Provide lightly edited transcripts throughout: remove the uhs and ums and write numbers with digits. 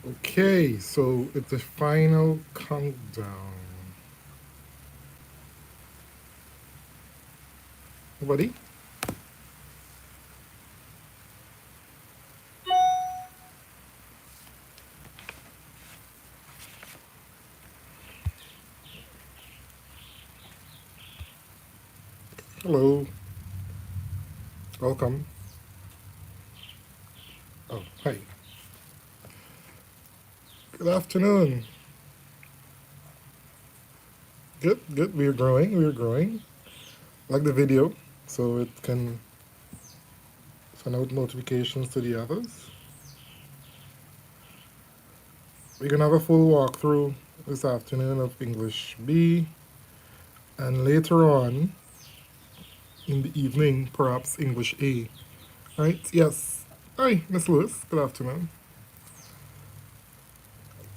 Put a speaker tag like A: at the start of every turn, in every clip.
A: Okay, so it's the final countdown. Buddy? Hello. Welcome. Oh, hi. Good afternoon. Good, good. We're growing. We're growing. Like the video, so it can send out notifications to the others. We're gonna have a full walkthrough this afternoon of English B, and later on in the evening, perhaps English A. Right? Yes. Hi, Miss Lewis. Good afternoon.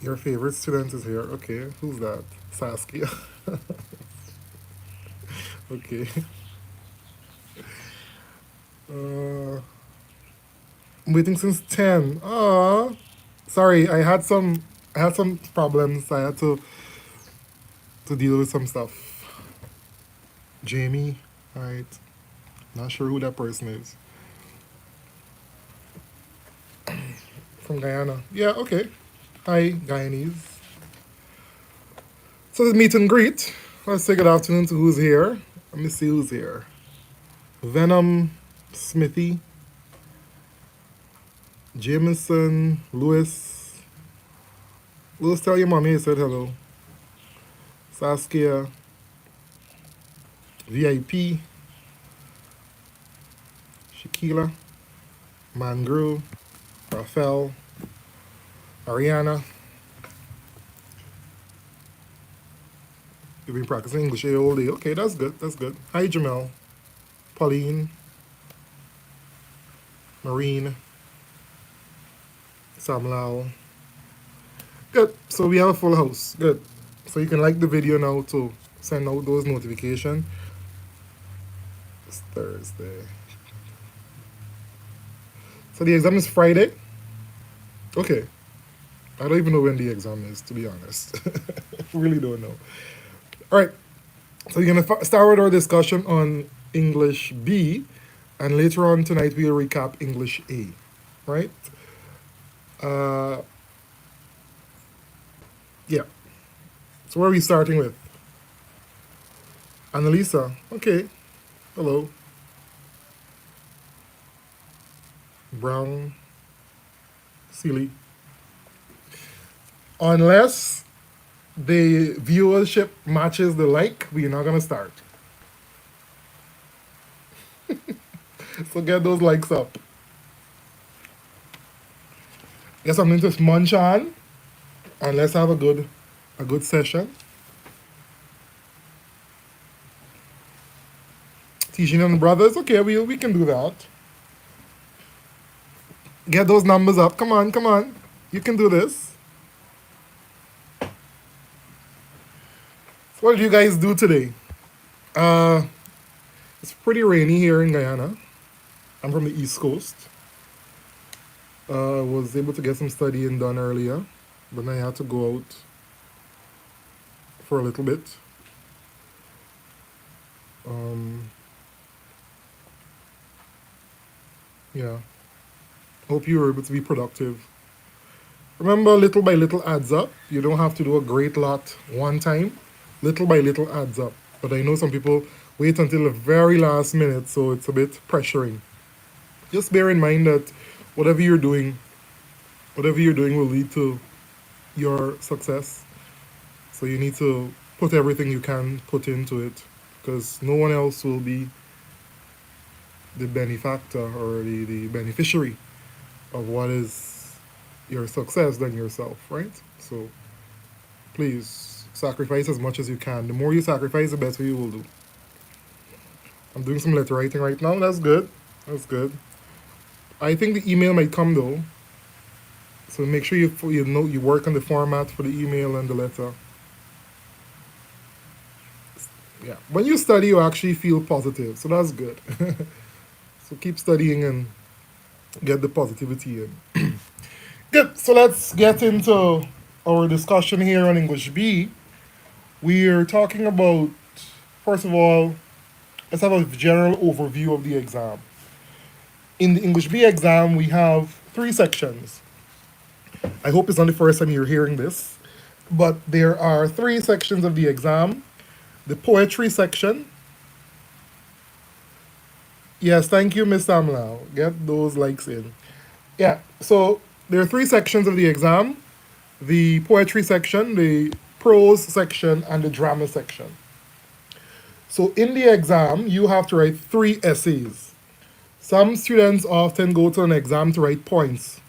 A: Your favorite student is here. Okay, who's that? Saskia. Okay. Uh, I'm waiting since 10. Ah, sorry. I had some problems. I had to deal with some stuff. Jamie, right? Not sure who that person is. From Guyana. Yeah, okay. Hi, Guyanese. So the meet and greet. Let's say good afternoon to who's here. Let me see who's here. Venom, Smithy, Jameson, Lewis. Lewis, tell your mommy I said hello. Saskia, VIP, Shakila, Mangru, Rafael, Ariana. You've been practicing English all day. Okay, that's good. That's good. Hi, Jamel, Pauline, Marine, Sam Lau. Good. So we have a full house. Good. So you can like the video now to send out those notifications. It's Thursday. So the exam is Friday. Okay. I don't even know when the exam is, to be honest. Really don't know. All right. So we're going to start with our discussion on English B. And later on tonight, we'll recap English A. Right? Uh, yeah. So where are we starting with? Annalisa. Okay. Hello. Brown. Sealy. Unless the viewership matches the like, we're not going to start. So get those likes up. Get something to munch on, and let's have a good session. Teaching and brothers, okay, we can do that. Get those numbers up. Come on, come on. You can do this. So what did you guys do today? Uh, it's pretty rainy here in Guyana. I'm from the East Coast. Was able to get some studying done earlier, but I had to go out for a little bit. Um, yeah. Hope you were able to be productive. Remember, little by little adds up. You don't have to do a great lot one time. Little by little adds up. But I know some people wait until the very last minute, so it's a bit pressuring. Just bear in mind that whatever you're doing, whatever you're doing will lead to your success. So you need to put everything you can put into it because no one else will be the benefactor or the beneficiary of what is your success than yourself, right? So please sacrifice as much as you can. The more you sacrifice, the better you will do. I'm doing some letter writing right now. That's good. That's good. I think the email might come though. So make sure you know you work on the format for the email and the letter. Yeah. When you study, you actually feel positive. So that's good. So keep studying and get the positivity in. Good. So let's get into our discussion here on English B. We're talking about, first of all, let's have a general overview of the exam. In the English B exam, we have three sections. I hope it's not the first time you're hearing this, but there are three sections of the exam. The poetry section. Yes, thank you, Miss Samlau. Get those likes in. Yeah, so there are three sections of the exam: the poetry section, the prose section, and the drama section. So in the exam, you have to write three essays. Some students often go to an exam to write points.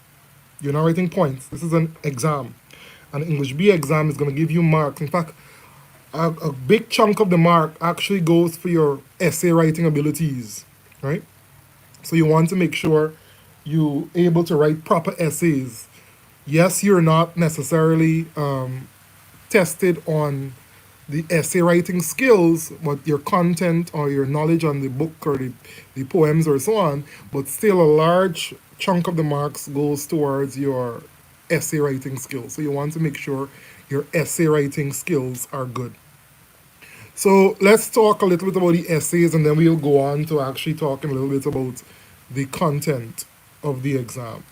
A: You're not writing points. This is an exam. An English B exam is going to give you marks. In fact, a big chunk of the mark actually goes for your essay writing abilities, right? So you want to make sure you're able to write proper essays. Yes, you're not necessarily tested on the essay writing skills, but your content or your knowledge on the book or the poems or so on, but still a large chunk of the marks goes towards your essay writing skills. So you want to make sure your essay writing skills are good. So let's talk a little bit about the essays and then we'll go on to actually talking a little bit about the content of the exam.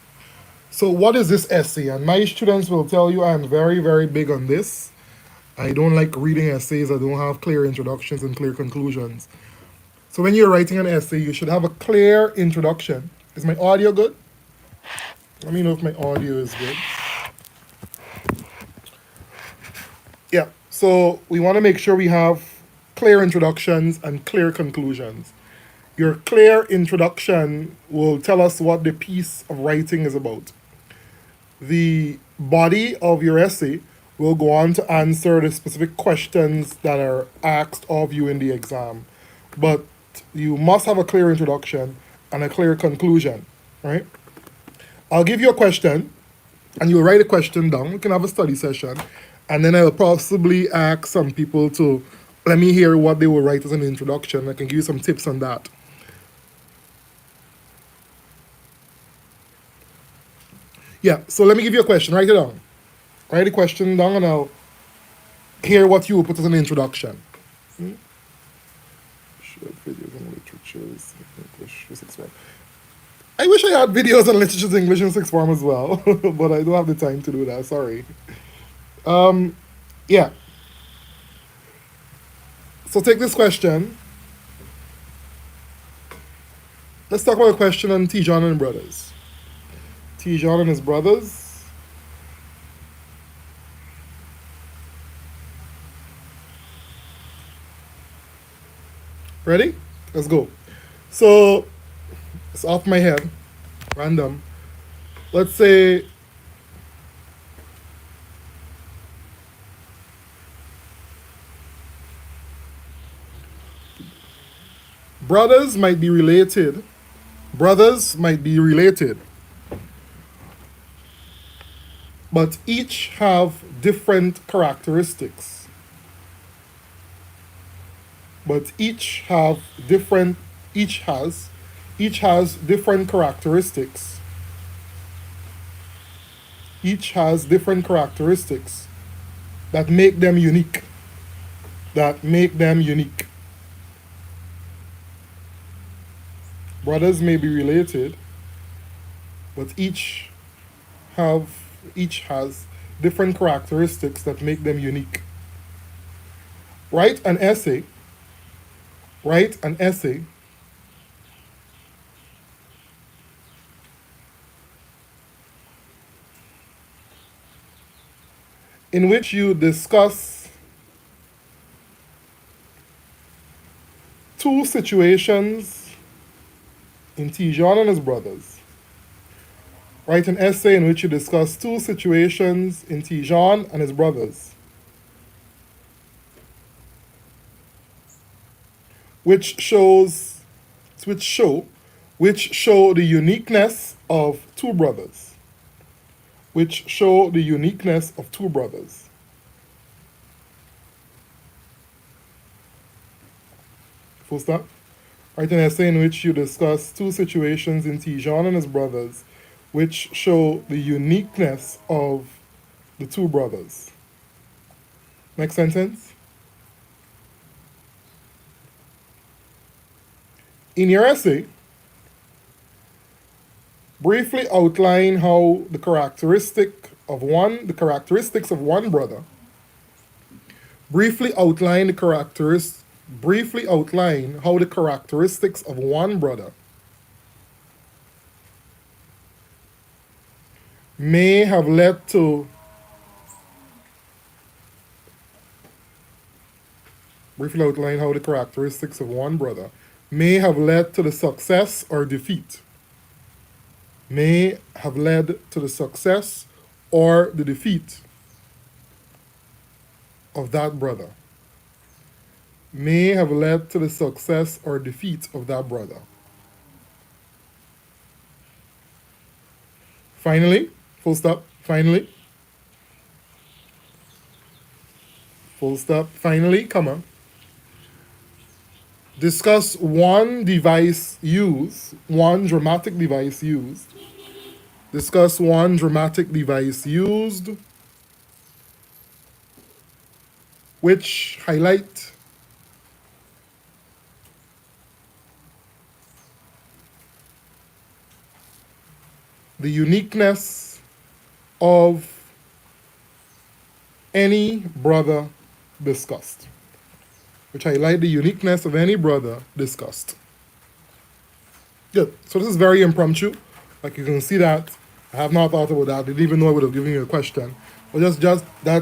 A: So what is this essay? And my students will tell you I'm very, very big on this. I don't like reading essays. I don't have clear introductions and clear conclusions. So when you're writing an essay, you should have a clear introduction. Is my audio good? Let me know if my audio is good. Yeah, so we want to make sure we have clear introductions and clear conclusions. Your clear introduction will tell us what the piece of writing is about. The body of your essay will go on to answer the specific questions that are asked of you in the exam. But you must have a clear introduction and a clear conclusion, right? I'll give you a question and you'll write a question down. We can have a study session. And then I'll possibly ask some people to let me hear what they will write as an introduction. I can give you some tips on that. Yeah, so let me give you a question. Write it down. Write the question down and I'll hear what you will put as an introduction. Short videos on literatures, English, physics, one. I wish I had videos on literature, English, and sixth form as well, but I don't have the time to do that. Sorry. Yeah. So take this question. Let's talk about a question on Tijuana and Brothers. Tijuana and His Brothers. Ready? Let's go. So it's off my head, random. Let's say brothers might be related. Brothers might be related, but each have different characteristics. But each has different characteristics. Each has different characteristics that make them unique. That make them unique. Brothers may be related, but each has different characteristics that make them unique. Write an essay. Write an essay in which you discuss two situations in Tijuana and His Brothers. Write an essay in which you discuss two situations in Tijuana and His Brothers, which show the uniqueness of two brothers. Which show the uniqueness of two brothers. Full stop. Write an essay in which you discuss two situations in Tijuana and His Brothers, which show the uniqueness of the two brothers. Next sentence. In your essay, briefly outline how the characteristics of one brother. Briefly outline how the characteristics of one brother may have led to the success or defeat. May have led to the success or the defeat of that brother. May have led to the success or defeat of that brother. Finally, full stop, finally, full stop, finally, comma. Discuss one dramatic device used. Discuss one dramatic device used which highlight the uniqueness of any brother discussed. Which highlight the uniqueness of any brother discussed. Good. So this is very impromptu. Like you can see that. I have not thought about that. I didn't even know I would have given you a question. But that's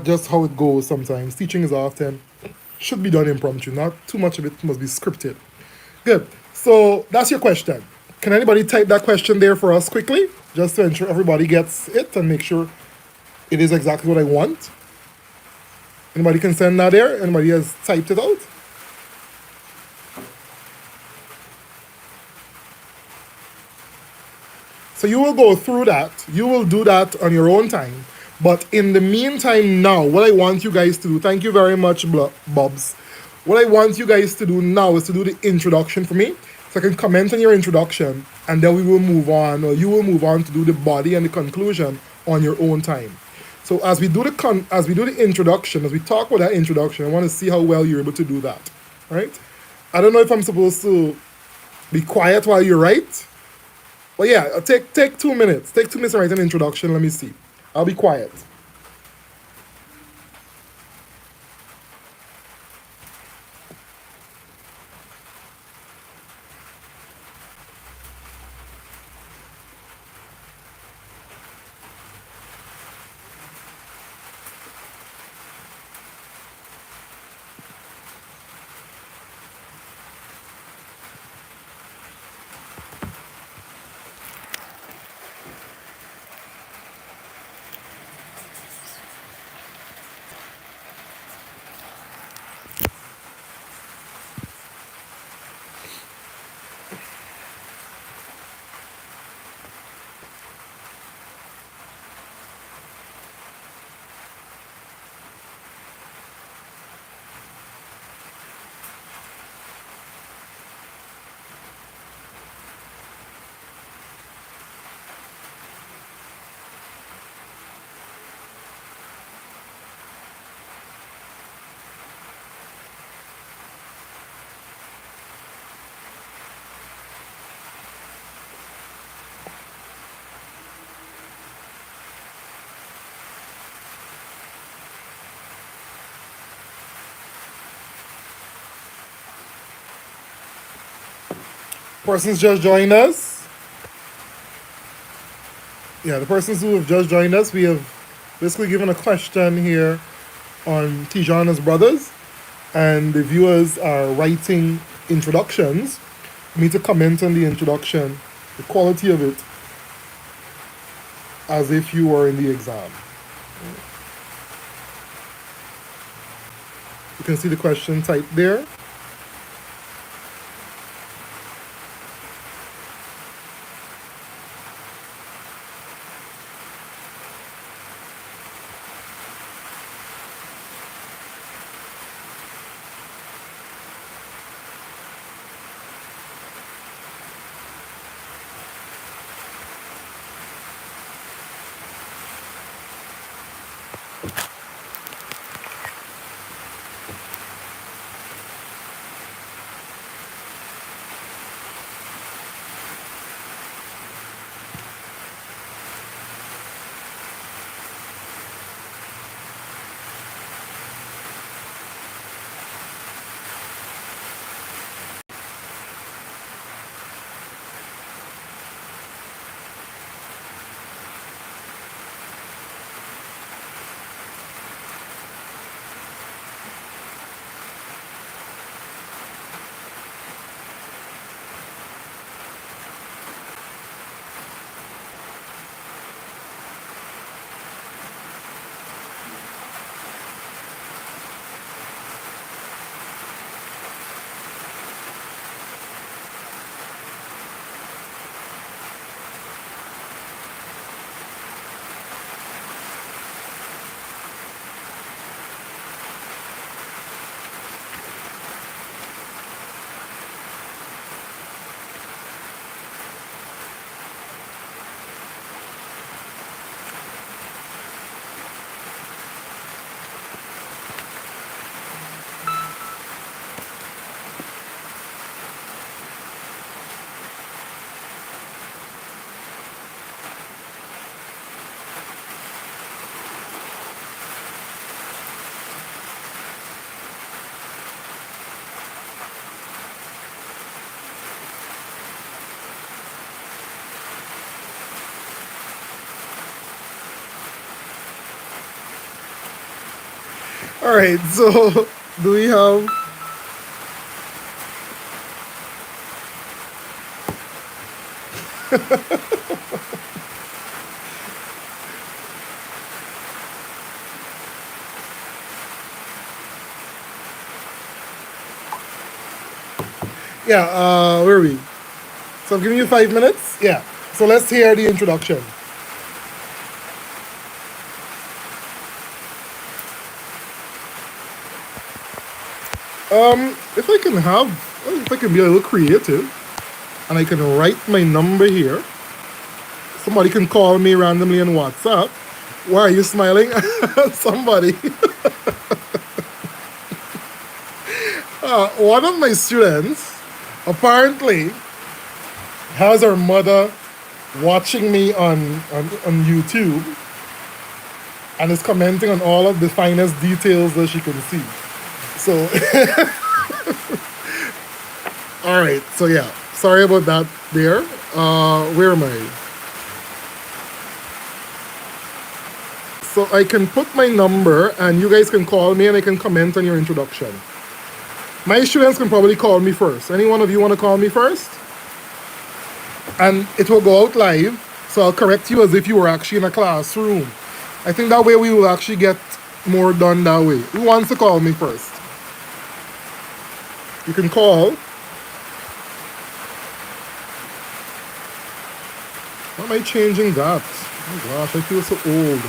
A: just how it goes sometimes. Teaching is often should be done impromptu. Not too much of it must be scripted. Good. So that's your question. Can anybody type that question there for us quickly? Just to ensure everybody gets it and make sure it is exactly what I want. Anybody can send that there? Anybody has typed it out? So you will go through that. You will do that on your own time. But in the meantime now, what I want you guys to do, thank you very much, Bobs. What I want you guys to do now is to do the introduction for me. So I can comment on your introduction, and then we will move on, or you will move on to do the body and the conclusion on your own time. So as we do the introduction, as we talk about that introduction, I want to see how well you're able to do that. Right? I don't know if I'm supposed to be quiet while you write. But yeah, take 2 minutes. Take 2 minutes to write an introduction. Let me see. I'll be quiet. Persons just joined us. Yeah, the persons who have just joined us, we have basically given a question here on Tijuana and His Brothers, and the viewers are writing introductions. You need to comment on the introduction, the quality of it, as if you were in the exam. You can see the question typed there. All right, so do we have? Yeah, where are we? So I'm giving you 5 minutes. Yeah. So let's hear the introduction. If I can have, if I can be a little creative, and I can write my number here. Somebody can call me randomly on WhatsApp. Why are you smiling? Somebody. One of my students apparently has her mother watching me on YouTube and is commenting on all of the finest details that she can see. So, all right. So yeah, sorry about that. There. Where am I? So I can put my number, and you guys can call me, and I can comment on your introduction. My students can probably call me first. Any one of you want to call me first? And it will go out live, so I'll correct you as if you were actually in a classroom. I think that way we will actually get more done that way. Who wants to call me first? You can call. Why am I changing that? Oh gosh, I feel so old.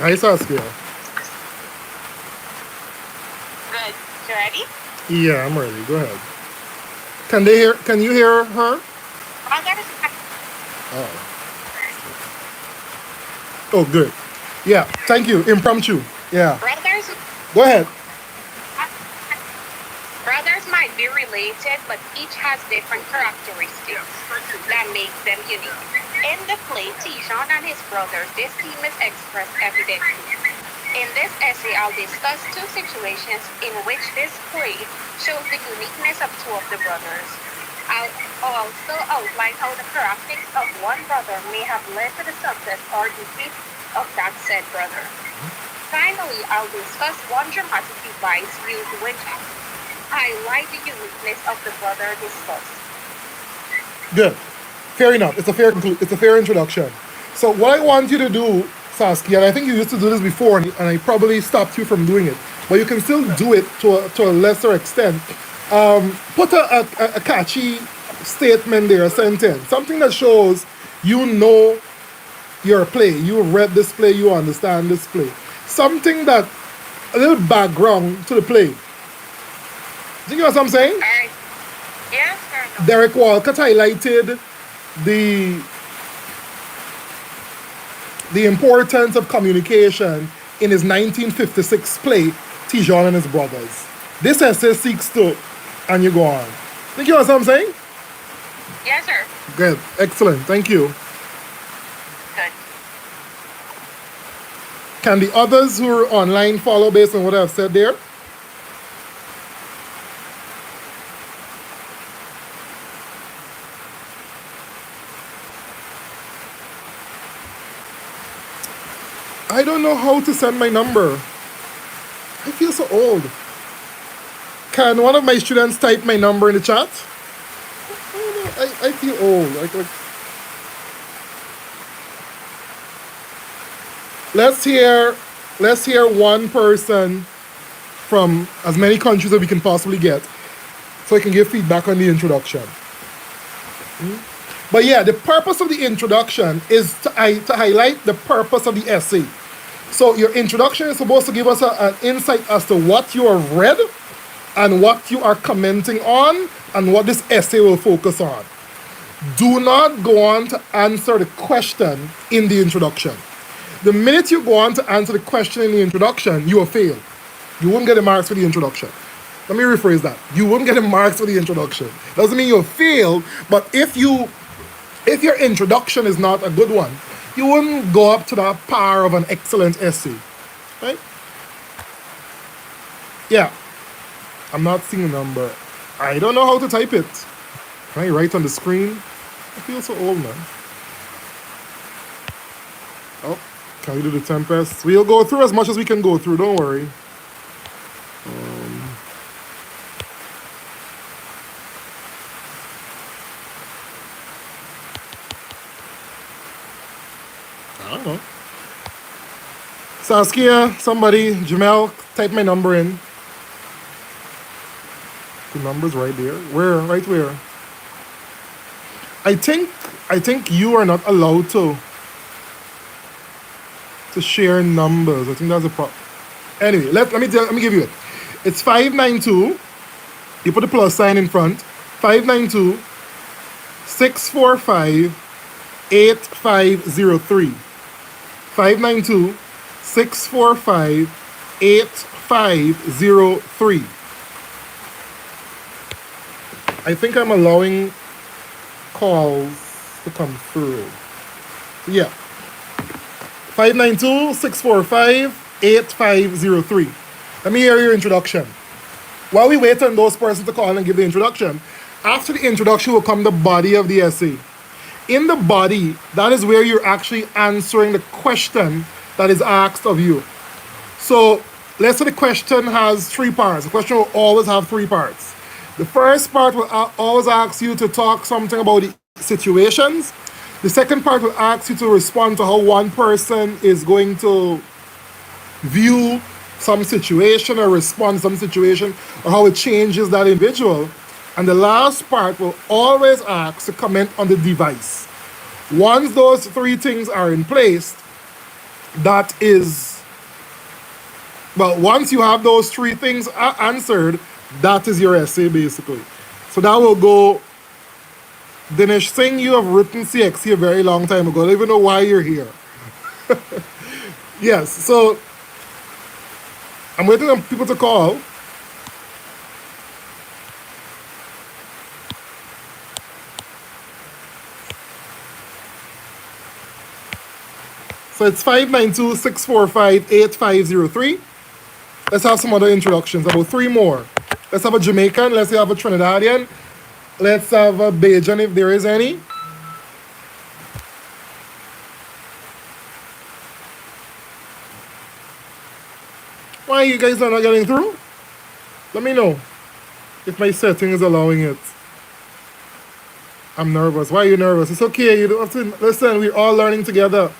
A: Hi, Saskia.
B: Good. You ready?
A: Yeah, I'm ready. Go ahead. Can they hear? Can you hear her?
B: I got a
A: Oh. Oh, good. Yeah. Thank you. Impromptu. Yeah.
B: brothers.
A: Go ahead.
B: Brothers might be related, but each has different characteristics that make them unique. In the play Tijuana and His Brothers, this theme is expressed evidently. In this essay, I'll discuss two situations in which this play shows the uniqueness of two of the brothers. I'll also outline how the characteristics of one brother may have led to the success or defeat of that said brother. Finally, I'll discuss one dramatic device used which highlight the uniqueness of the brother discussed.
A: Good. Fair enough. It's a fair introduction. So what I want you to do, Saskia, and I think you used to do this before, and I probably stopped you from doing it, but you can still do it to a lesser extent. Put a catchy statement there, a sentence, something that shows you know your play, you read this play, you understand this play. Something that, a little background to the play. Do you know what I'm saying?
B: All right. Yes, fair enough.
A: Derek Walcott highlighted the importance of communication in his 1956 play, Tijuana and His Brothers. This essay seeks to, and you go on. Think you know what I'm saying?
B: Yes, sir.
A: Good. Excellent. Thank you.
B: Good.
A: Can the others who are online follow based on what I've said there? I don't know how to send my number. I feel so old. Can one of my students type my number in the chat? I don't know. I feel old. Let's hear one person from as many countries as we can possibly get, so I can give feedback on the introduction. But yeah, the purpose of the introduction is to highlight the purpose of the essay. So your introduction is supposed to give us an insight as to what you have read and what you are commenting on and what this essay will focus on. Do not go on to answer the question in the introduction. The minute you go on to answer the question in the introduction, you will fail. You won't get the marks for the introduction. Let me rephrase that. You won't get the marks for the introduction. Doesn't mean you'll fail, but if your introduction is not a good one, you wouldn't go up to the par of an excellent essay, right? Yeah, I'm not seeing a number. I don't know how to type it. Can I write on the screen? I feel so old, man. Oh, can we do the Tempest? We'll go through as much as we can go through, don't worry. I don't know. Saskia, somebody, Jamel, type my number in. The number's right there. Where? Right where? I think I think you are not allowed to share numbers. I think that's a problem. Anyway, let me give you it. It's 592. You put the plus sign in front. 592 645 8503. 592 645 8503. I think I'm allowing calls to come through. Yeah. 592 645 8503. Let me hear your introduction. While we wait on those persons to call and give the introduction, after the introduction will come the body of the essay. In the body, that is where you're actually answering the question that is asked of you. So let's say the question has 3 parts. The question will always have 3 parts. The first part will always ask you to talk something about the situations. The second part will ask you to respond to how one person is going to view some situation or respond to some situation or how it changes that individual. And the last part will always ask to comment on the device. Once those 3 things are in place, that is, well, once you have those 3 things answered, that is your essay basically. So that will go, Dinesh Singh, you have written CXC a very long time ago. I don't even know why you're here. Yes, so I'm waiting on people to call. So it's 592 645 8503. Let's have some other introductions, about 3 more. Let's have a Jamaican, let's have a Trinidadian, let's have a Bajan if there is any. Why you guys are not getting through? Let me know if my setting is allowing it. I'm nervous. Why are you nervous? It's okay. You don't have to listen. We're all learning together.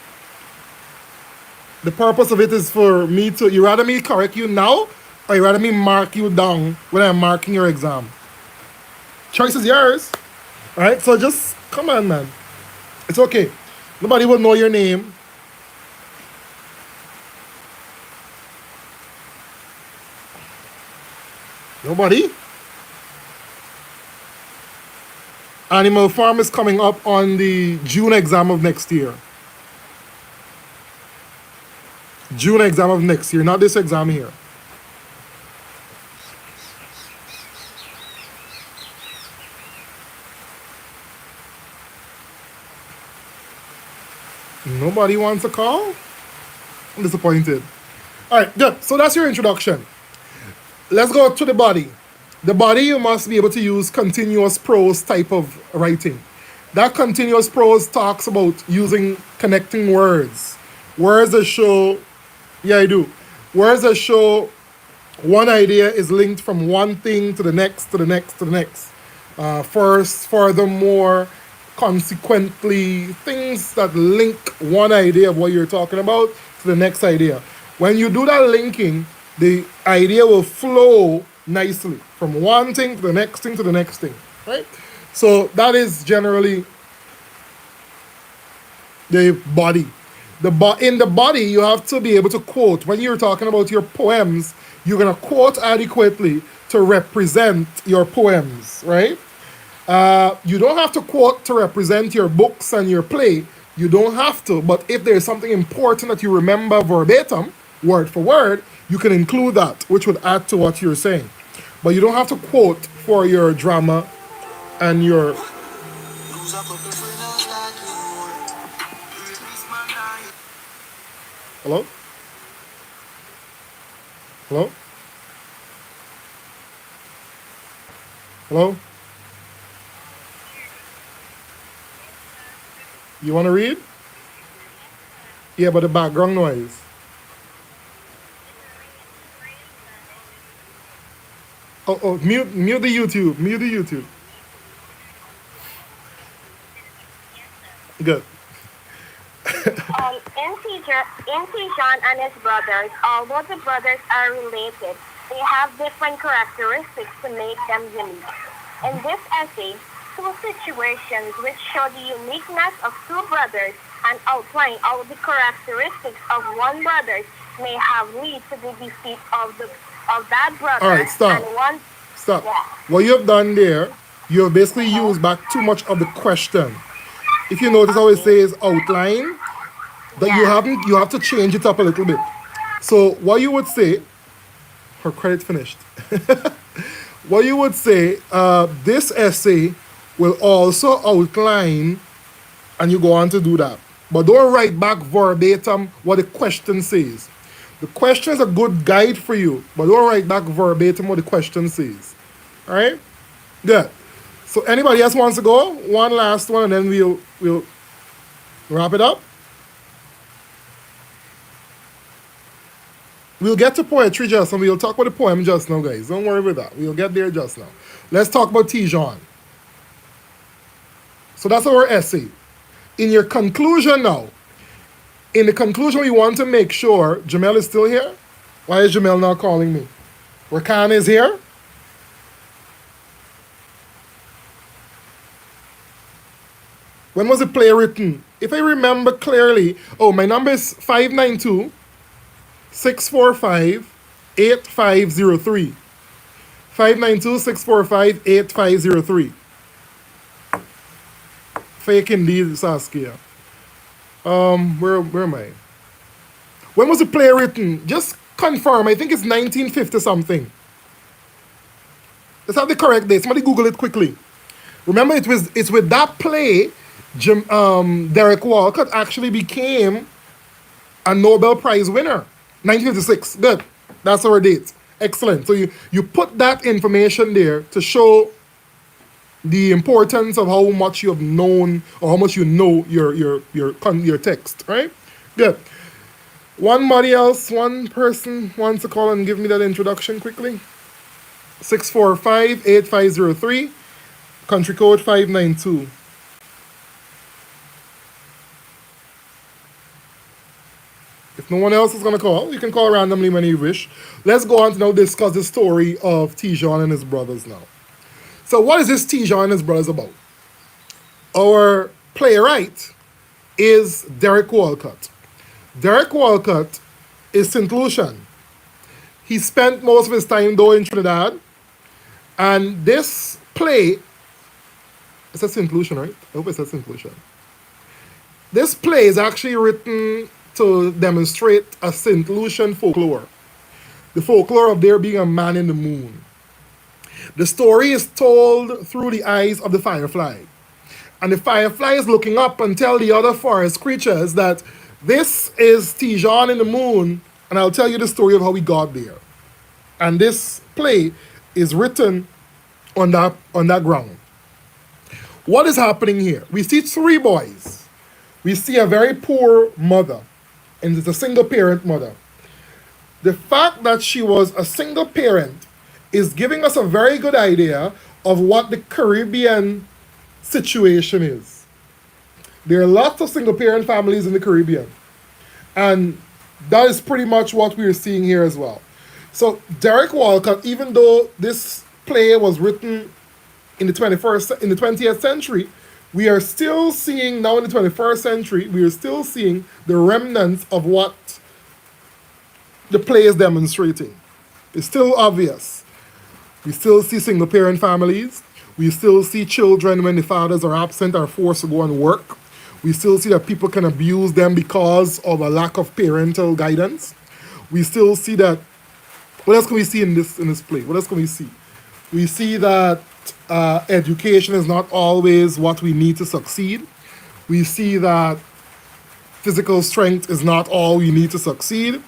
A: The purpose of it is for me to. You rather me correct you now, or you rather me mark you down when I'm marking your exam? Choice is yours. All right. So just come on, man. It's okay. Nobody will know your name. Nobody? Animal Farm is coming up on the June exam of next year. June exam of next year, not this exam here. Nobody wants a call? I'm disappointed. All right, good. So that's your introduction. Let's go to the body. The body, you must be able to use continuous prose type of writing. That continuous prose talks about using connecting words. Words that show, yeah, I do. Words that show one idea is linked from one thing to the next, to the next, to the next. First, furthermore, consequently, things that link one idea of what you're talking about to the next idea. When you do that linking, the idea will flow nicely from one thing to the next thing to the next thing, right? So that is generally the body. In the body, you have to be able to quote. When you're talking about your poems, you're going to quote adequately to represent your poems, right? You don't have to quote to represent your books and your play. You don't have to, but if there's something important that you remember verbatim, word for word, you can include that, which would add to what you're saying. But you don't have to quote for your drama and your... Hello? Hello? Hello? You want to read? Yeah, but the background noise. Oh, mute the YouTube. Mute the YouTube. Good.
B: In Tijuana and His Brothers, although the brothers are related, they have different characteristics to make them unique. In this essay, two situations which show the uniqueness of two brothers and outline how the characteristics of one brother may have lead to the defeat of that brother.
A: All right, stop.
B: And one,
A: Stop.
B: yeah.
A: What you have done there, you have basically used back too much of the question. If you notice how it says outline, that you have to change it up a little bit. So what you would say, her credit finished. What you would say, this essay will also outline, and you go on to do that. But don't write back verbatim what the question says. The question is a good guide for you, but don't write back verbatim what the question says. All right? Good. So anybody else wants to go? One last one, and then we'll wrap it up. We'll get to poetry just now. We'll talk about the poem just now, guys. Don't worry about that. We'll get there just now. Let's talk about Tijuana. So that's our essay. In your conclusion now, in the conclusion, we want to make sure Jamel is still here. Why is Jamel not calling me? Rakan is here. When was the play written? If I remember clearly, my number is 592 645 8503. 592 645 8503. Fake indeed, Saskia. Where am I? When was the play written? Just confirm. I think it's 1950 something. Let's have the correct date. Somebody Google it quickly. Remember, it's with that play, Derek Walcott actually became a Nobel Prize winner. 1956. Good. That's our date. Excellent. So you put that information there to show the importance of how much you have known or how much you know your text, right? Good. One person wants to call and give me that introduction quickly. 645-8503, country code 592. If no one else is going to call, you can call randomly when you wish. Let's go on to now discuss the story of Tijuana and His Brothers now. So what is this Tijuana and His Brothers about? Our playwright is Derek Walcott. Derek Walcott is St. Lucian. He spent most of his time though in Trinidad. And this play, it says St. Lucian, right? I hope it says St. Lucian. This play is actually written to demonstrate a St. Lucian folklore. The folklore of there being a man in the moon. The story is told through the eyes of the firefly. And the firefly is looking up and tell the other forest creatures that this is Tijuana in the moon, and I'll tell you the story of how we got there. And this play is written on that ground. What is happening here? We see three boys. We see a very poor mother, and it's a single parent mother. The fact that she was a single parent is giving us a very good idea of what the Caribbean situation is. There are lots of single parent families in the Caribbean. And that is pretty much what we're seeing here as well. So Derek Walcott, even though this play was written in the 20th century, we are still seeing now in the 21st century, we are still seeing the remnants of what the play is demonstrating. It's still obvious. We still see single parent families. We still see children when the fathers are absent are forced to go and work. We still see that people can abuse them because of a lack of parental guidance. We still see that. What else can we see in this play? What else can we see? We see that education is not always what we need to succeed. We see that physical strength is not all we need to succeed.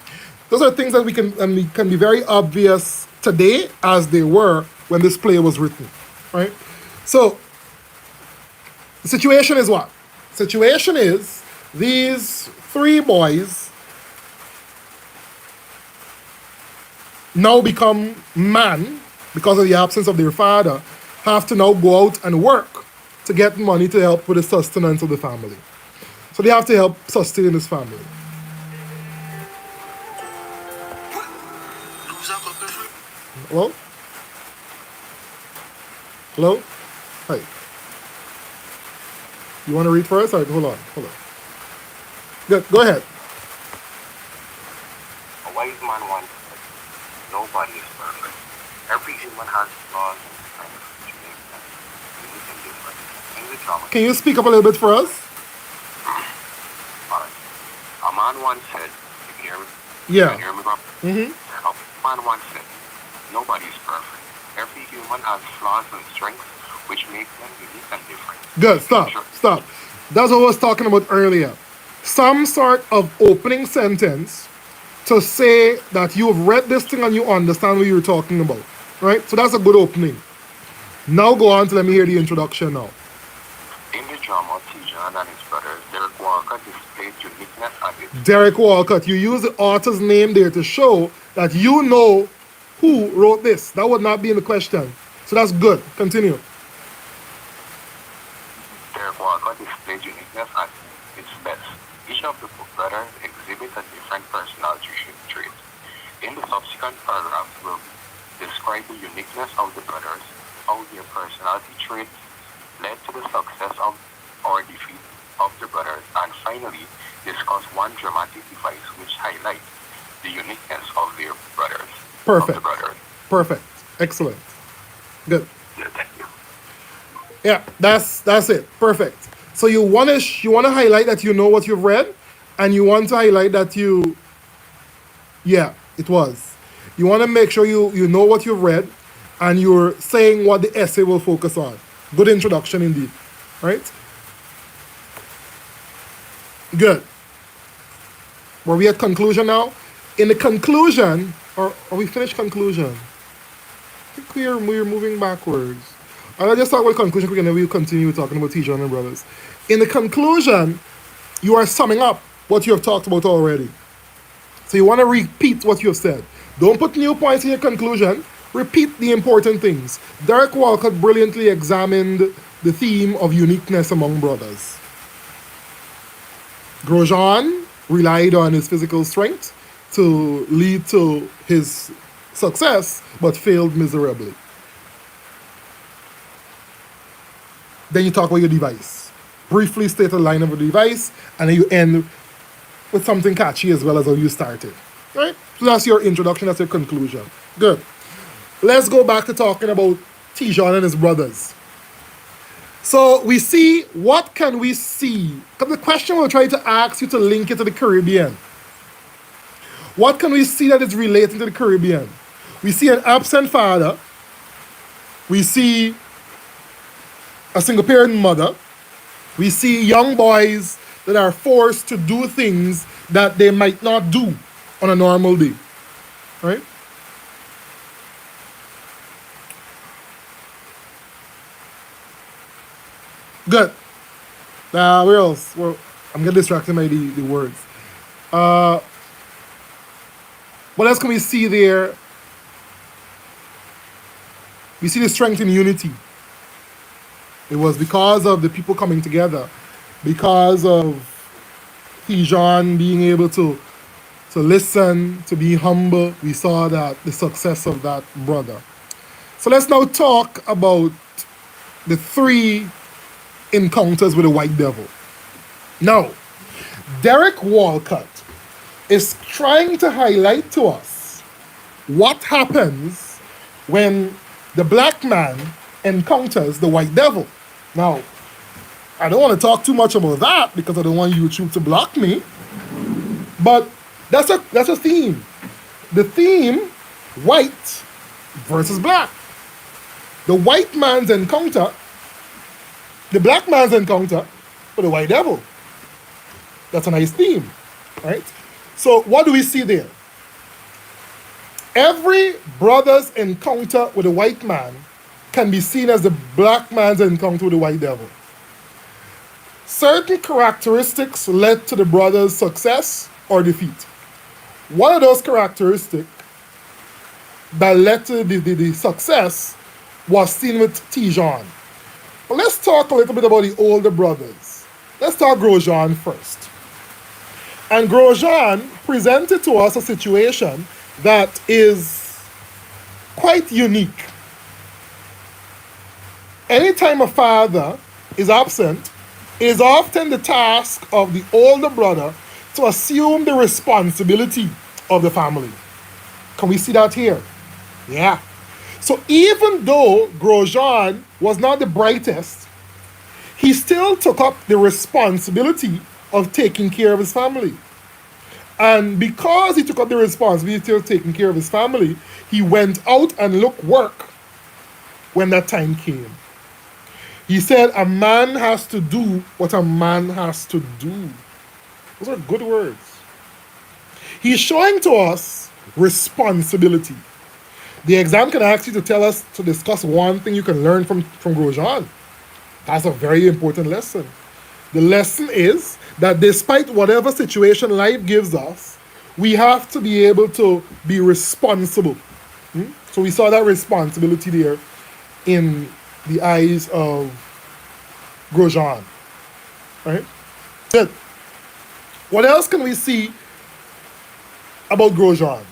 A: Those are things that we can be very obvious today as they were when this play was written. right? So the situation is what? Situation is these three boys now become man because of the absence of their father, have to now go out and work to get money to help with the sustenance of the family. So they have to help sustain this family. Hello? Hello? Hi. You want to read first? All right, hold on. Good, go ahead.
C: A wise man once said, nobody is perfect. Every human has flaws and strengths which make them unique and different. In the drama,
A: Can you speak up a little bit for us?
C: alright. A man once said, you can hear me?
A: Yeah.
C: You can hear me, Bob? A man once said, nobody is perfect. Every human has flaws and strengths which make them unique and different.
A: Good, stop. That's what I was talking about earlier. Some sort of opening sentence to say that you've read this thing and you understand what you're talking about, right? So that's a good opening. Now go on to let me hear the introduction now.
C: In the drama Tijuana and His Brothers, Derek Walker displayed uniqueness and its
A: Derek Walcott, you use the author's name there to show that you know who wrote this. That would not be in the question. So that's good. Continue.
C: Derek Walker displayed uniqueness at its best. Each of the brothers exhibits a different personality trait. In the subsequent paragraphs, we'll describe the uniqueness of the brothers, how their personality traits led to the success of or defeat of the brothers, and finally discuss one dramatic device which highlights the uniqueness of their brothers.
A: Perfect.
C: Of the brothers.
A: Perfect. Excellent. Good.
C: Yeah, thank you.
A: Yeah, that's it. Perfect. So you want to highlight that you know what you've read, and you want to highlight that you, yeah, it was. You want to make sure you know what you've read, and you're saying what the essay will focus on. Good introduction indeed, right? Good. Were we at conclusion now? In the conclusion, or are we finished conclusion? I think we're moving backwards. I'll just talk about conclusion quick and then we'll continue talking about Tijuana and Brothers. In the conclusion, you are summing up what you have talked about already. So you want to repeat what you have said. Don't put new points in your conclusion. Repeat the important things. Derek Walcott brilliantly examined the theme of uniqueness among brothers. Grosjean relied on his physical strength to lead to his success, but failed miserably. Then you talk about your device. Briefly state the line of the device, and then you end with something catchy as well as how you started. Right? So that's your introduction, that's your conclusion. Good. Let's go back to talking about Tijuana and His Brothers. So we see, what can we see? Because the question we'll try to ask you to link it to the Caribbean. What can we see that is relating to the Caribbean? We see an absent father. We see a single parent mother. We see young boys that are forced to do things that they might not do on a normal day. Right? Good. Where else? Well, I'm getting distracted by the words. What else can we see there? We see the strength in unity. It was because of the people coming together, because of Tijan being able to listen, to be humble. We saw that the success of that brother. So let's now talk about the three encounters with the white devil. Now, Derek Walcott is trying to highlight to us what happens when the black man encounters the white devil. Now, I don't want to talk too much about that because I don't want YouTube to block me, but that's a theme. The theme, white versus black. The white man's encounter, the black man's encounter with the white devil. That's a nice theme, right? So what do we see there? Every brother's encounter with a white man can be seen as the black man's encounter with the white devil. Certain characteristics led to the brothers' success or defeat. One of those characteristics that led to the success was seen with Tijuana. But let's talk a little bit about the older brothers. Let's talk Grosjean first. And Grosjean presented to us a situation that is quite unique. Anytime a father is absent, it is often the task of the older brother to assume the responsibility of the family. Can we see that here? Yeah. So even though Grosjean was not the brightest, he still took up the responsibility of taking care of his family. And because he took up the responsibility of taking care of his family, he went out and looked work when that time came. He said, a man has to do what a man has to do. Those are good words. He's showing to us responsibility. The exam can ask you to tell us, to discuss one thing you can learn from Grosjean. That's a very important lesson. The lesson is that despite whatever situation life gives us, we have to be able to be responsible. So we saw that responsibility there in the eyes of Grosjean. Right? Good. What else can we see about Grosjean?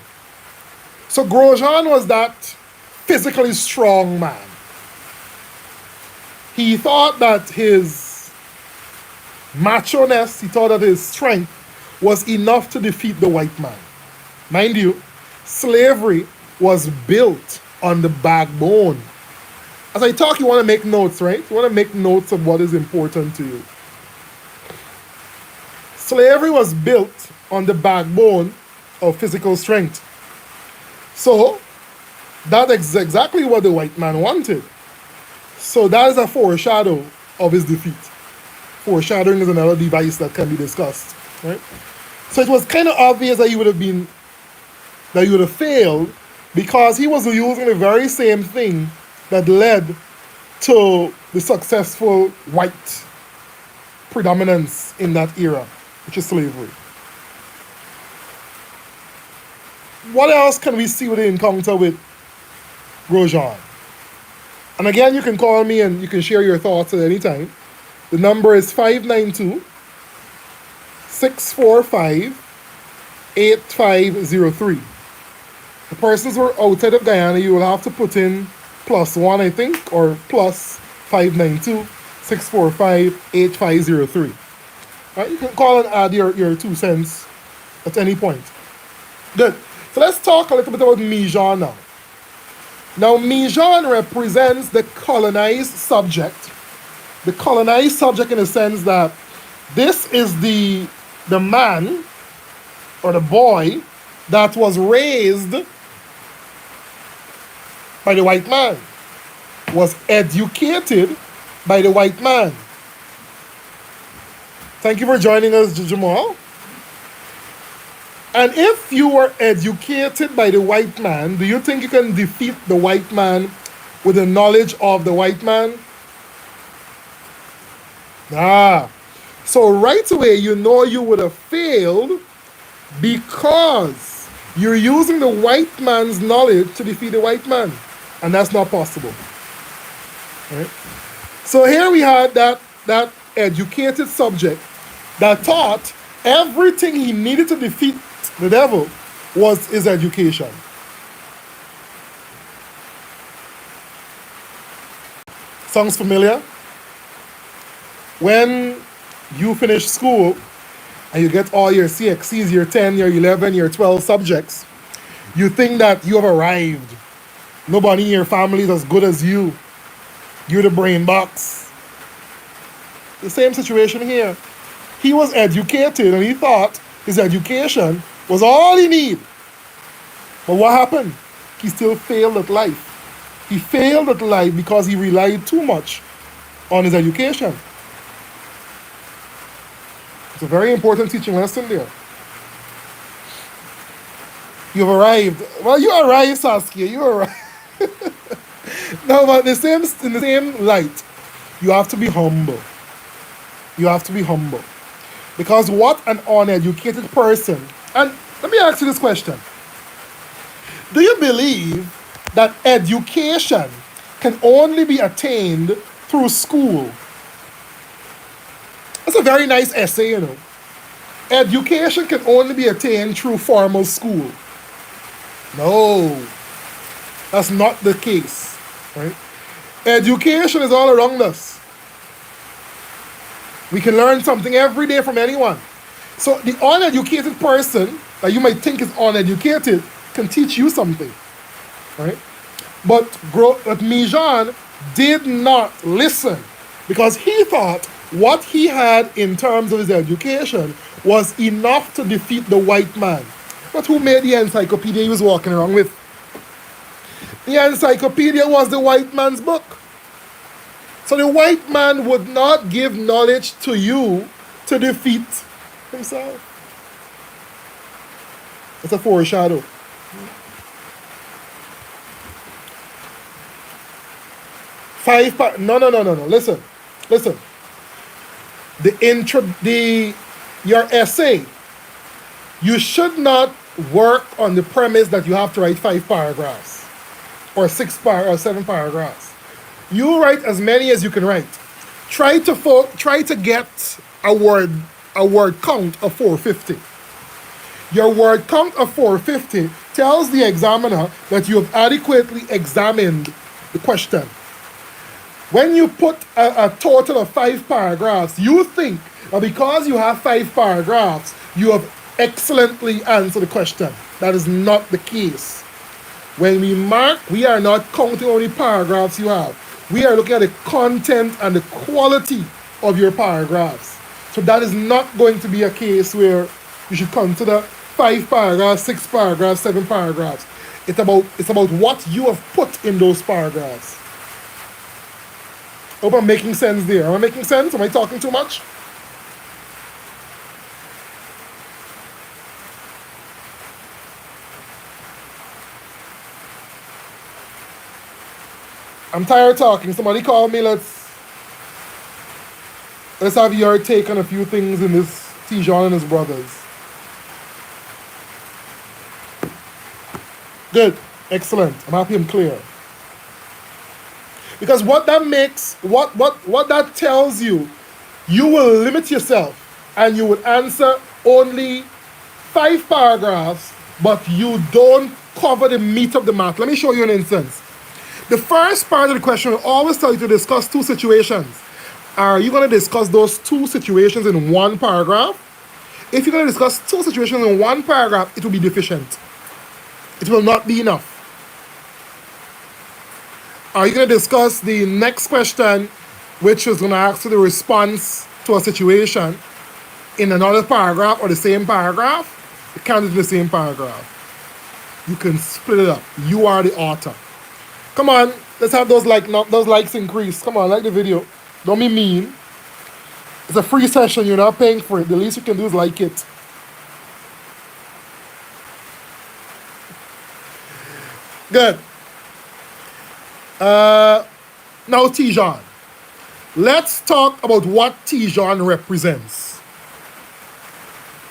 A: So Grosjean was that physically strong man. He thought that his macho-ness, he thought that his strength was enough to defeat the white man. Mind you, slavery was built on the backbone. As I talk, you want to make notes, right? You want to make notes of what is important to you. Slavery was built on the backbone of physical strength. So, that is exactly what the white man wanted. So that is a foreshadow of his defeat. Foreshadowing is another device that can be discussed, right? So it was kind of obvious that he would have failed because he was using the very same thing that led to the successful white predominance in that era, which is slavery. What else can we see with the encounter with Grosjean? And again, you can call me and you can share your thoughts at any time. The number is 592-645-8503. The persons who are outside of Guyana, you will have to put in +1, I think, or plus 592-645-8503. Right? You can call and add your 2 cents at any point. Good. So let's talk a little bit about Mijan now. Now, Mijan represents the colonized subject. The colonized subject in the sense that this is the man or the boy that was raised by the white man, was educated by the white man. Thank you for joining us, Jamal. And if you were educated by the white man, do you think you can defeat the white man with the knowledge of the white man? So right away, you know you would have failed because you're using the white man's knowledge to defeat the white man. And that's not possible. Right? So here we had that educated subject that thought everything he needed to defeat the devil was his education. Sounds familiar? When you finish school and you get all your CXCs, your 10, your 11, your 12 subjects, you think that you have arrived. Nobody in your family is as good as you. You're the brain box. The same situation here. He was educated and he thought his education was all he needed. But what happened? He still failed at life. He failed at life because he relied too much on his education. It's a very important teaching lesson there. You've arrived. Well, you arrived, Saskia. You arrived. No, but in the same light, you have to be humble. You have to be humble. Because what an uneducated person, and let me ask you this question. Do you believe that education can only be attained through school? That's a very nice essay, you know. Education can only be attained through formal school. No, that's not the case, right? Education is all around us. We can learn something every day from anyone. So the uneducated person that you might think is uneducated can teach you something, right? But Mijan did not listen because he thought what he had in terms of his education was enough to defeat the white man. But who made the encyclopedia he was walking around with? The encyclopedia was the white man's book. So the white man would not give knowledge to you to defeat himself. It's a foreshadow. No. Listen. Your essay, you should not work on the premise that you have to write 5 paragraphs or 7 paragraphs. You write as many as you can write. Try to get a word count of 450. Your word count of 450 tells the examiner that you have adequately examined the question. When you put a total of 5 paragraphs, you think that because you have 5 paragraphs, you have excellently answered the question. That is not the case. When we mark, we are not counting how many paragraphs you have. We are looking at the content and the quality of your paragraphs. So that is not going to be a case where you should consider 5 paragraphs, 6 paragraphs, 7 paragraphs. It's about what you have put in those paragraphs. Hope I'm making sense there. Am I making sense? Am I talking too much? I'm tired of talking. Somebody call me. Let's have your take on a few things in this Tijuana and His Brothers. Good. Excellent. I'm happy I'm clear. Because what that makes, what that tells you, you will limit yourself and you would answer only 5 paragraphs, but you don't cover the meat of the matter. Let me show you an instance. The first part of the question will always tell you to discuss 2 situations. Are you going to discuss those 2 situations in 1 paragraph? If you're going to discuss 2 situations in 1 paragraph, it will be deficient. It will not be enough. Are you going to discuss the next question, which is going to ask you the response to a situation in another paragraph or the same paragraph? You can't do it in the same paragraph. You can split it up. You are the author. Come on, let's have those likes increase. Come on, like the video. Don't be mean. It's a free session. You're not paying for it. The least you can do is like it. Good. Now Tijuana. Let's talk about what Tijuana represents.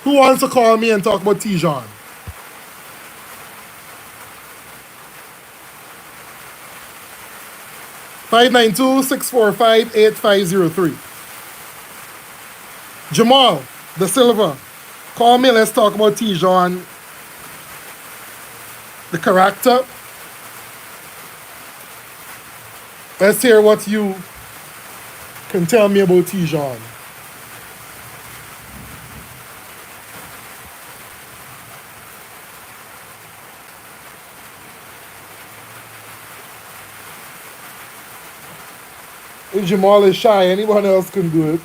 A: Who wants to call me and talk about Tijuana? (592-645-8503). Jamal Da Silva, call me. Let's talk about Tijuana. The character. Let's hear what you can tell me about Tijuana. If Jamal is shy, anyone else can do it.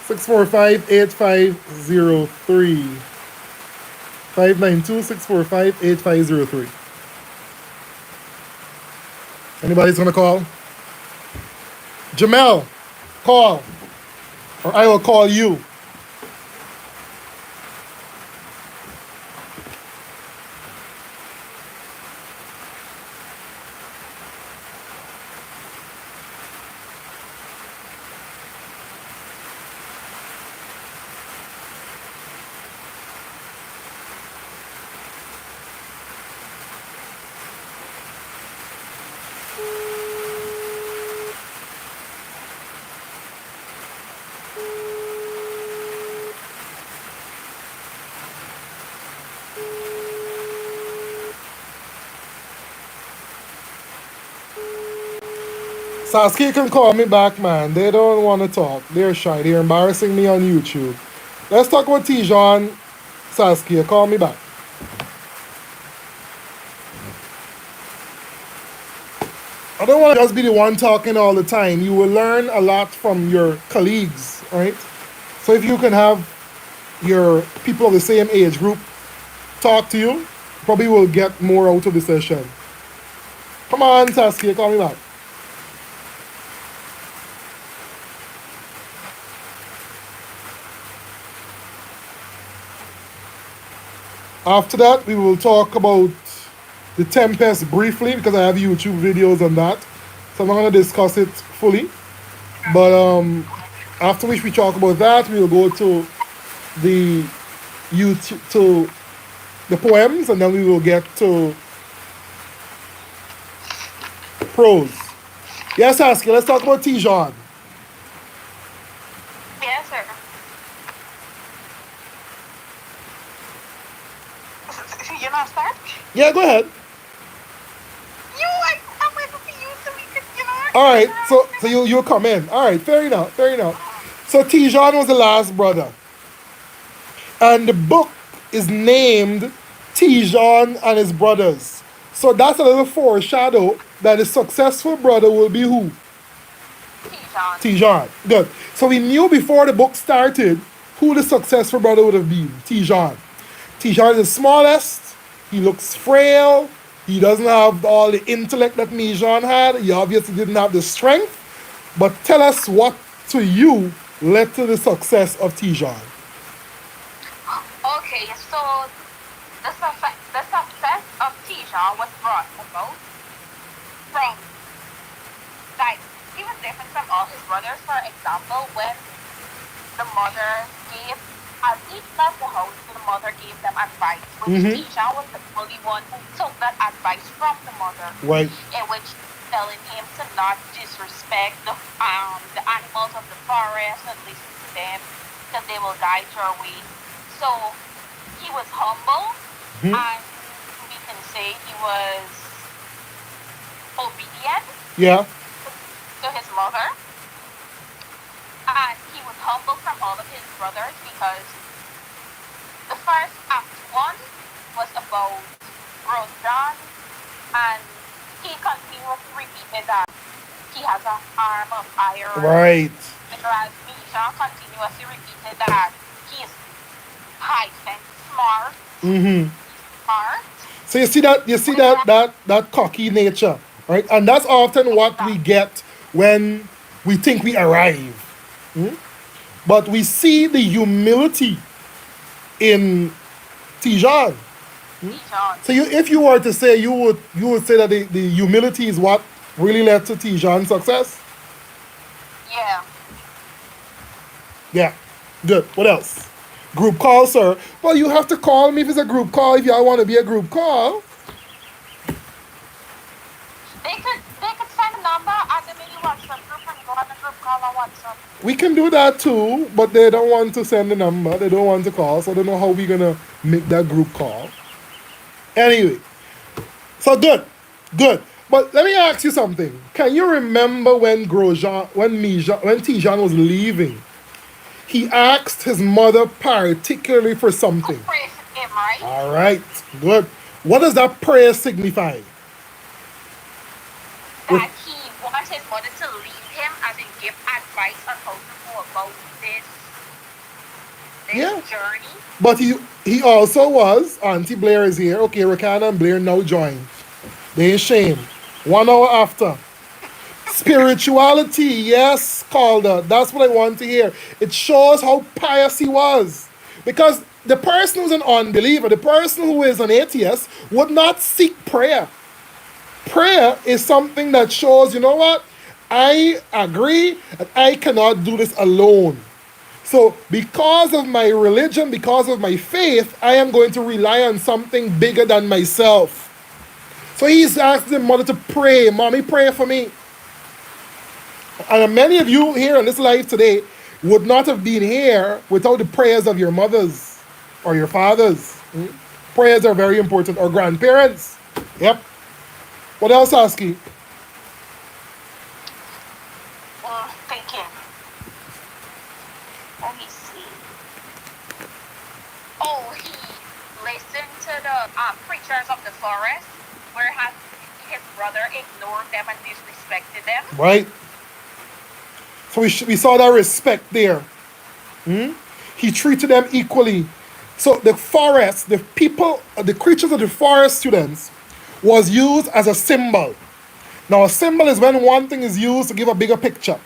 A: (645-8503). 592-645-8503. Anybody's gonna call? Jamel, call. Or I will call you. Saskia can call me back, man. They don't want to talk. They're shy. They're embarrassing me on YouTube. Let's talk about Tijon. Saskia, call me back. I don't want to just be the one talking all the time. You will learn a lot from your colleagues, right? So if you can have your people of the same age group talk to you, probably will get more out of the session. Come on, Saskia, call me back. After that, we will talk about the Tempest briefly because I have YouTube videos on that. So I'm not going to discuss it fully. But after which we talk about that, we will go to the YouTube to the poems, and then we will get to prose. Yes, Saskia, let's talk about Tijon.
B: Yes, sir. You know, start?
A: Yeah, go ahead.
B: I'm waiting for you so we could,
A: All right, so you come in. All right, fair enough, fair enough. So Tijon was the last brother, and the book is named Tijon and His Brothers. So that's a little foreshadow that the successful brother will be who?
B: Tijon.
A: Tijon. Good. So we knew before the book started who the successful brother would have been. Tijon. Tijon is the smallest. He looks frail. He doesn't have all the intellect that Mijan had. He obviously didn't have the strength. But tell us what to you led to the success of Tijon.
B: Okay, so the success of Tijon was brought about from, like, he was different from all his brothers. For example, when the mother gave, as each left the house, the mother gave them advice, which Tijon was the only one who took that advice from the mother,
A: Right.
B: in which telling him to not disrespect the animals of the forest and listen to them because they will guide your way. So he was humble, and we can say he was obedient
A: Yeah.
B: to his mother, and he was humble from all of his brothers because the first act one was about Rose John, and he continuously repeated that he has an arm of iron.
A: Right.
B: Whereas Misha continuously repeated that he is hyphen smart. Smart.
A: So you see that cocky nature, right? And that's often what we get when we think we arrive. But we see the humility in Tijan.
B: Tijon.
A: So if you were to say, you would say that the humility is what really led to Tijan's success.
B: Yeah.
A: Yeah, good. What else? Group call, sir. Well, you have to call me if it's a group call. If y'all want to be a group call,
B: They could send a number at the mini WhatsApp group and go on the group call on WhatsApp.
A: we can do that too. But they don't want to send the number. They don't want to call. So I don't know how we're gonna make that group call. Anyway, so good. But let me ask you something. Can you remember when Tijan was leaving? He asked his mother particularly for something.
B: Pray for him, right?
A: All right, good. What does that prayer signify?
B: That he wants his mother to leave him as in give advice on how to go about this journey.
A: But he also was, Auntie Blair is here. Okay, Rakana and Blair now join. They ain't shame. 1 hour after. Spirituality, yes, Calder. That's what I want to hear. It shows how pious he was. Because the person who's an unbeliever, the person who is an atheist, would not seek prayer. Prayer is something that shows, you know what? I agree that I cannot do this alone. So, because of my religion, because of my faith, I am going to rely on something bigger than myself. So he's asking the mother to pray. Mommy, pray for me. And many of you here on this live today would not have been here without the prayers of your mothers or your fathers. Prayers are very important. Or grandparents. Yep. What else, Aski?
B: Oh, he listened to the preachers of the forest, where his brother ignored them and disrespected them.
A: Right? So we saw that respect there. He treated them equally. So the forest, the people, the creatures of the forest, students, was used as a symbol. Now a symbol is when one thing is used to give a bigger picture.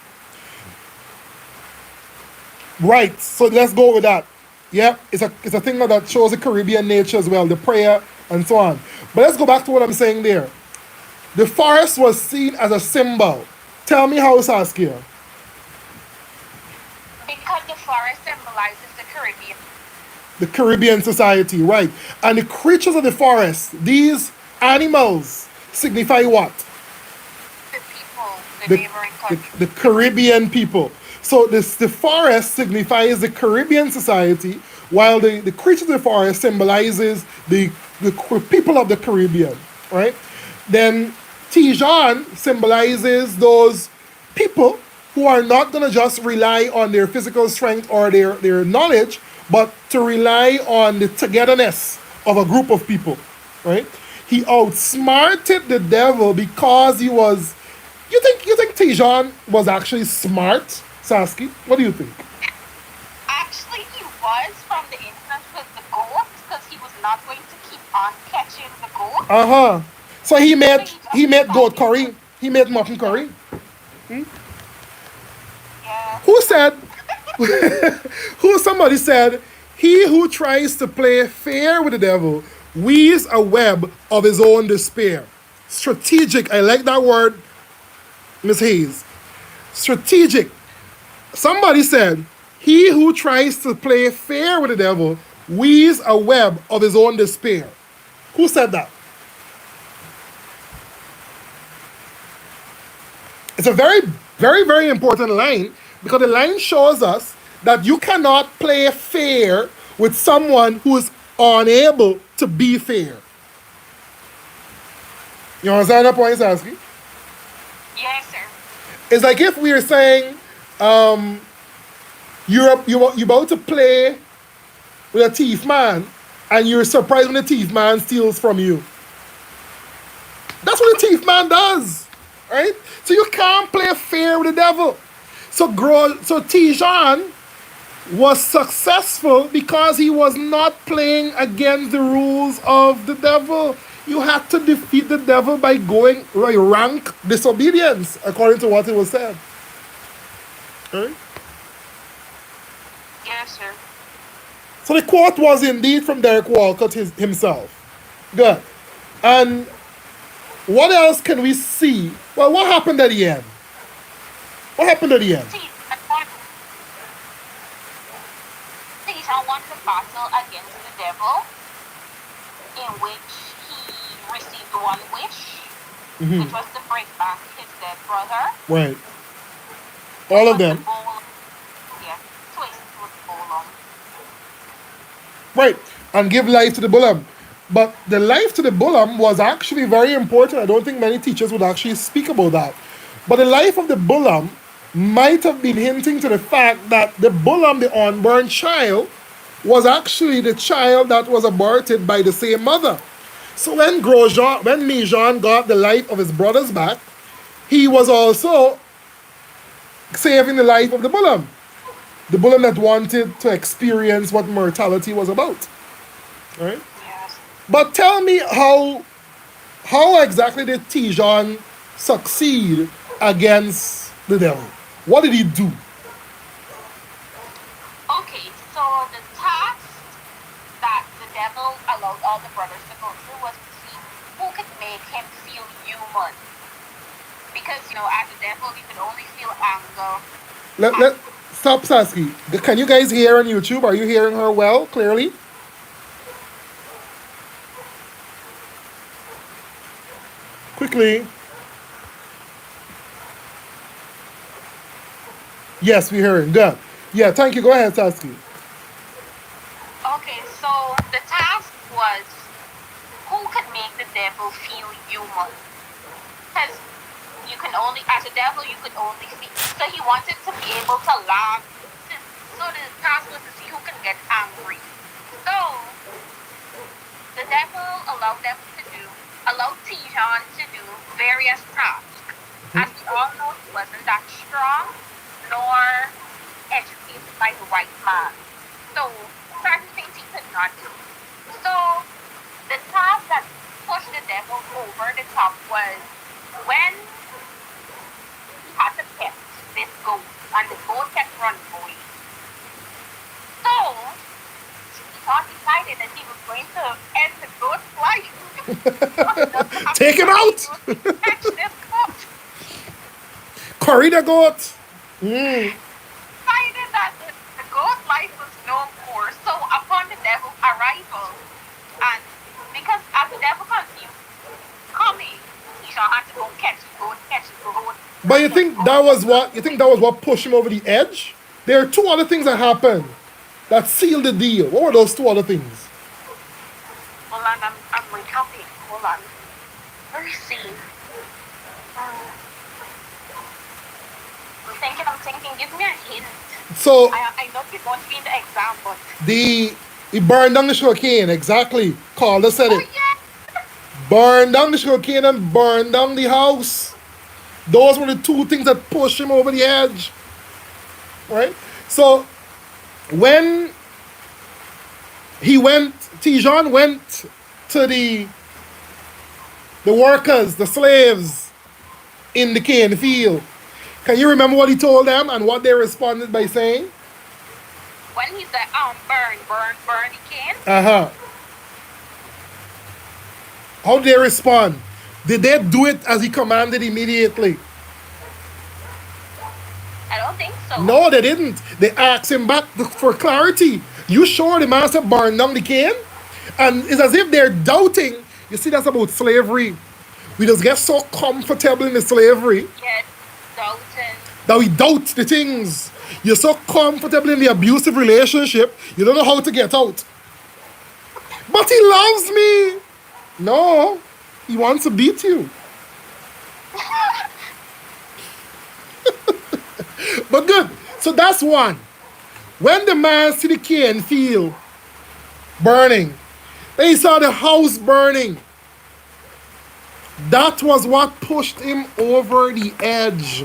A: Right, so let's go with that. Yeah, it's a thing that shows the Caribbean nature as well, the prayer and so on. But let's go back to what I'm saying there. The forest was seen as a symbol. Tell me how, Saskia.
B: Because the forest symbolizes the Caribbean.
A: The Caribbean society, right. And the creatures of the forest, these animals, signify what?
B: The people, the neighboring countries.
A: The Caribbean people. So the forest signifies the Caribbean society, while the creatures of the forest symbolizes the people of the Caribbean, right? Then Tijuana symbolizes those people who are not going to just rely on their physical strength or their knowledge, but to rely on the togetherness of a group of people, right? He outsmarted the devil because he was. You think Tijuana was actually smart, Saskia? What do you think?
B: Actually, he was from the instance with the goat, because he was not going to keep on catching the goat.
A: So he made goat curry. He made mutton curry.
B: Yeah.
A: Who said? Somebody said, he who tries to play fair with the devil weaves a web of his own despair. Strategic. I like that word, Miss Hayes. Strategic. Somebody said, he who tries to play fair with the devil weaves a web of his own despair. Who said that? It's a very, very, very important line, because the line shows us that you cannot play fair with someone who is unable to be fair. You understand that point, Saskia?
B: Yes, sir.
A: It's like if we are saying you're about to play with a thief man and you're surprised when the thief man steals from you. That's what the thief man does, right? So you can't play fair with the devil. So Tijuana was successful because he was not playing against the rules of the devil. You had to defeat the devil by going rank disobedience, according to what it was said. Right?
B: Yes, sir.
A: So the quote was indeed from Derek Walcott himself. Good. And what else can we see? Well, what happened at the end? What happened at the end?
B: Caesar won the battle against the devil, in which he received one wish, which was to bring back his dead brother.
A: Right. All of them.
B: Yeah, twisted with the bowl.
A: Right. And give life to the bullam. But the life to the bullam was actually very important. I don't think many teachers would actually speak about that. But the life of the bullam might have been hinting to the fact that the bullam, the unborn child, was actually the child that was aborted by the same mother. So when Mijan got the life of his brothers back, he was also saving the life of the bullam. The bullam that wanted to experience what mortality was about. Right?
B: Yes.
A: But tell me how exactly did Tijuana succeed against the devil? What did he do?
B: Okay, so the task that the devil allowed all the brothers to go through was to see who could make him feel human. Because, as a devil, you can only feel anger.
A: Stop, Saskia. Can you guys hear on YouTube? Are you hearing her well, clearly? Quickly. Yes, we're hearing. Good. Yeah, thank you. Go ahead, Saskia.
B: Okay, so the task was who could make the devil feel human. Because you can only, as a devil, you could only see. So he wanted to be able to laugh. So the task was to see who can get angry. So the devil allowed Tijan to do various tasks. As we all know, he wasn't that strong nor educated by the white man. So certain things he could not do. So the task that pushed the devil over the top was when he had to pet this goat, and the goat kept running away. So Tijan decided that he was going to end the goat's life.
A: Take him out!
B: Catch this goat.
A: Curry the goat! Mm.
B: Decided that the goat's life was no more. So upon the devil's arrival, and because as the devil continued coming, Tijan had to go catch the goat, catch the goat.
A: But you think that was what? You think that was what pushed him over the edge? There are two other things that happened that sealed the deal. What were those two other things?
B: Hold on, I'm recapping. Hold on. Let me see. I'm thinking. Give me a hint.
A: So
B: I know it's going to be in the exam, but.
A: he burned down the sugar cane. Exactly. Calder said
B: Oh,
A: it.
B: yeah!
A: Burned down the sugar cane and burned down the house. Those were the two things that pushed him over the edge. Right? So when Tijan went to the workers, the slaves in the cane field. Can you remember what he told them and what they responded by saying?
B: When he said, burn, he can.
A: Uh-huh. How did they respond? Did they do it as he commanded immediately?
B: I don't think so.
A: No, they didn't. They asked him back for clarity. You sure the master burned down the cane? And it's as if they're doubting. You see, that's about slavery. We just get so comfortable in the slavery
B: Yes, doubting.
A: that we doubt the things. You're so comfortable in the abusive relationship, you don't know how to get out. But he loves me. No, he wants to beat you. But good. So that's one. When the man see the cane field burning, they saw the house burning. That was what pushed him over the edge.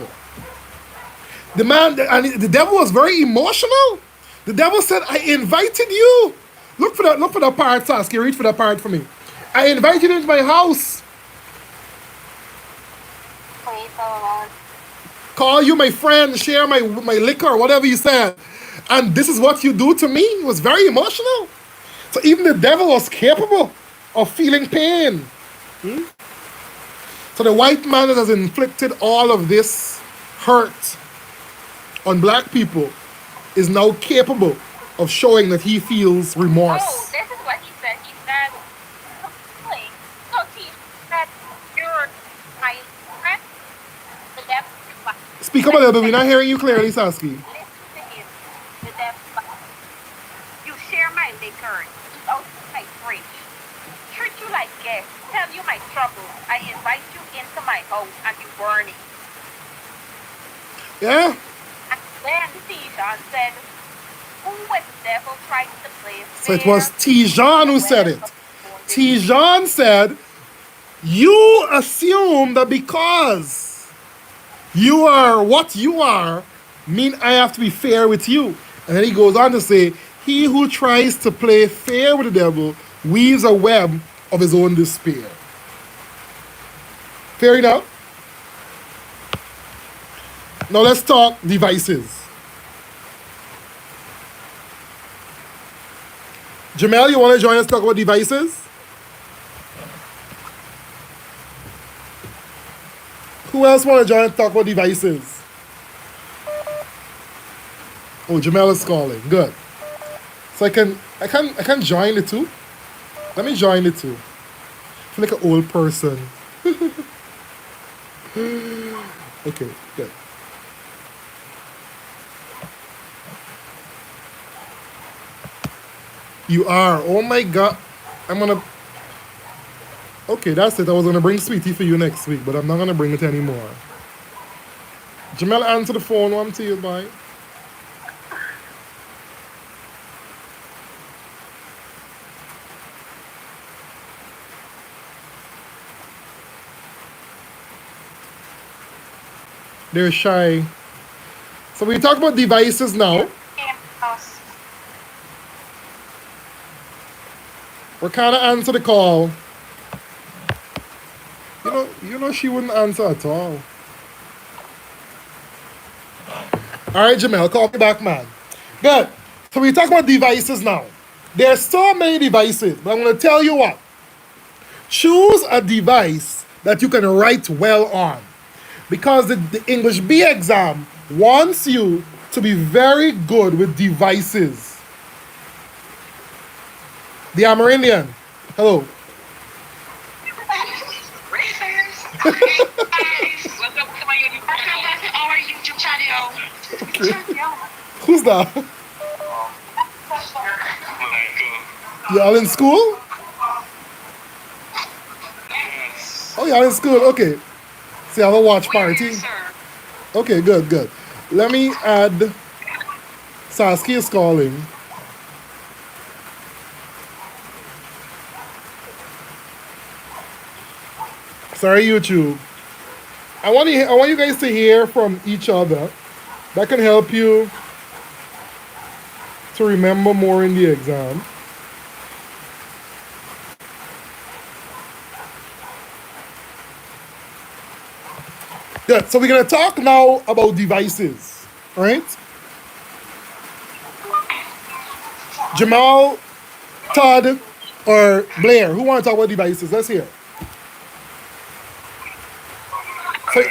A: The man, and the devil was very emotional. The devil said, I invited you. Look for that part, Saskia. Read for that part for me. I invited you into my house.
B: Praise the Lord.
A: Call you my friend, share my liquor, whatever you said. And this is what you do to me. He was very emotional. So even the devil was capable of feeling pain. So the white man that has inflicted all of this hurt on black people is now capable of showing that he feels
B: Oh,
A: remorse.
B: this is what he said. He said, so he said, you're my friend. The devil is like,
A: Speak up a little bit. We're not hearing you clearly, Saskia.
B: listen to him. The devil is like, you share my liquor, eat out of my fridge, treat you like guests, tell you my troubles. I invite you into my house and you burn it.
A: Yeah?
B: And then Tijan said, who would the devil try to play
A: So it
B: fair?
A: was Tijan who said it. Tijan said, you assume that because you are what you are, mean I have to be fair with you. And then he goes on to say, he who tries to play fair with the devil weaves a web of his own despair. Fair enough? Now let's talk devices. Jamel, you want to join us talk about devices? Who else want to join us talk about devices? Oh, Jamel is calling. Good. So I can join the two. Let me join the two. I feel like an old person. Okay, good. You are. Oh my God. I'm gonna. Okay, that's it. I was gonna bring Sweetie for you next week, but I'm not gonna bring it anymore. Jamel, answer the phone. One to you, bye. They're shy. So we talk about devices now.
B: Us.
A: We're kind of answer the call. She wouldn't answer at all. All right, Jamel, call me back, man. Good. So we talk about devices now. There's so many devices, but I'm going to tell you what. Choose a device that you can write well on. Because the English B exam wants you to be very good with devices. The Amerindian. Hello.
B: Welcome to our YouTube channel.
A: Okay. Who's that? Y'all in school? Oh, y'all in school. Okay. So y'all have a watch party. Okay, good, good. Let me add. Saskia is calling. Sorry, YouTube. I want you guys to hear from each other. That can help you to remember more in the exam. Good. So we're gonna talk now about devices, all right? Jamal, Todd, or Blair, who want to talk about devices? Let's hear. So,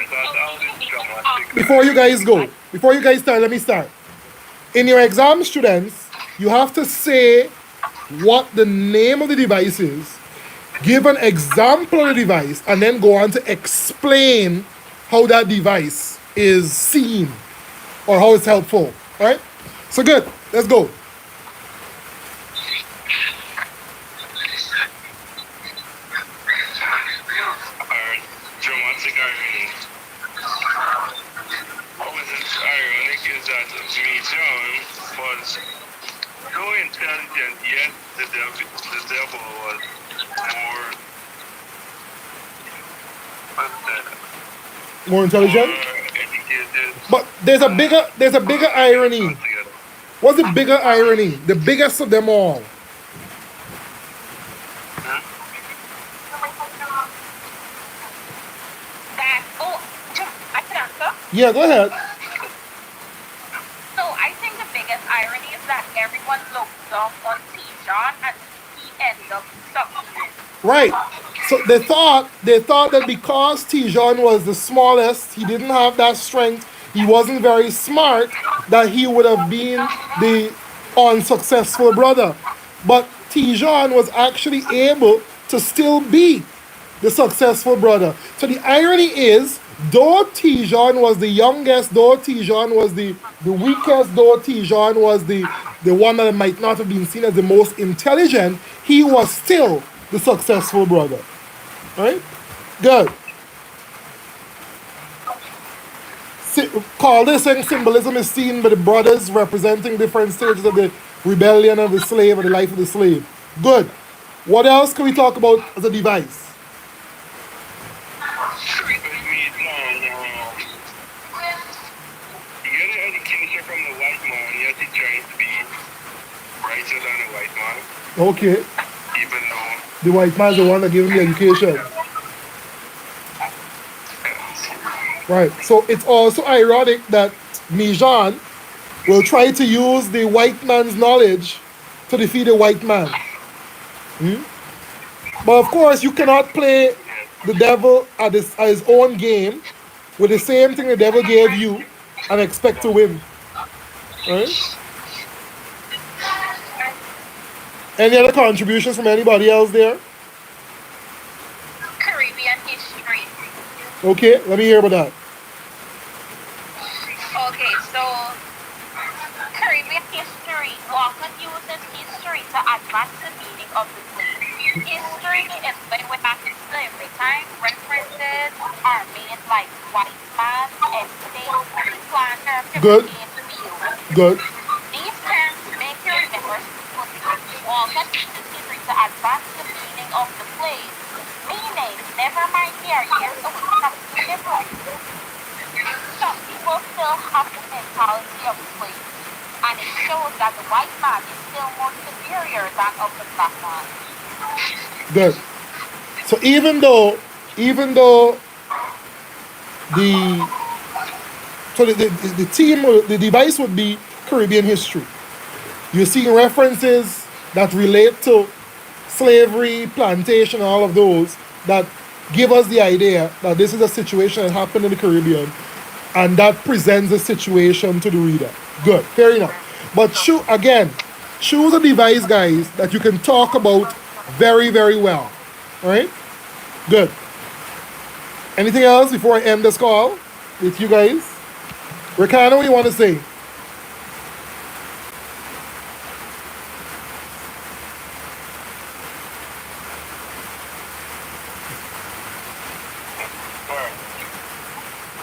A: before you guys go, before you guys start, let me start. In your exam, students, you have to say what the name of the device is, give an example of the device, and then go on to explain how that device is seen or how it's helpful. All right? So good. Let's go.
C: Dramatic irony. What was ironic is that me, John, was so intelligent, yet the devil was more,
A: More intelligent?
C: more educated.
A: But there's a bigger irony. What's the bigger irony? The biggest of them all.
B: That, I can answer.
A: Yeah, go ahead.
B: So I think the biggest irony is that everyone looked off on Tijon and he ended up succeeding.
A: Right. So they thought that because Tijon was the smallest, he didn't have that strength, he wasn't very smart, that he would have been the unsuccessful brother. But Tijon was actually able to still be the successful brother. So the irony is, though Tijon was the youngest, though Tijon was the weakest, though Tijon was the one that might not have been seen as the most intelligent, he was still the successful brother. Right? Good. Calder saying symbolism is seen by the brothers representing different stages of the rebellion of the slave or the life of the slave. Good. What else can we talk about as a device?
C: You get an education from the white man, yet he trying to be brighter than the white man,
A: Okay.
C: even though
A: The white man's the one that gave him the education. Right. So it's also ironic that Mijan will try to use the white man's knowledge to defeat the white man. But of course, you cannot play the devil at his own game with the same thing the devil gave you and expect to win. Right? Any other contributions from anybody else there?
B: Caribbean history.
A: Okay, let me hear about that.
B: Okay, so Caribbean history. Walker uses history to advance the meaning of the play. History is when we have slavery time references are made like white man, estate, planter,
A: Good. Good.
B: These terms make you remember Walker uses history to advance the meaning of the play. Meaning, never mind their years of different. So, still have the mentality of slaves, and it shows that the white man is still more superior than of the black man.
A: Good. So even though the the team or the device would be Caribbean history. You're seeing references that relate to slavery, plantation, all of those that give us the idea that this is a situation that happened in the Caribbean and that presents a situation to the reader. Good, fair enough. But choose a device, guys, that you can talk about very, very well. All right? Good. Anything else before I end this call with you guys? Ricardo, what do you want to say?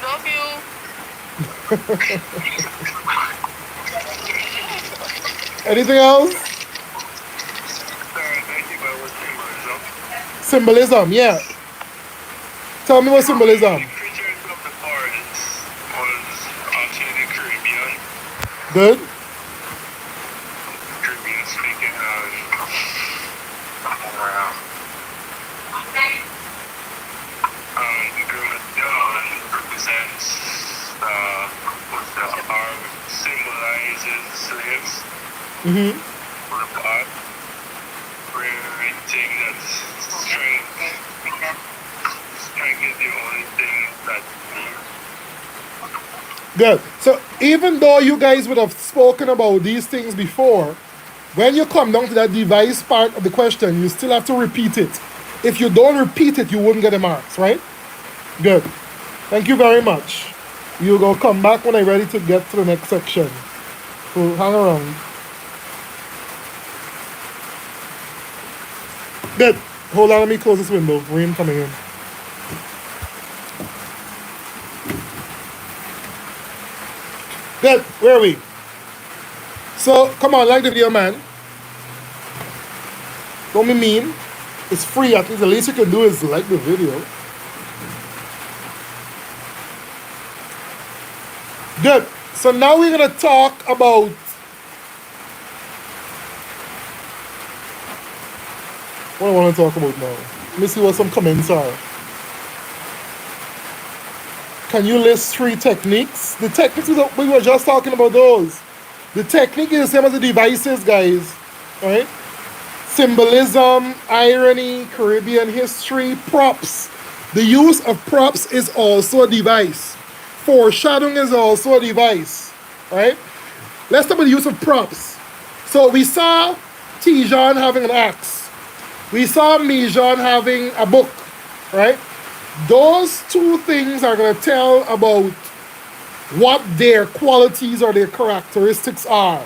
B: Love you.
A: Anything else?
C: Thank you for symbolism.
A: Symbolism, yeah. Tell me what symbolism.
C: The creatures of the forest was actually the Caribbean.
A: Good.
C: Caribbean speaking and Dawn represents or symbolizes slaves.
A: Mm-hmm.
C: The part representing that strength. Strength is the only thing that means.
A: Good. So even though you guys would have spoken about these things before, when you come down to that device part of the question, you still have to repeat it. If you don't repeat it, you wouldn't get the marks, right? Good. Thank you very much. You go come back when I'm ready to get to the next section. So hang around. Good. Hold on, let me close this window. Rain coming in. Good. Where are we? So, come on, like the video, man. Don't be mean. It's free. At least the least you can do is like the video. Good. So now we're going to talk about what I want to talk about now. Let me see what some comments are. Can you list 3 techniques? The techniques, we were just talking about those. The technique is the same as the devices, guys. Right? Symbolism, irony, Caribbean history, props. The use of props is also a device. Foreshadowing is also a device. Right? Let's talk about the use of props. So we saw Tijuana having an axe. We saw Mijan having a book. Right? Those 2 things are going to tell about what their qualities or their characteristics are.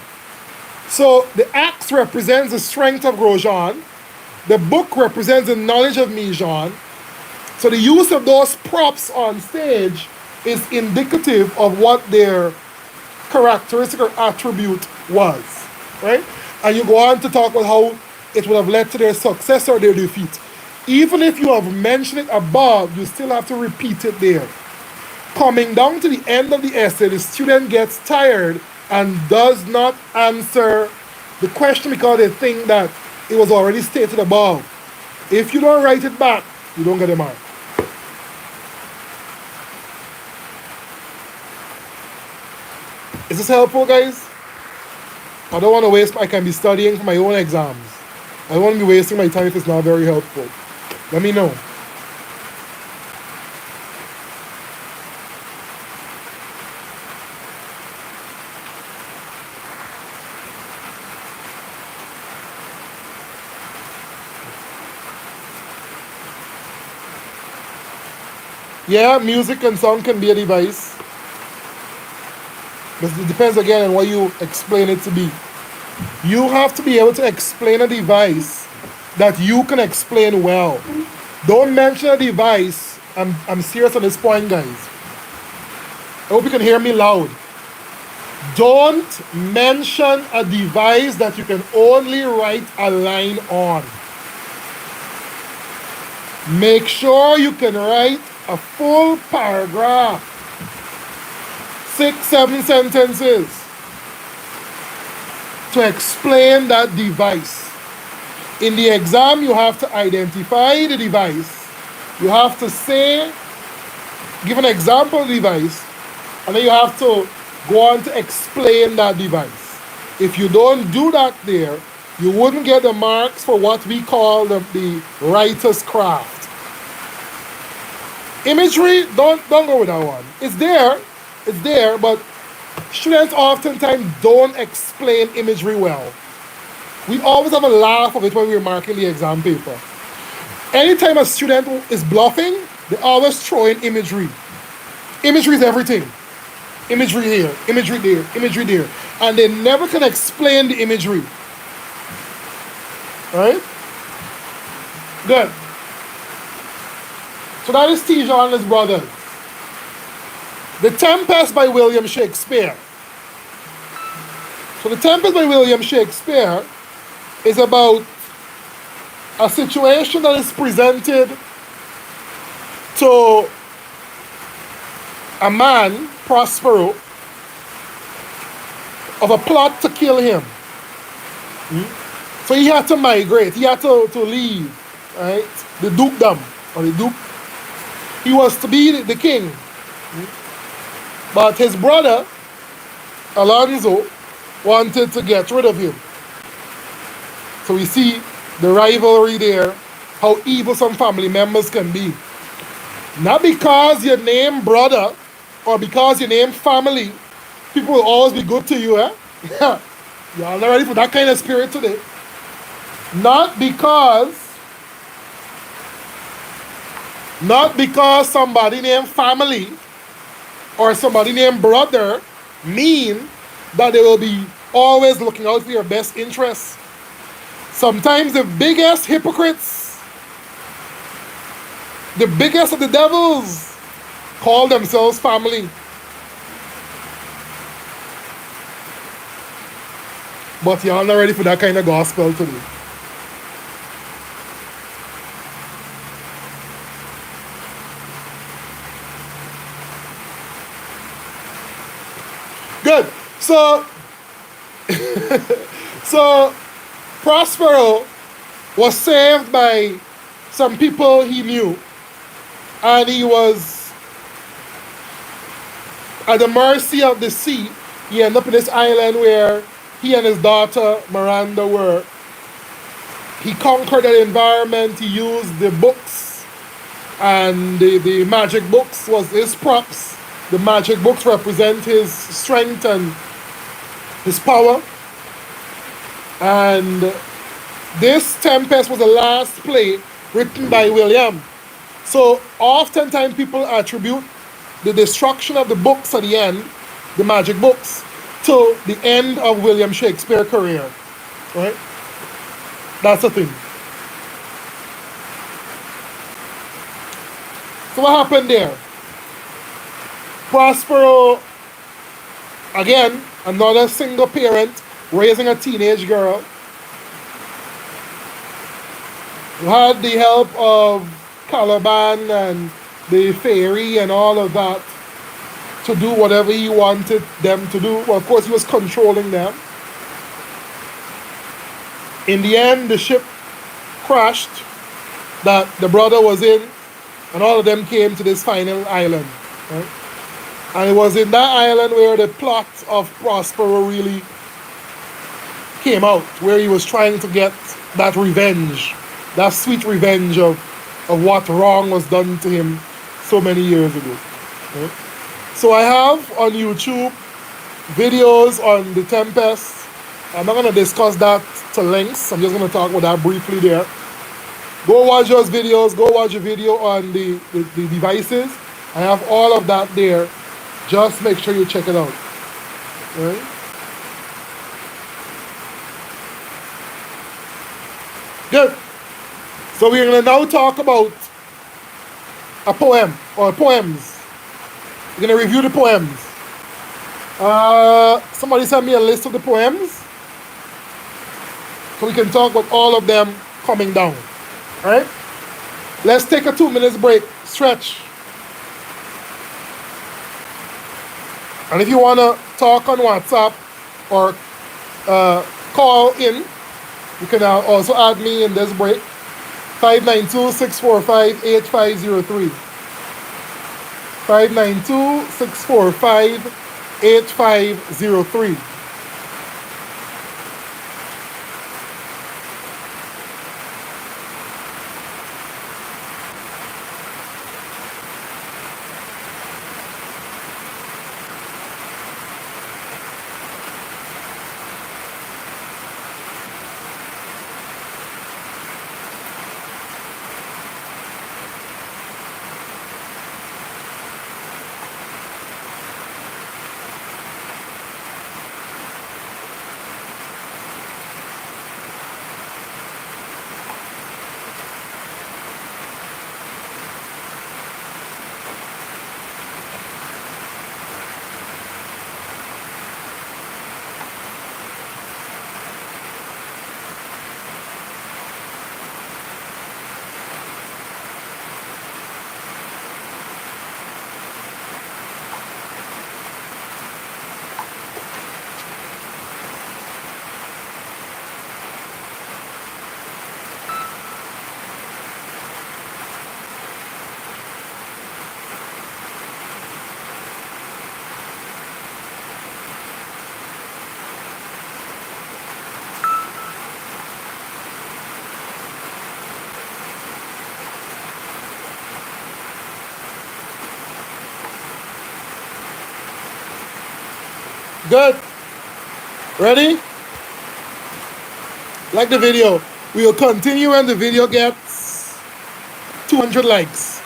A: So the axe represents the strength of Grosjean. The book represents the knowledge of Mijan. So the use of those props on stage is indicative of what their characteristic or attribute was. Right? And you go on to talk about how it would have led to their success or their defeat. Even if you have mentioned it above, you still have to repeat it there. Coming down to the end of the essay, the student gets tired and does not answer the question because they think that it was already stated above. If you don't write it back, you don't get a mark. Is this helpful, guys? I don't want to waste, I can be studying for my own exams. I don't want to be wasting my time if it's not very helpful. Let me know. Yeah, music and sound can be a device. But it depends again on what you explain it to be. You have to be able to explain a device that you can explain well. Don't mention a device. I'm serious on this point, guys. I hope you can hear me loud. Don't mention a device that you can only write a line on. Make sure you can write a full paragraph. 6, 7 sentences to explain that device. In the exam, you have to identify the device. You have to say, give an example of the device, and then you have to go on to explain that device. If you don't do that there, you wouldn't get the marks for what we call the writer's craft. Imagery, don't go with that one. It's there, but students oftentimes don't explain imagery well. We always have a laugh of it when we're marking the exam paper. Anytime a student is bluffing, they always throw in imagery. Imagery is everything. Imagery here, imagery there, imagery there. And they never can explain the imagery. Alright? Good. So that is Tijuana and His Brothers. The Tempest by William Shakespeare. So The Tempest by William Shakespeare is about a situation that is presented to a man, Prospero, of a plot to kill him. So he had to migrate, he had to leave, right? The dukedom, or the duke. He was to be the king. But his brother, Alonso, wanted to get rid of him. So we see the rivalry there, how evil some family members can be. Not because your name brother, or because your name family, people will always be good to you, eh? Y'all not ready for that kind of spirit today. Not because somebody named family or somebody named brother mean that they will be always looking out for your best interests. Sometimes the biggest hypocrites, the biggest of the devils, call themselves family. But y'all not ready for that kind of gospel today. Good. So Prospero was saved by some people he knew, and he was at the mercy of the sea. He ended up in this island where he and his daughter Miranda were. He conquered that environment. He used the books, and the magic books was his props. The magic books represent his strength and his power. And this Tempest was the last play written by William. So oftentimes people attribute the destruction of the books at the end, the magic books, to the end of William Shakespeare's career. Right? That's the thing. So what happened there? Prospero, again, another single parent raising a teenage girl, who had the help of Caliban and the fairy and all of that to do whatever he wanted them to do. Well, of course, he was controlling them. In the end, the ship crashed that the brother was in, and all of them came to this final island. Right? And it was in that island where the plot of Prospero really came out, where he was trying to get that revenge, that sweet revenge of what wrong was done to him so many years ago. Right? So I have on YouTube videos on the Tempest. I'm not going to discuss that to lengths. I'm just going to talk about that briefly there. Go watch those videos. Go watch a video on the devices. I have all of that there. Just make sure you check it out. Right? Good. So we're going to now talk about a poem or poems. We're going to review the poems. Somebody sent me a list of the poems, so we can talk about all of them coming down. All right? Let's take a 2 minutes break. Stretch. And if you want to talk on WhatsApp or call in, you can also add me in this break. 592-645-8503. 592-645-8503. Good. Ready? Like the video. We will continue when the video gets 200 likes.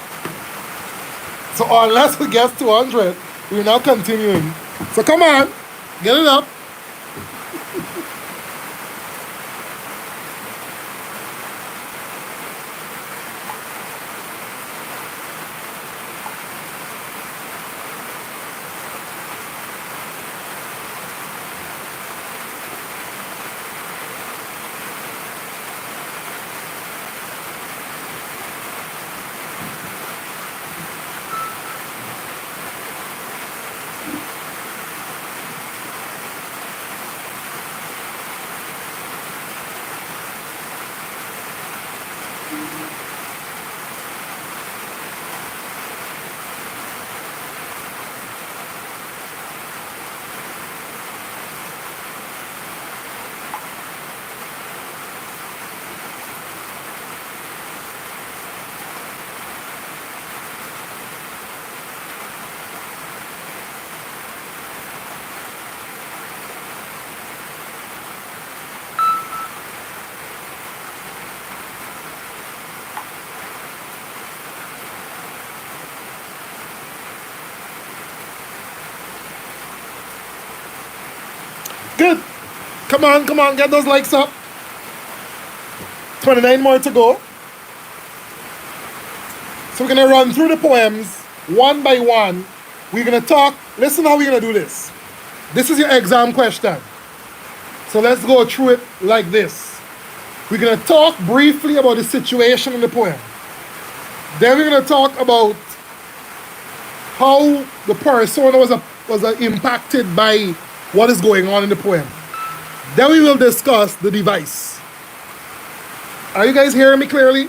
A: So unless it gets 200, we're not continuing. So come on, get it up. Good. Come on, get those likes up. 29 more to go. So we're going to run through the poems one by one. We're going to talk. Listen how we're going to do this. This is your exam question. So let's go through it like this. We're going to talk briefly about the situation in the poem. Then we're going to talk about how the persona was impacted by what is going on in the poem. Then we will discuss the device. Are you guys hearing me clearly?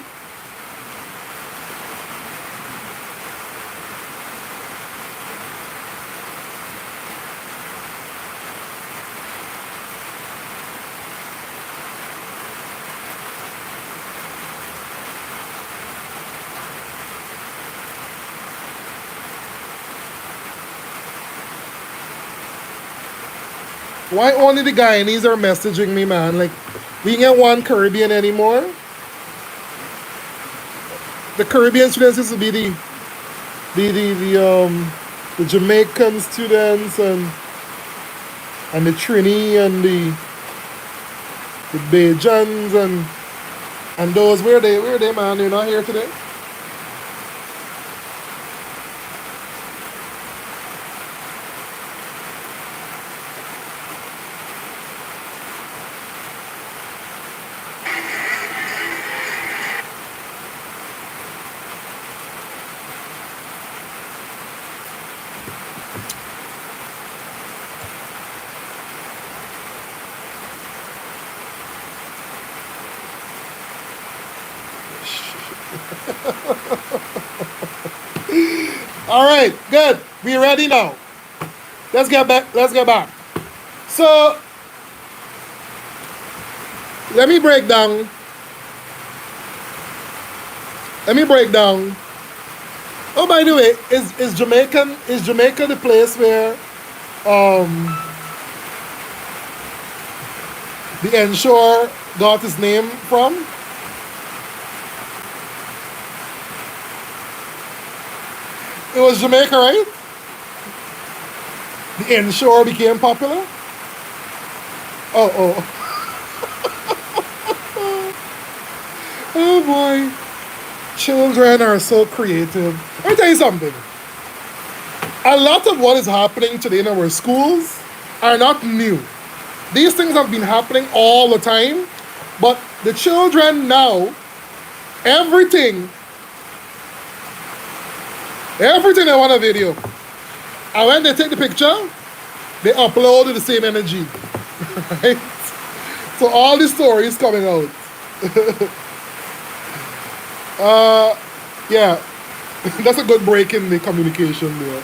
A: Why only the Guyanese are messaging me, man? Like, we ain't one Caribbean anymore. The Caribbean students used to be the Jamaican students and the Trini and the Bajans and those. Where are they, man? They're not here today. All right, good. We ready now. Let's get back. Let's get back. So let me break down. Let me break down. Oh, by the way, is Jamaica the place where the Ensure got his name from? It was Jamaica, right? The Ensure became popular. Oh, oh boy. Children are so creative. Let me tell you something. A lot of what is happening today in our schools are not new. These things have been happening all the time, but the children now, everything they want a video. And when they take the picture, they upload with the same energy. Right? So all the stories coming out. Yeah, that's a good break in the communication there.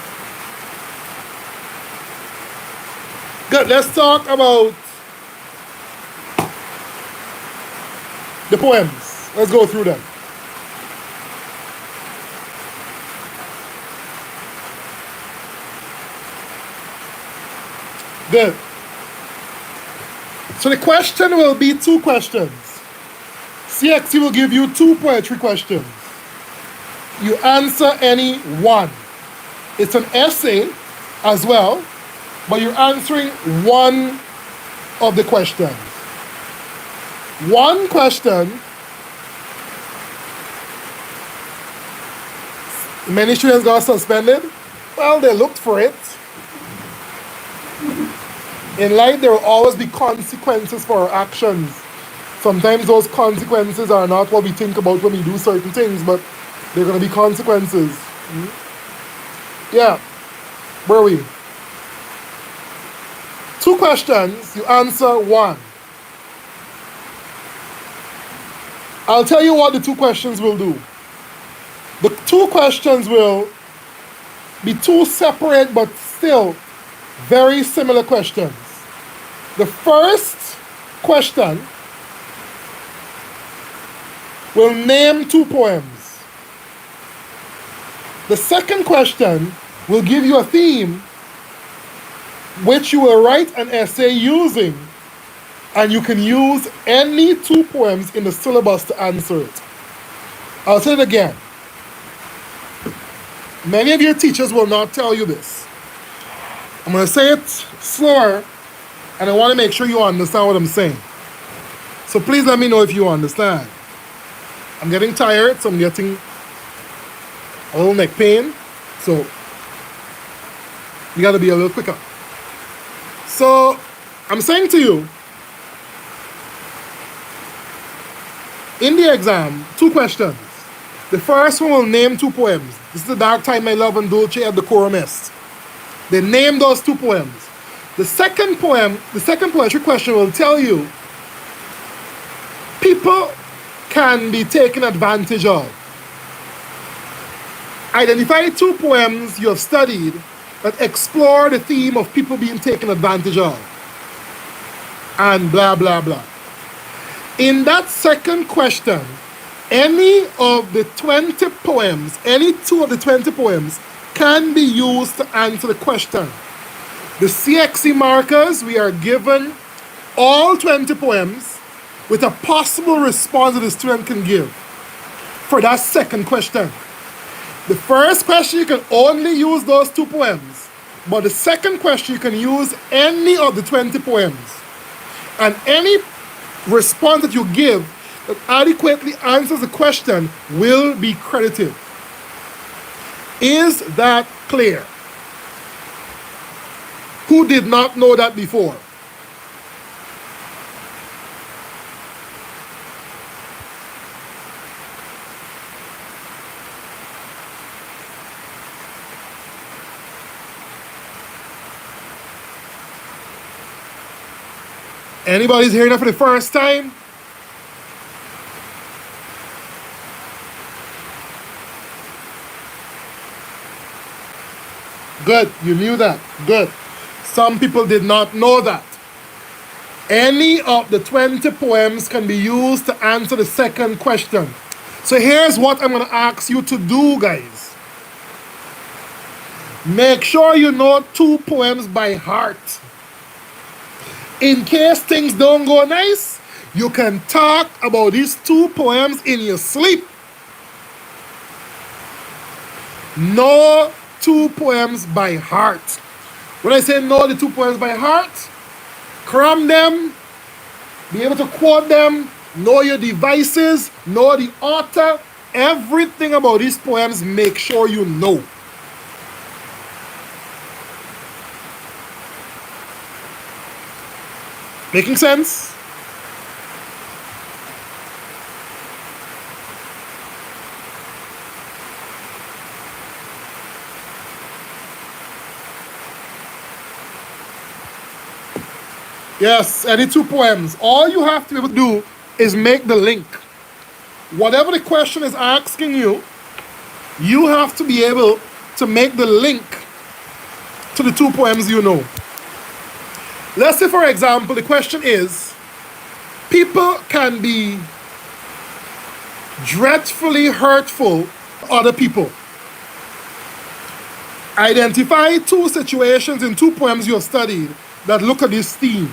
A: Good, let's talk about the poems. Let's go through them. Good. So the question will be 2 questions. CXC will give you 2 poetry questions. You answer any one. It's an essay as well, but you're answering one of the questions. One question. Many students got suspended. Well, they looked for it. In life, there will always be consequences for our actions. Sometimes those consequences are not what we think about when we do certain things, but they're going to be consequences. Yeah. Where are we? 2 questions, you answer one. I'll tell you what the 2 questions will do. The 2 questions will be 2 separate but still very similar questions. The first question will name 2 poems. The second question will give you a theme which you will write an essay using, and you can use any 2 poems in the syllabus to answer it. I'll say it again. Many of your teachers will not tell you this. I'm going to say it slower, and I want to make sure you understand what I'm saying. So please let me know if you understand. I'm getting tired, so I'm getting a little neck pain. So you got to be a little quicker. So I'm saying to you, in the exam, 2 questions. The first one will name 2 poems. This is The Dark Time, My Love, and Dulce at the Decorum Est. They name those 2 poems. The second poem, the second poetry question will tell you people can be taken advantage of. Identify 2 poems you have studied that explore the theme of people being taken advantage of. And blah, blah, blah. In that second question, any of the 20 poems, any 2 of the 20 poems can be used to answer the question. The CXC markers, we are given all 20 poems with a possible response that the student can give for that second question. The first question, you can only use those 2 poems. But the second question, you can use any of the 20 poems. And any response that you give that adequately answers the question will be credited. Is that clear? Who did not know that before? Anybody's hearing that for the first time? Good. You knew that. Good. Some people did not know that. Any of the 20 poems can be used to answer the second question. So here's what I'm going to ask you to do, guys. Make sure you know 2 poems by heart. In case things don't go nice, you can talk about these 2 poems in your sleep. Know 2 poems by heart. When I say know the 2 poems by heart, cram them, be able to quote them, know your devices, know the author, everything about these poems, make sure you know. Making sense? Yes, any 2 poems. All you have to be able to do is make the link. Whatever the question is asking you, you have to be able to make the link to the 2 poems you know. Let's say, for example, the question is, people can be dreadfully hurtful to other people. Identify 2 situations in 2 poems you have studied that look at this theme.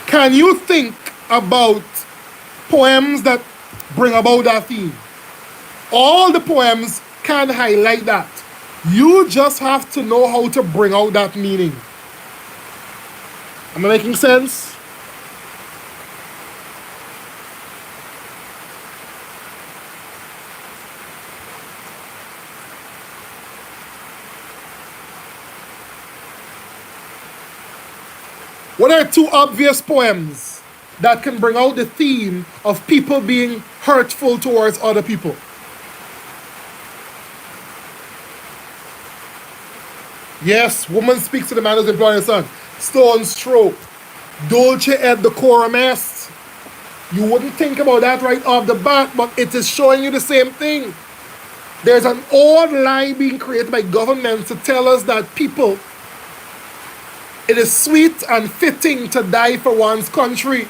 A: Can you think about poems that bring about that theme? All the poems can highlight that. You just have to know how to bring out that meaning. Am I making sense? What are 2 obvious poems that can bring out the theme of people being hurtful towards other people? Yes, woman speaks to the man who's employing her son. Stone's throw. Dulce et decorum est. You wouldn't think about that right off the bat, but it is showing you the same thing. There's an old lie being created by governments to tell us that people, it is sweet and fitting to die for one's country.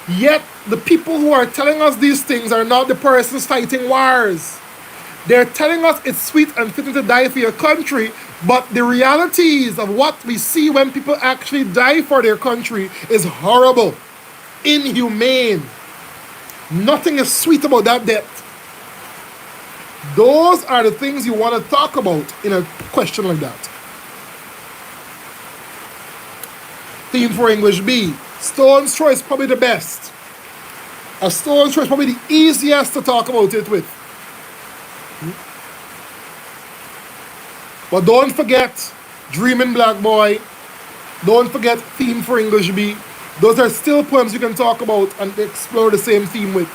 A: Yet, the people who are telling us these things are not the persons fighting wars. They're telling us it's sweet and fitting to die for your country, but the realities of what we see when people actually die for their country is horrible, inhumane. Nothing is sweet about that death. Those are the things you want to talk about in a question like that. Theme for English B. Stone's throw is probably the best. A stone's throw is probably the easiest to talk about it with. But don't forget Dreaming Black Boy. Don't forget Theme for English B. Those are still poems you can talk about and explore the same theme with.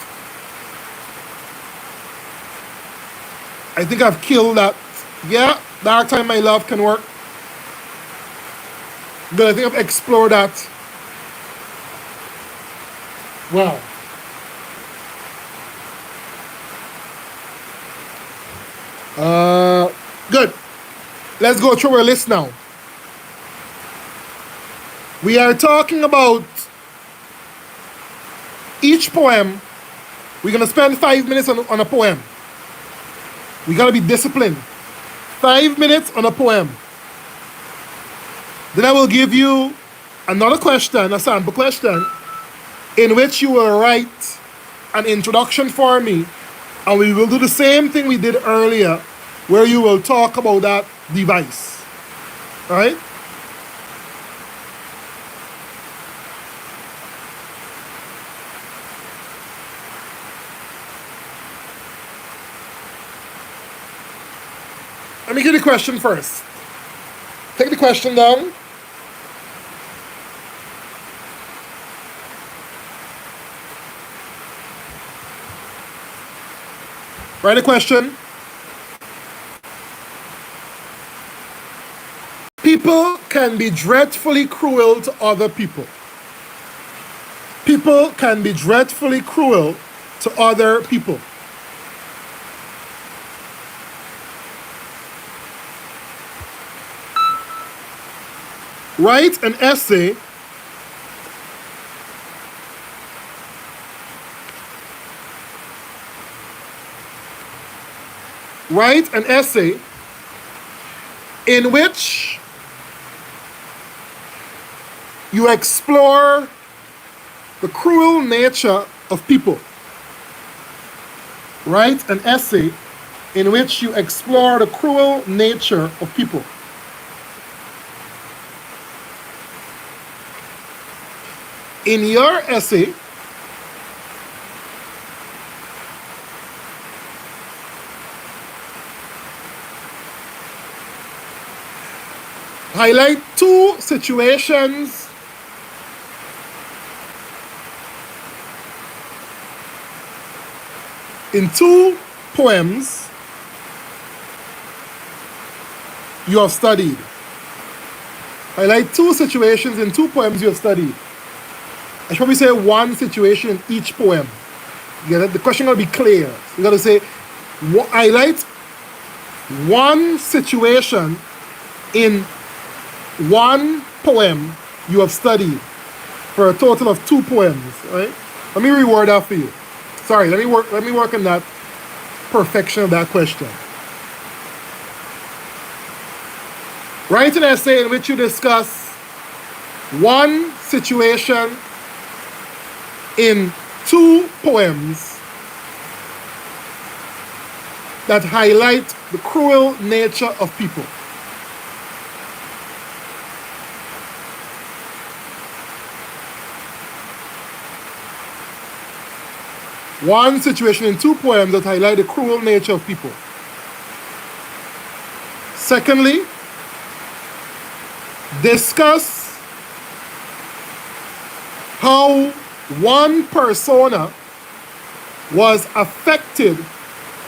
A: I think I've killed that. Yeah, Dark Time My Love can work. Good, I think I've explored that. Wow. Good. Let's go through our list now. We are talking about each poem. We're going to spend 5 minutes on a poem. We got to be disciplined. 5 minutes on a poem. Then I will give you another question, a sample question, in which you will write an introduction for me. And we will do the same thing we did earlier, where you will talk about that device. All right? Let me get the question first. Take the question down. Write a question. People can be dreadfully cruel to other people. People can be dreadfully cruel to other people. Write an essay in which you explore the cruel nature of people. Write an essay in which you explore the cruel nature of people. In your essay, highlight two situations in two poems you have studied. Highlight two situations in two poems you have studied. I should probably say one situation in each poem. Yeah, the question got to be clear. You got to say, highlight one situation in one poem you have studied for a total of two poems. Right? Let me reword that for you. Sorry, let me work on that perfection of that question. Write an essay in which you discuss one situation in two poems that highlight the cruel nature of people. One situation in two poems that highlight the cruel nature of people. Secondly, discuss how one persona was affected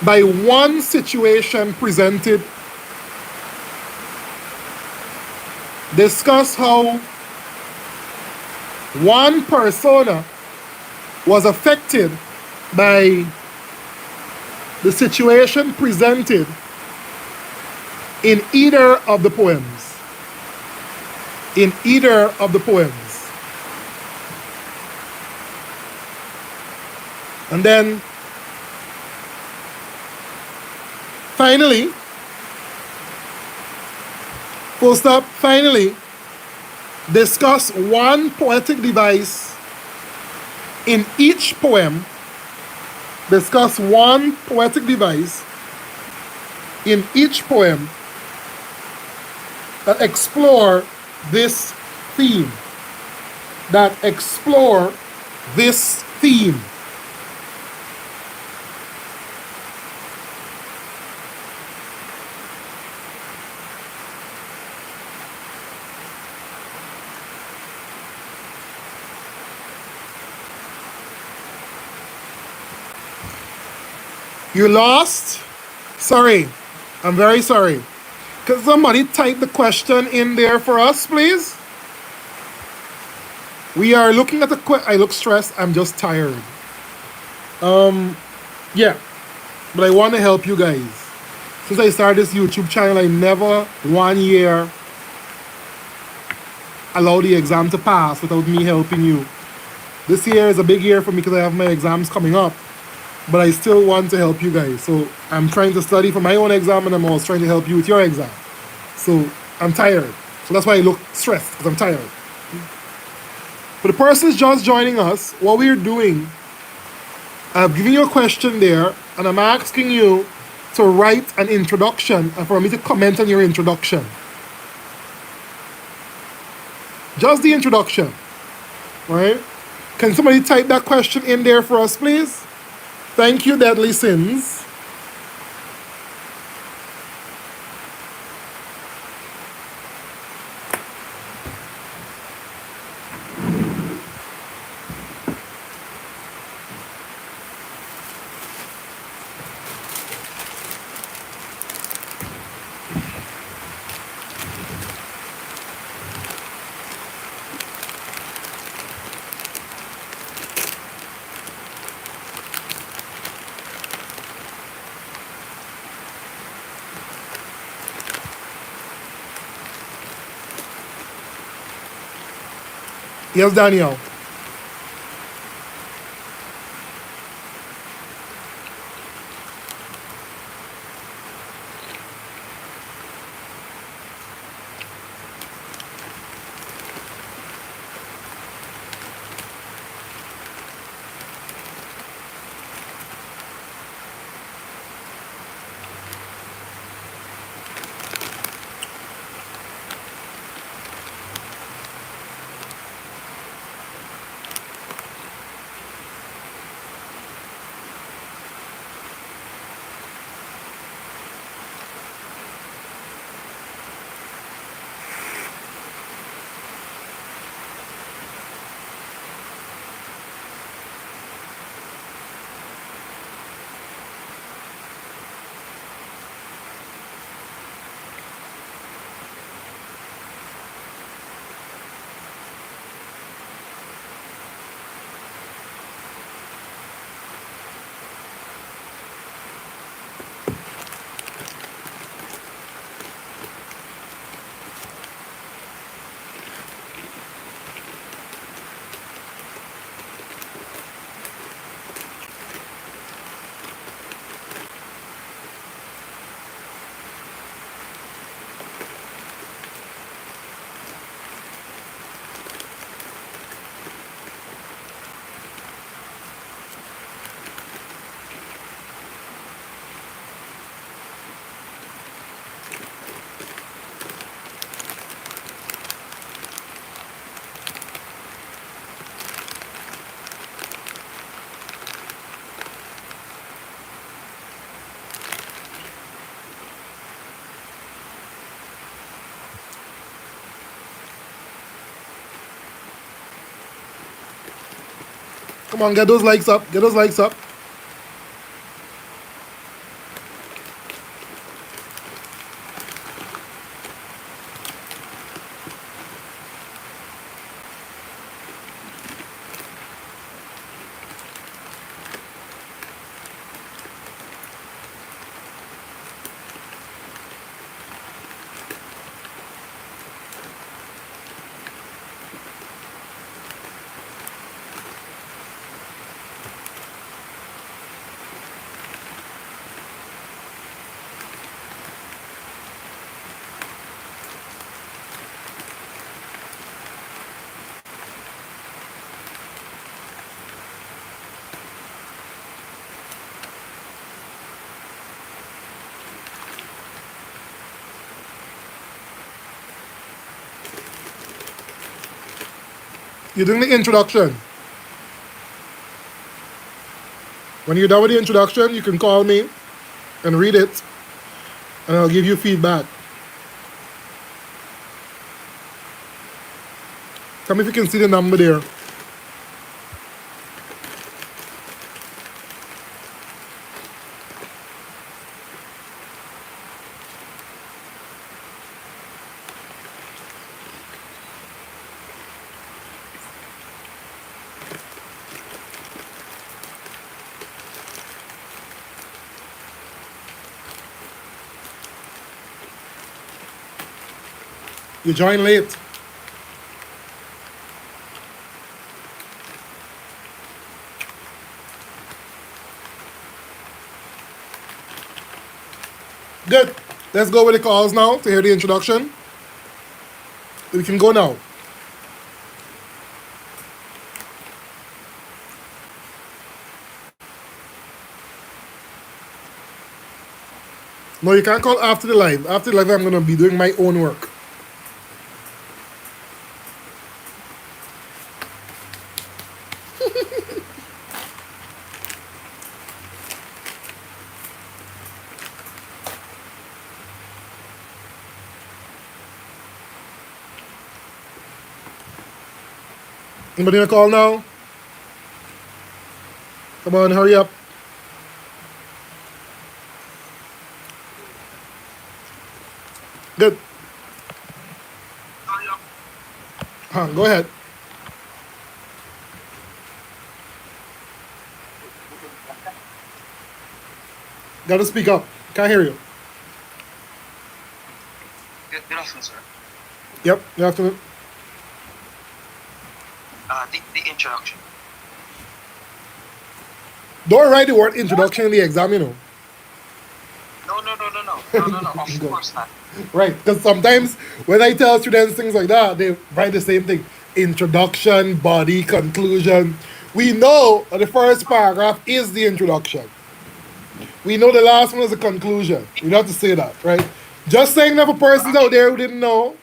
A: by one situation presented. Discuss how one persona was affected by the situation presented in either of the poems. In either of the poems. And then finally, full stop, finally, discuss one poetic device in each poem. Discuss one poetic device in each poem that explore this theme. That explore this theme. You lost? Sorry. I'm very sorry. Could somebody type the question in there for us, please? We are looking at the I look stressed. I'm just tired. Yeah. But I want to help you guys. Since I started this YouTube channel, I never 1 year allow the exam to pass without me helping you. This year is a big year for me because I have my exams coming up. But I still want to help you guys. So I'm trying to study for my own exam, and I'm also trying to help you with your exam. So I'm tired. So that's why I look stressed, because I'm tired. For the persons just joining us, what we're doing, I've given you a question there, and I'm asking you to write an introduction and for me to comment on your introduction. Just the introduction. Right? Can somebody type that question in there for us, please? Thank you, Deadly Sins. Yes, Daniel. Come on, get those likes up. Get those likes up. You're doing the introduction. When you're done with the introduction, you can call me and read it, and I'll give you feedback. Tell me if you can see the number there. You join late. Good. Let's go with the calls now to hear the introduction. We can go now. No, you can't call after the live. After the live, I'm going to be doing my own work. Anybody gonna call now? Come on, hurry up. Good. Go ahead. Gotta speak up. Can't hear you.
D: Good afternoon, sir.
A: Yep, good afternoon.
C: the introduction.
A: Don't write the word introduction in the exam, you know.
C: No, no, no, no, no, no, no, no. Of
A: Good.
C: course not.
A: Right, because sometimes when I tell students things like that, they write the same thing: introduction, body, conclusion. We know that the first paragraph is the introduction. We know the last one is the conclusion. You don't have to say that, right? Just saying that for persons out
C: Actually,
A: there who didn't know.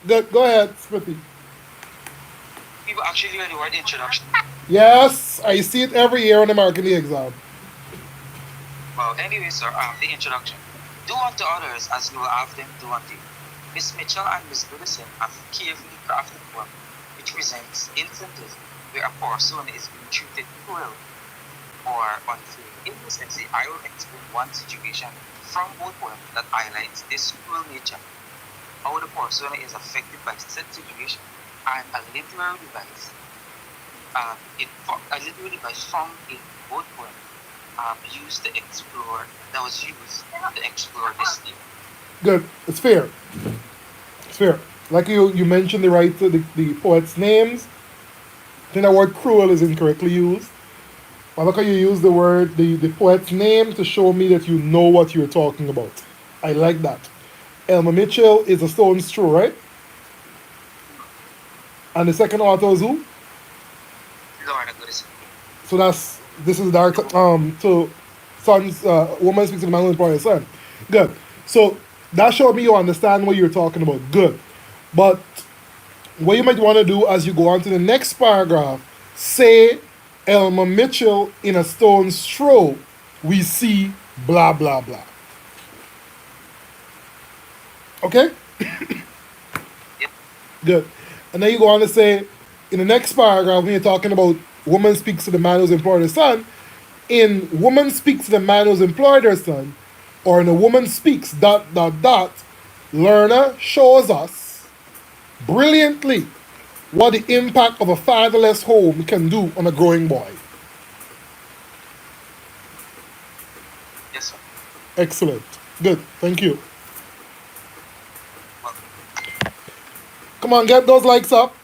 A: Good, go ahead, Smithy.
C: people actually hear the word introduction.
A: Yes, I see it every year on the marketing exam.
C: Well, anyway, sir, the introduction. Do unto others as you will have them do unto you. Miss Mitchell and Miss Goodison have carefully crafted a poem which presents instances where a person is being treated cruel or unfair. In this essay, I will explain one situation from both poems that highlights this cruel nature, how the person is affected by said situation, and a literary device. A literary device found in both poems used to explore that was used to explore this theme.
A: Good, it's fair. It's fair. Like you mentioned the poet's names. I think the word cruel is incorrectly used. But look how you use the poet's name to show me that you know what you're talking about. I like that. Elmer Mitchell is a stone's throw, right? And the second author is who?
C: Lorna Goodison.
A: So this is dark to son's woman speaks to the man who's born his son. Good. So that showed me you understand what you're talking about. Good. But what you might want to do as you go on to the next paragraph, say Elmer Mitchell in a stone's throw, we see blah blah blah. Okay?
C: Yep.
A: Good. And then you go on to say, in the next paragraph, when you're talking about woman speaks to the man who's employed her son, in woman speaks to the man who's employed her son, or in a woman speaks dot dot dot, learner shows us brilliantly what the impact of a fatherless home can do on a growing boy.
C: Yes, sir.
A: Excellent. Good. Thank you.
C: Well,
A: Come on, get those likes up.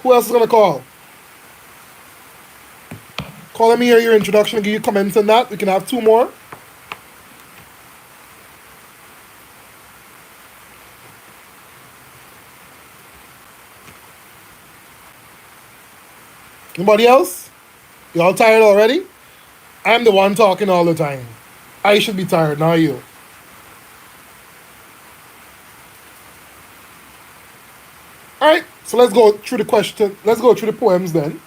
A: Who else is going to call? Call, let me hear your introduction and give you comments on that. We can have two more. Anybody else? You all tired already? I'm the one talking all the time. I should be tired, not you. Alright, so let's go through the question. Let's go through the poems then.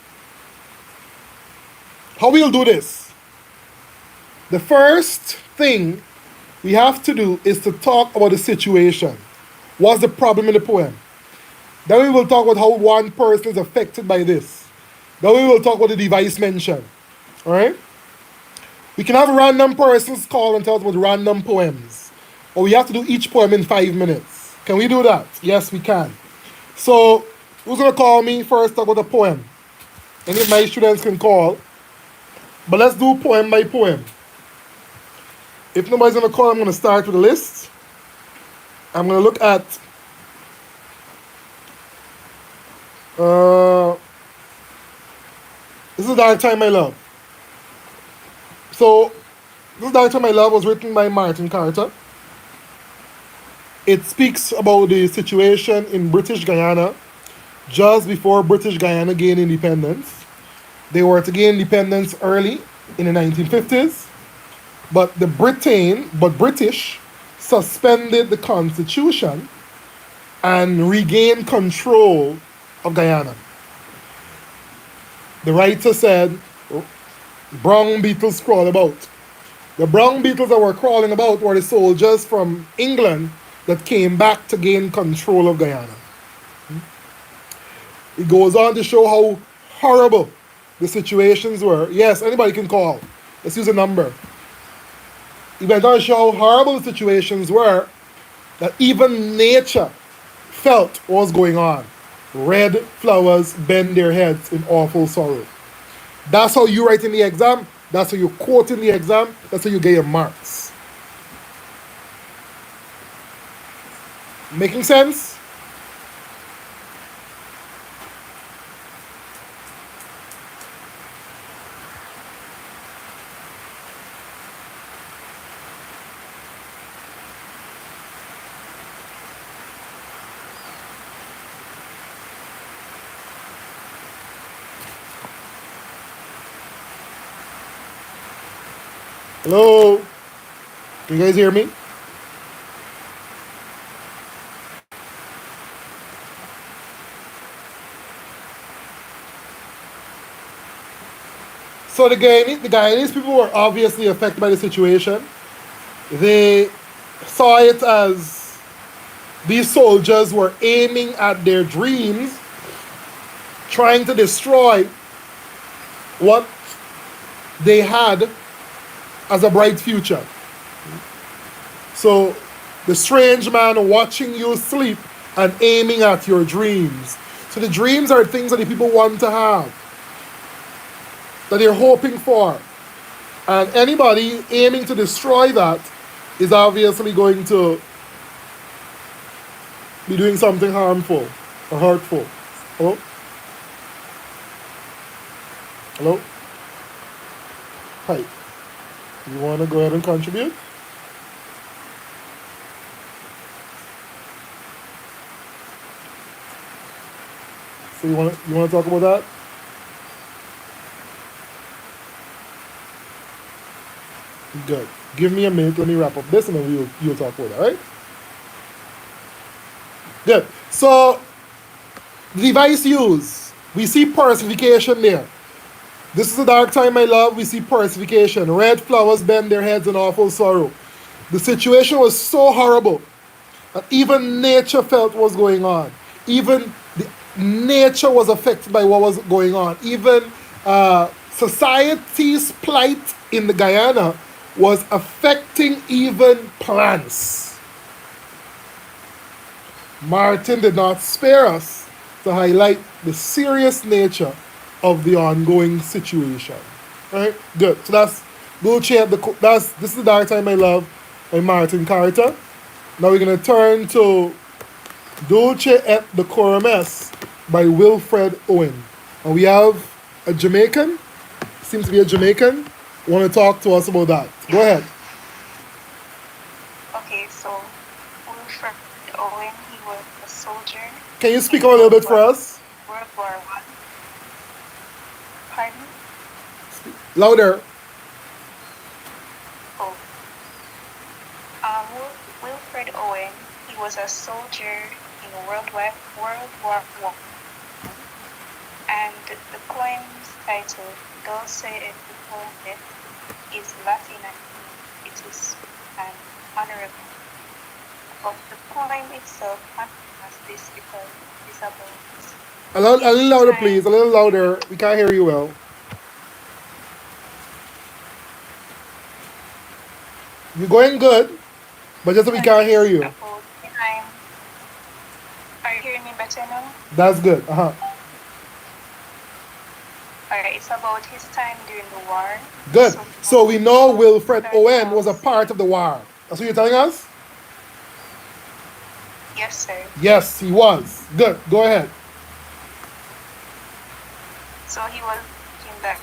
A: How we'll do this? The first thing we have to do is to talk about the situation. What's the problem in the poem? Then we will talk about how one person is affected by this. Then we will talk about the device mentioned. Alright? We can have random persons call and tell us about random poems. Or we have to do each poem in 5 minutes. Can we do that? Yes, we can. So, who's going to call me first talk about a poem? Any of my students can call. But let's do poem by poem. If nobody's going to call, I'm going to start with a list. I'm going to look at this is Dark Time I Love. So, this Dark Time I Love was written by Martin Carter. It speaks about the situation in British Guyana just before British Guyana gained independence. They were to gain independence early in the 1950s, but the British suspended the constitution and regained control of Guyana. The writer said, brown beetles crawl about. The brown beetles that were crawling about were the soldiers from England that came back to gain control of Guyana. It goes on to show how horrible the situations were. Yes, anybody can call. Let's use a number. It went on to show how horrible the situations were that even nature felt what was going on. Red flowers bend their heads in awful sorrow. That's how you write in the exam. That's how you quote in the exam. That's how you get your marks. Making sense? Hello? Can you guys hear me? So the Guyanese people were obviously affected by the situation. They saw it as these soldiers were aiming at their dreams, trying to destroy what they had as a bright future. So the strange man watching you sleep and aiming at your dreams. So the dreams are things that the people want to have, that they're hoping for. And anybody aiming to destroy that is obviously going to be doing something harmful or hurtful. Hello? Hello? Hi. You want to go ahead and contribute? So you want to talk about that? Good. Give me a minute. Let me wrap up this, and then you'll talk about it. All right? Good. So the device used, we see personification there. This is a dark time, my love. We see personification. Red flowers bend their heads in awful sorrow. The situation was so horrible that even nature felt what was going on. Even the nature was affected by what was going on. Even society's plight in the Guyana was affecting even plants. Martin did not spare us to highlight the serious nature of the ongoing situation. Right? Good. So that's Dulce at the this is the Dark Time I Love by Martin Carter. Now we're gonna turn to Dulce et Decorum Est by Wilfred Owen. And we have a Jamaican, seems to be a Jamaican, want to talk to us about that. Go ahead.
D: Okay, so Wilfred Owen, he was a soldier.
A: Can you speak up a little bit for us?
D: World War One. Pardon?
A: Louder.
D: Oh. Wilfred Owen, he was a soldier in World War One. And the poem's title, Dulce et Decorum Est, is Latin and it is an honorable. But the poem itself has this because it's about
A: A little louder, please. A little louder. We can't hear you well. You're going good, but just so we can't hear you.
D: about time. Are you hearing me better now?
A: That's good.
D: Alright, it's about his time during the war.
A: Good. So we know Wilfred Owen was a part of the war. That's what you're telling us?
D: Yes, sir.
A: Yes, he was. Good. Go ahead.
D: So he was in that.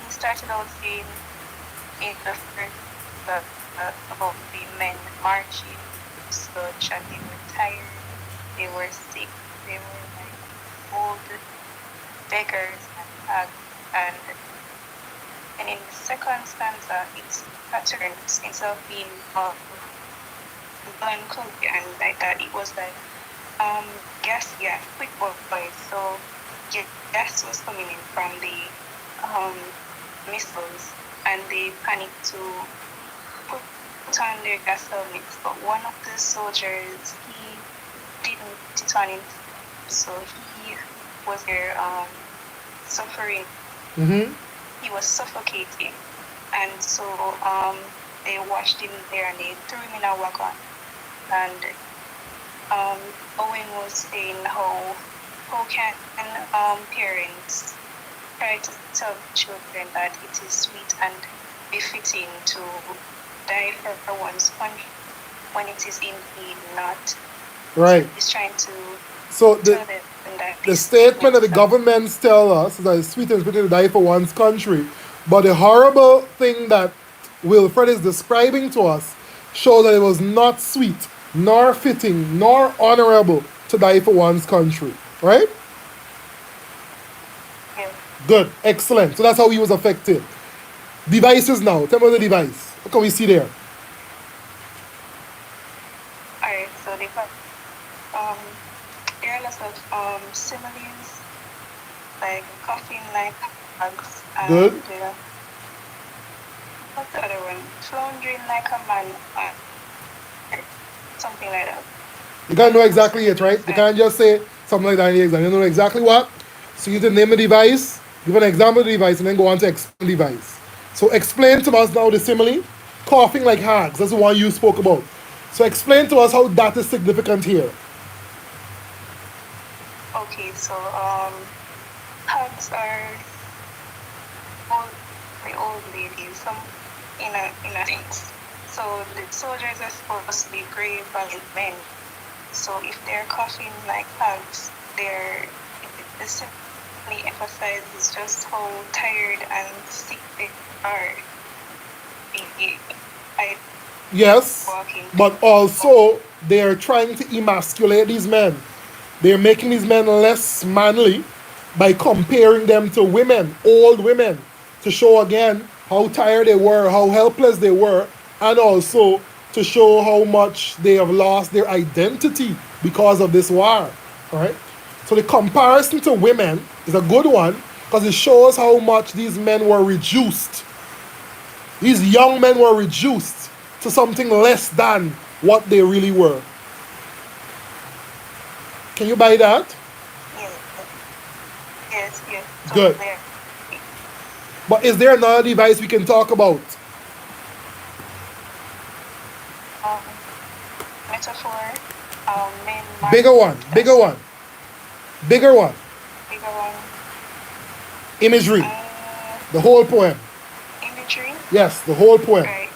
D: He started out in the first about the men marching, such, and they were tired, they were sick, they were like old beggars and in the second stanza it's patterns instead of being melancholy and like that it was like quick voice. So gas was coming in from the missiles and they panicked to put on their gas helmets, but one of the soldiers he didn't put it on him, so he was there suffering.
A: Mm-hmm.
D: He was suffocating, and so they washed him there and they threw him in a wagon. And Owen was saying how can parents try to tell children that it is sweet and befitting to die for one's country when it is indeed not.
A: Right.
D: So he's trying to
A: So
D: tell them that
A: the statement that the governments tell us is that it's sweet and sweet to die for one's country. But the horrible thing that Wilfred is describing to us shows that it was not sweet, nor fitting, nor honorable to die for one's country. Right?
D: Yeah.
A: Good. Excellent. So that's how he was affected. Devices now. Tell me the device. What can we see there?
D: Alright, so um there are lots of similes like coughing like bugs
A: Good.
D: and what's the other one? Floundering like a man, something like that.
A: You gotta know exactly it, right? You can't just say something like that in the exam. You know exactly what. So you need to name a device, give an example of the device, and then go on to explain the device. So explain to us now the simile, coughing like hags. That's the one you spoke about. So explain to us how that is significant here.
D: Okay, so hugs are old, the old ladies, some in a sense. So the soldiers are supposed to be brave, valiant men. So if they're coughing like hugs, it simply emphasizes just how tired and sick they are. I
A: Yes,
D: walking.
A: but also they are trying to emasculate these men. They're making these men less manly by comparing them to women, old women, to show again how tired they were, how helpless they were, and also to show how much they have lost their identity because of this war. All right? So the comparison to women is a good one because it shows how much these men were reduced. These young men were reduced to something less than what they really were. Can you buy that?
D: Yes. So
A: Good. But is there another device we can talk about?
D: Um, metaphor, men,
A: Bigger one, bigger one, bigger one.
D: bigger one,
A: Imagery, the whole poem.
D: imagery,
A: Yes, the whole poem.
D: right?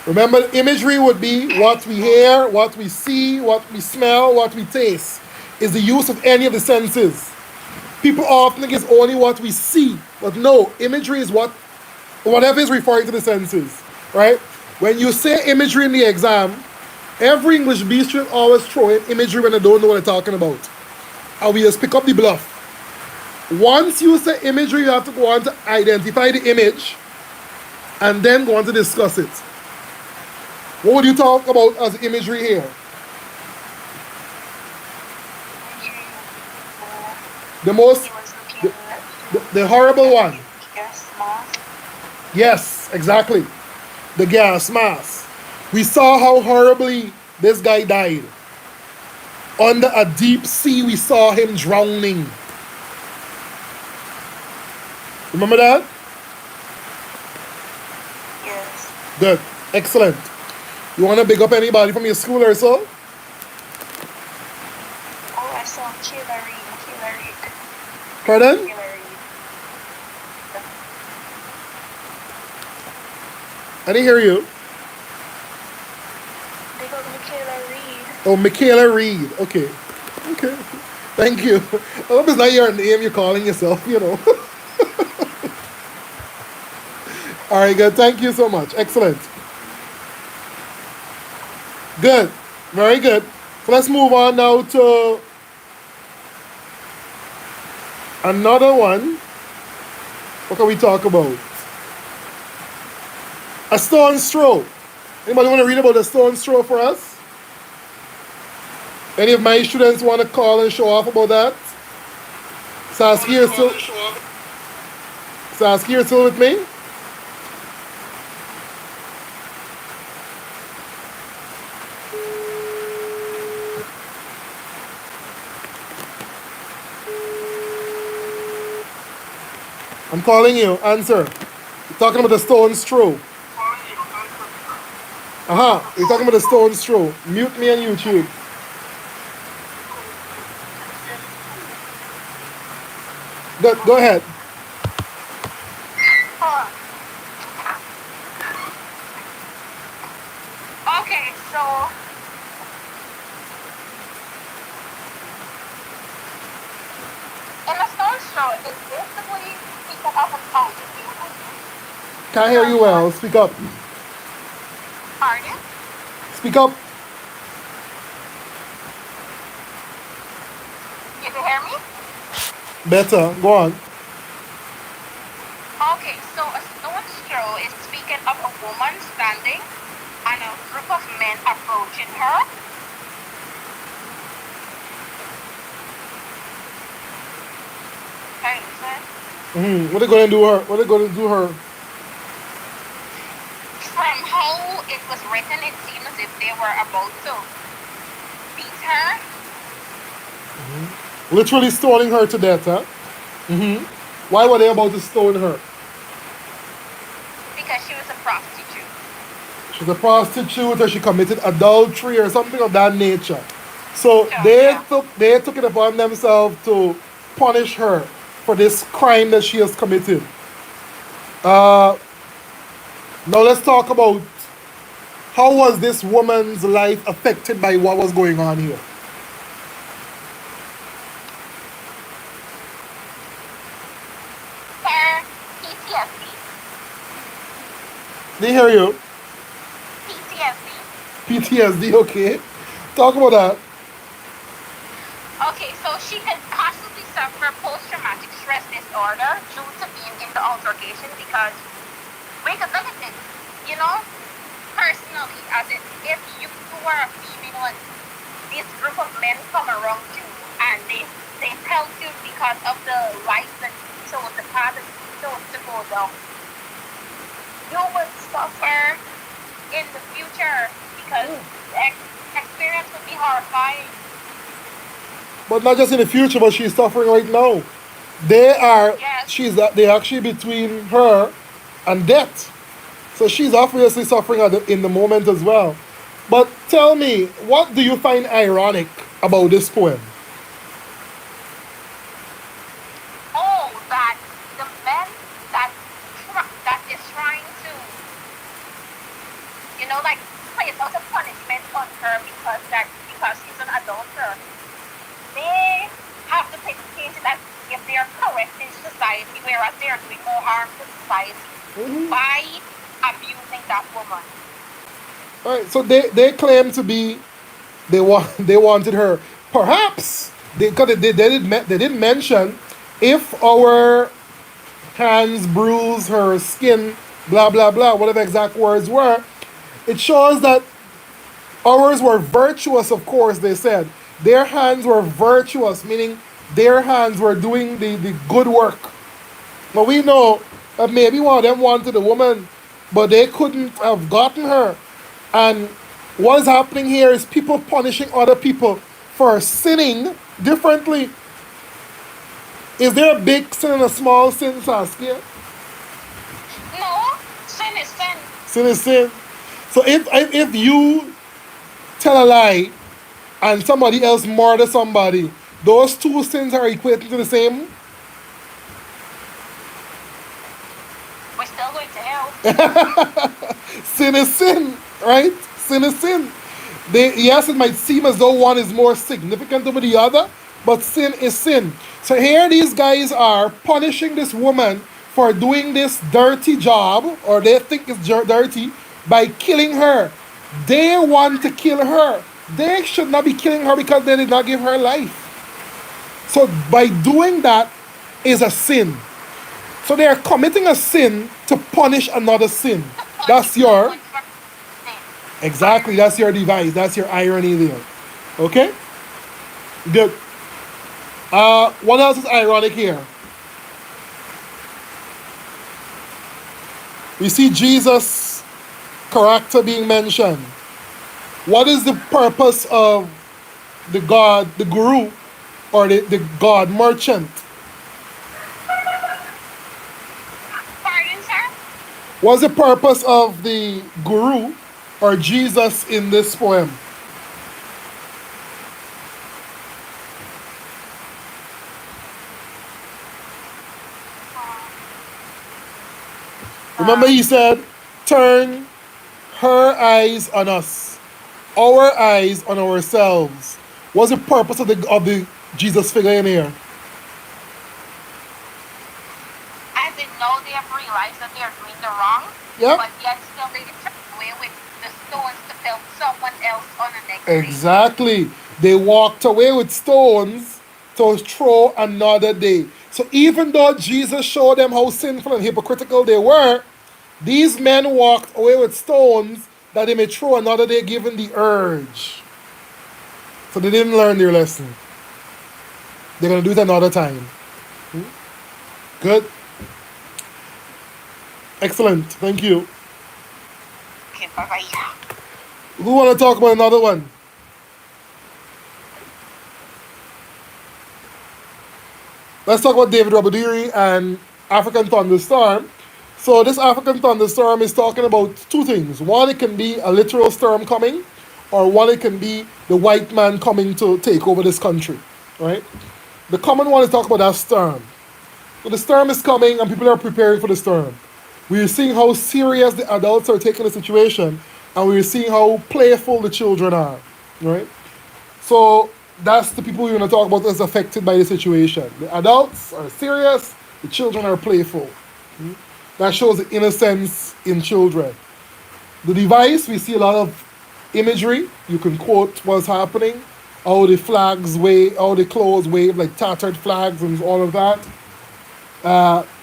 A: Remember, imagery would be what we hear, what we see, what we smell, what we taste. Is the use of any of the senses. People often think it's only what we see, but no, imagery is whatever is referring to the senses, right? When you say imagery in the exam, every English B student always throw in imagery when they don't know what they're talking about. And we just pick up the bluff. Once you say imagery, you have to go on to identify the image and then go on to discuss it. What would you talk about as imagery here?
D: Imagery,
A: The most,
D: he was looking
A: the horrible one.
D: Yes, mask.
A: Yes, exactly. The gas mask. We saw how horribly this guy died. Under a deep sea, we saw him drowning. Remember that?
D: Yes.
A: Good. Excellent. You want to big up anybody from your school or so?
D: Oh, I saw Hillary.
A: Pardon?
D: Hillary.
A: I didn't hear you.
D: They got Michaela Reed.
A: Oh, Michaela Reed. Okay. Okay. Thank you. I hope it's not your name you're calling yourself, you know. All right, good. Thank you so much. Excellent. Good. Very good. So let's move on now to another one. What can we talk about? A stone's throw. Anybody want to read about a stone's throw for us? Any of my students want to call and show off about that? Saskia is still with me? I'm calling you. Answer. You're talking about the stone's throw. Aha, you're talking about the stone's throw. Mute me on YouTube. Go ahead.
B: Okay, so in a stone's throw, it's basically speaking of a poem.
A: Can't hear you well. Speak up.
B: Pardon?
A: Speak up.
B: You can hear me?
A: Better. Go on.
B: Okay, so a stone's throw is speaking of a woman standing and a group of men approaching her. Can you listen?
A: What they gonna do her? What they gonna do her?
B: From how it was written, it seemed as if they were about to beat her
A: Literally stoning her to death, huh? Why were they about to stone her?
B: because she was a prostitute.
A: She's a prostitute or she committed adultery or something of that nature. So
B: So,
A: they
B: yeah.
A: took it upon themselves to punish her for this crime that she has committed. Uh, Now let's talk about how was this woman's life affected by what was going on here.
B: Her PTSD.
A: They hear you.
B: PTSD.
A: PTSD, okay. Talk about that.
B: Okay, so she could possibly suffer post-traumatic stress disorder due to being in the altercation because we could look at this, you know, personally, as if you were a female and this group of men come around you and they tell you because of the life that you chose, the path that you chose to go down, you would suffer in the future because the experience would be horrifying.
A: But not just in the future, but she's suffering right now. They are
B: Yes.
A: they're actually between her and death. So she's obviously suffering in the moment as well. But tell me, what do you find ironic about this poem?
B: Oh, that the men that that is trying to, like place out a punishment on her because she's an adulterer. They have to take chances as if they are correct in society, whereas they are doing more harm to society by abusing that woman.
A: All right, so they claim to be they wanted her. Perhaps they didn't mention if our hands bruise her skin, blah blah blah, whatever exact words were. It shows that ours were virtuous, of course, they said. Their hands were virtuous, meaning their hands were doing the good work. But we know that maybe one of them wanted a woman, but they couldn't have gotten her. And what's happening here is people punishing other people for sinning differently. Is there a big sin and a small sin, Saskia?
B: No, sin is sin.
A: Sin is sin. So if you tell a lie and somebody else murder somebody, those two sins are equating to the same.
B: We're still going to hell.
A: Sin is sin, right? Sin is sin. Yes, it might seem as though one is more significant over the other, but sin is sin. So here these guys are punishing this woman for doing this dirty job, or they think it's dirty, by killing her. They want to kill her. They should not be killing her because they did not give her life. So by doing that is a sin. So they are committing a sin to punish another sin. That's your, exactly, that's your device. That's your irony there. Okay? Good. What else is ironic here? We see Jesus' character being mentioned. What is the purpose of the God, the guru, or the God merchant?
B: Pardon, sir?
A: What's the purpose of the guru or Jesus in this poem? Remember he said, turn her eyes on us, our eyes on ourselves. What's the purpose of the Jesus figure in here?
B: As in, no, they have realized that they are doing the wrong,
A: Yep.
B: but yet still they turn away with the stones to help someone else on the next day.
A: Exactly. They walked away with stones to throw another day. So even though Jesus showed them how sinful and hypocritical they were, These men walked away with stones that they may throw another day given the urge. So they didn't learn their lesson. They're going to do it another time. Good. Excellent. Thank you.
D: Okay, bye-bye.
A: Who want to talk about another one? Let's talk about David Rabadiri and African Thunderstorm. So this African Thunderstorm is talking about two things. One, it can be a literal storm coming, or one, it can be the white man coming to take over this country, right? The common one is talk about that storm. So the storm is coming and people are preparing for the storm. We're seeing how serious the adults are taking the situation, and we're seeing how playful the children are, right? So that's the people we're going to talk about that's affected by the situation. The adults are serious, the children are playful. That shows the innocence in children. The device, we see a lot of imagery. You can quote what's happening, how the flags wave, how the clothes wave like tattered flags and all of that.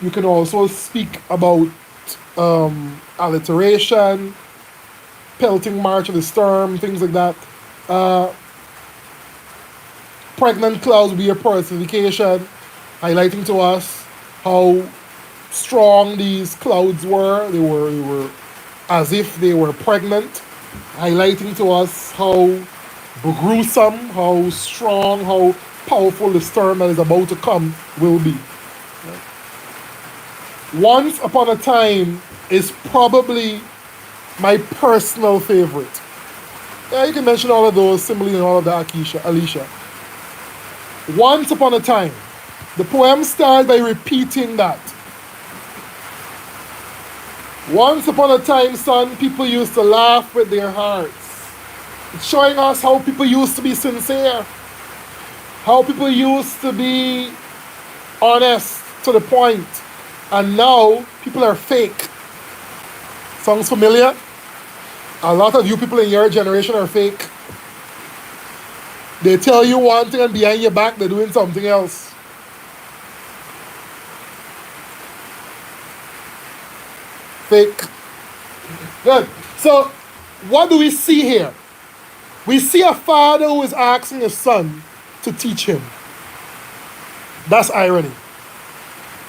A: You can also speak about alliteration, pelting march of the storm, things like that. Pregnant clouds be a personification, highlighting to us how strong these clouds were. They were as if they were pregnant, highlighting to us how gruesome, how strong, how powerful the storm that is about to come will be. Once Upon a Time is probably my personal favorite. Yeah, you can mention all of those, Symbolism and all of that, Alicia. Once Upon a Time. The poem starts by repeating that. Once upon a time, son, people used to laugh with their hearts. It's showing us how people used to be sincere, how people used to be honest to the point, and now people are fake. Sounds familiar? A lot of you people in your generation are fake. They tell you one thing and behind your back they're doing something else. Fake. Good. So, what do we see here? We see a father who is asking his son to teach him. That's irony.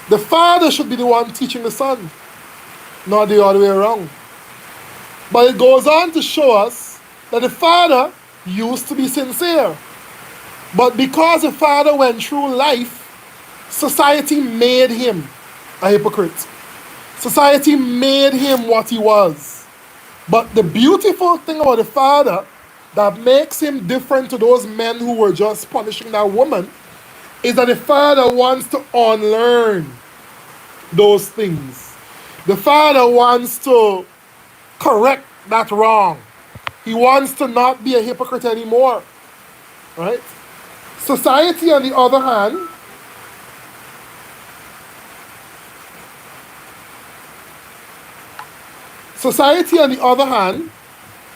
A: The father should be the one teaching the son, not the other way around. But it goes on to show us that the father used to be sincere. But because the father went through life, society made him a hypocrite. Society made him what he was. But the beautiful thing about the father that makes him different to those men who were just punishing that woman is that the father wants to unlearn those things. The father wants to correct that wrong. He wants to not be a hypocrite anymore. Right? Society, on the other hand,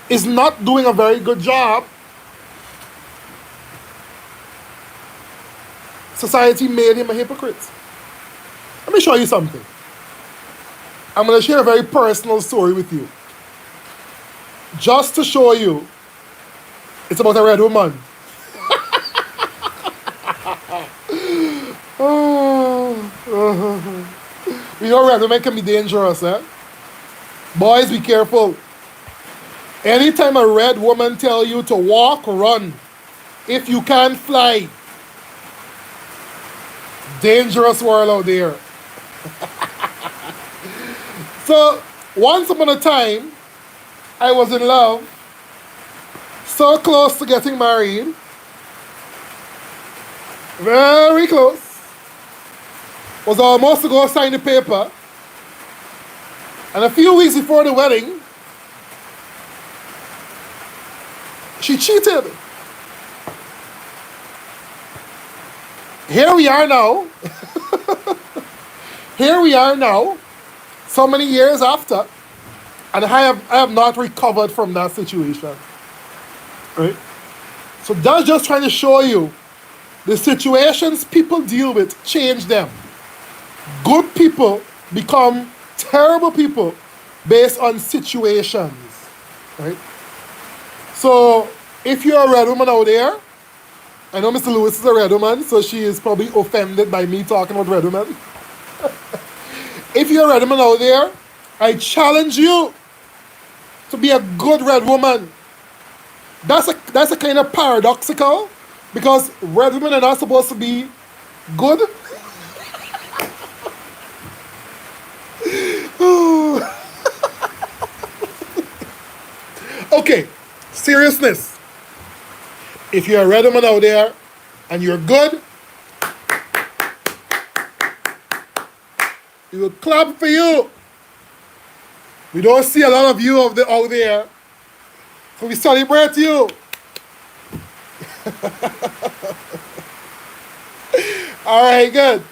A: is not doing a very good job. Society made him a hypocrite. Let me show you something. I'm going to share a very personal story with you. Just to show you, it's about a red woman. We know red women can be dangerous, eh? Boys, be careful. Anytime a red woman tell you to walk, run. If you can't fly. Dangerous world out there. So, once upon a time, I was in love. So close to getting married. Very close. Was almost to go sign the paper. And a few weeks before the wedding, she cheated. Here we are now. Here we are now, so many years after, and I have not recovered from that situation. Right? So that's just trying to show you the situations people deal with change them. Good people become terrible people based on situations, right? So if you're a red woman out there, I know Mr. Lewis is a red woman, so she is probably offended by me talking about red women. If you're a red woman out there, I challenge you to be a good red woman. That's a kind of paradoxical, because red women are not supposed to be good. Okay, seriousness. If you're a red woman out there and you're good, we will clap for you. We don't see a lot of you out there, so we celebrate you. All right, good.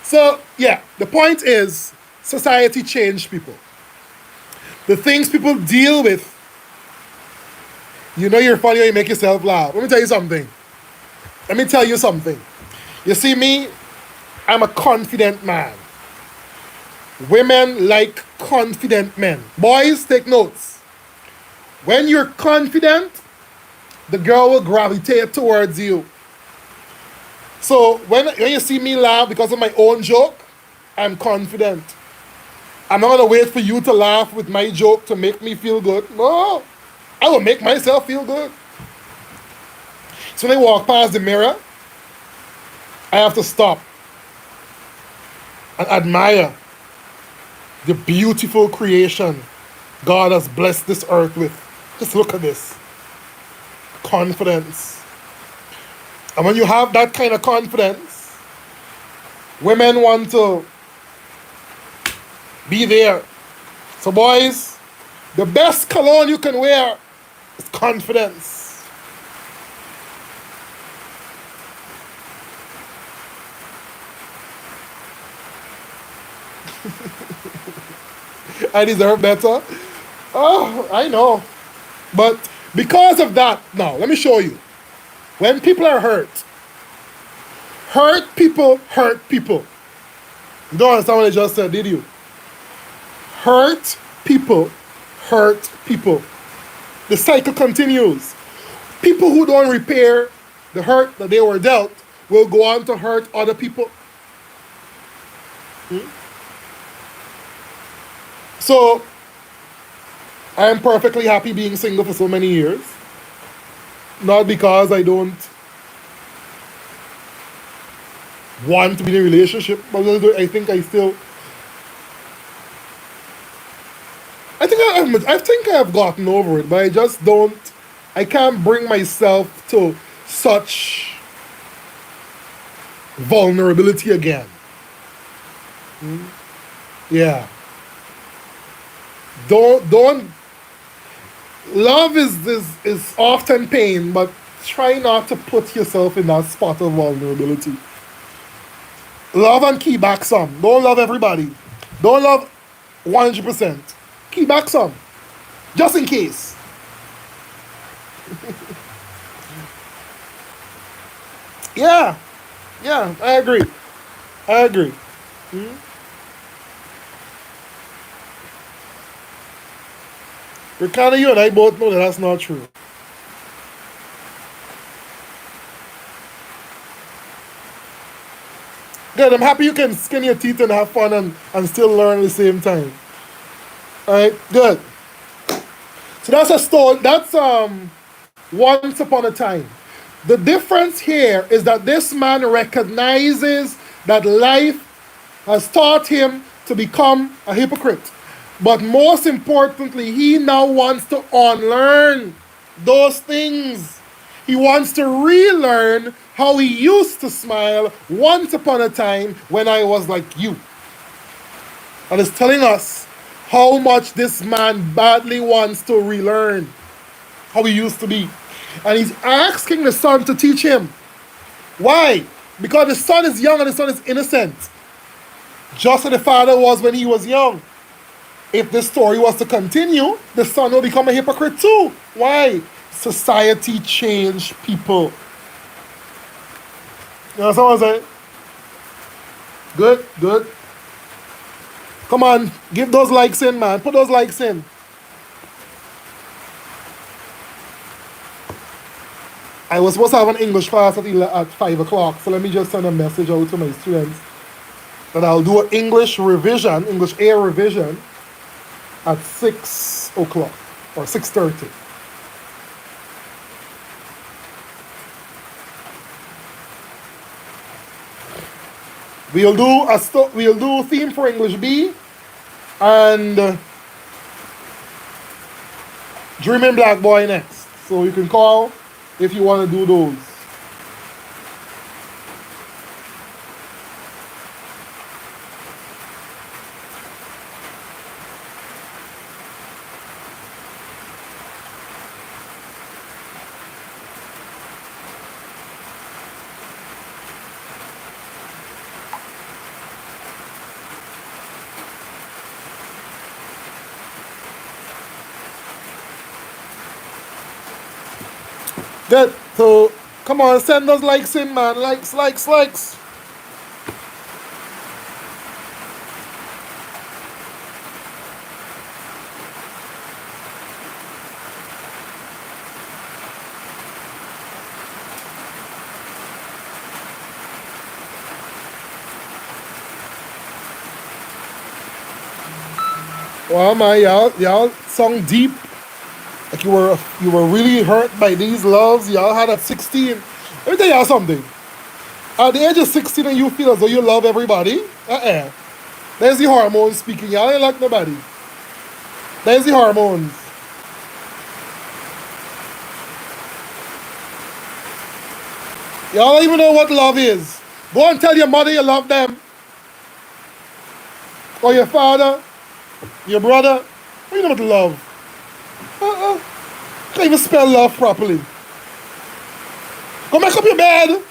A: So, yeah, the point is society changed people. The things people deal with, you know you're funny when you make yourself laugh. Let me tell you something. You see me, I'm a confident man. Women like confident men. Boys, take notes. When you're confident, the girl will gravitate towards you. So when you see me laugh because of my own joke, I'm confident. I'm not going to wait for you to laugh with my joke to make me feel good. No, I will make myself feel good. So when I walk past the mirror, I have to stop and admire the beautiful creation God has blessed this earth with. Just look at this. Confidence. And when you have that kind of confidence, women want to be there. So boys, the best cologne you can wear is confidence. I deserve better. Oh, I know. But because of that, now, let me show you. When people are hurt people hurt people. You don't understand what I just said, did you? Hurt people hurt people. The cycle continues. People who don't repair the hurt that they were dealt will go on to hurt other people. So, I am perfectly happy being single for so many years. Not because I don't want to be in a relationship, but I think I have gotten over it, but I can't bring myself to such vulnerability again. Yeah. Don't love is often pain, but try not to put yourself in that spot of vulnerability. Love and key back some. Don't love everybody. Don't love 100%. Key back some. Just in case. Yeah. Yeah, I agree. Ricardo, you and I both know that that's not true. Good, I'm happy you can skin your teeth and have fun and still learn at the same time. Alright, good. So that's a story. That's Once Upon a Time. The difference here is that this man recognizes that life has taught him to become a hypocrite. But most importantly, he now wants to unlearn those things. He wants to relearn how he used to smile once upon a time when I was like you. And it's telling us how much this man badly wants to relearn how he used to be. And he's asking the son to teach him. Why? Because the son is young and the son is innocent. Just as the father was when he was young. If this story was to continue, the son will become a hypocrite too. Why? Society changed people. You know what I'm saying? Good. Come on, give those likes in, man. Put those likes in. I was supposed to have an English class at 5 o'clock, so let me just send a message out to my students that I'll do an English revision, English A revision, at 6 o'clock or 6:30. We'll do theme for English B and Dreaming Black Boy next. So you can call if you want to do those. Good. So come on, send those likes in, man. Likes, likes, likes. Well, man, y'all sung deep. Like you were really hurt by these loves y'all had at 16. Let me tell y'all something. At the age of 16 and you feel as though you love everybody, there's the hormones speaking. Y'all ain't like nobody. There's the hormones. Y'all don't even know what love is. Go and tell your mother you love them. Or your father, your brother. What you know about love? Can't even spell love properly. Go make up your bed.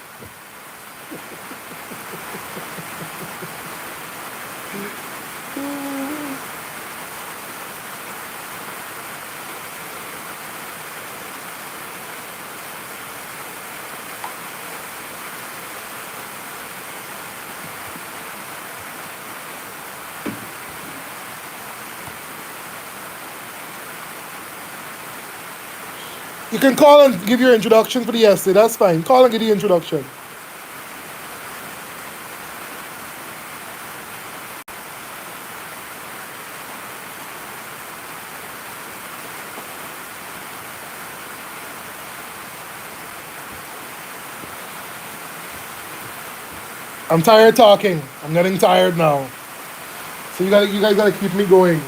A: You can call and give your introduction for the essay. That's fine. Call and give the introduction. I'm tired talking. I'm getting tired now. So you guys gotta keep me going.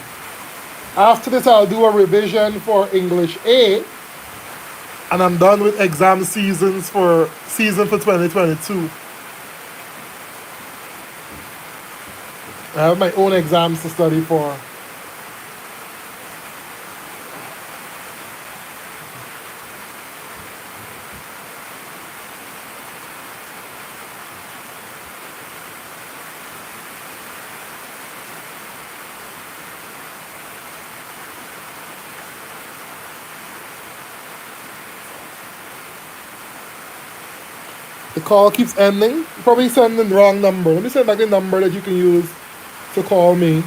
A: After this, I'll do a revision for English A. And I'm done with exam season for 2022. I have my own exams to study for. The call keeps ending. You're probably sending the wrong number. Let me send back the number that you can use to call me.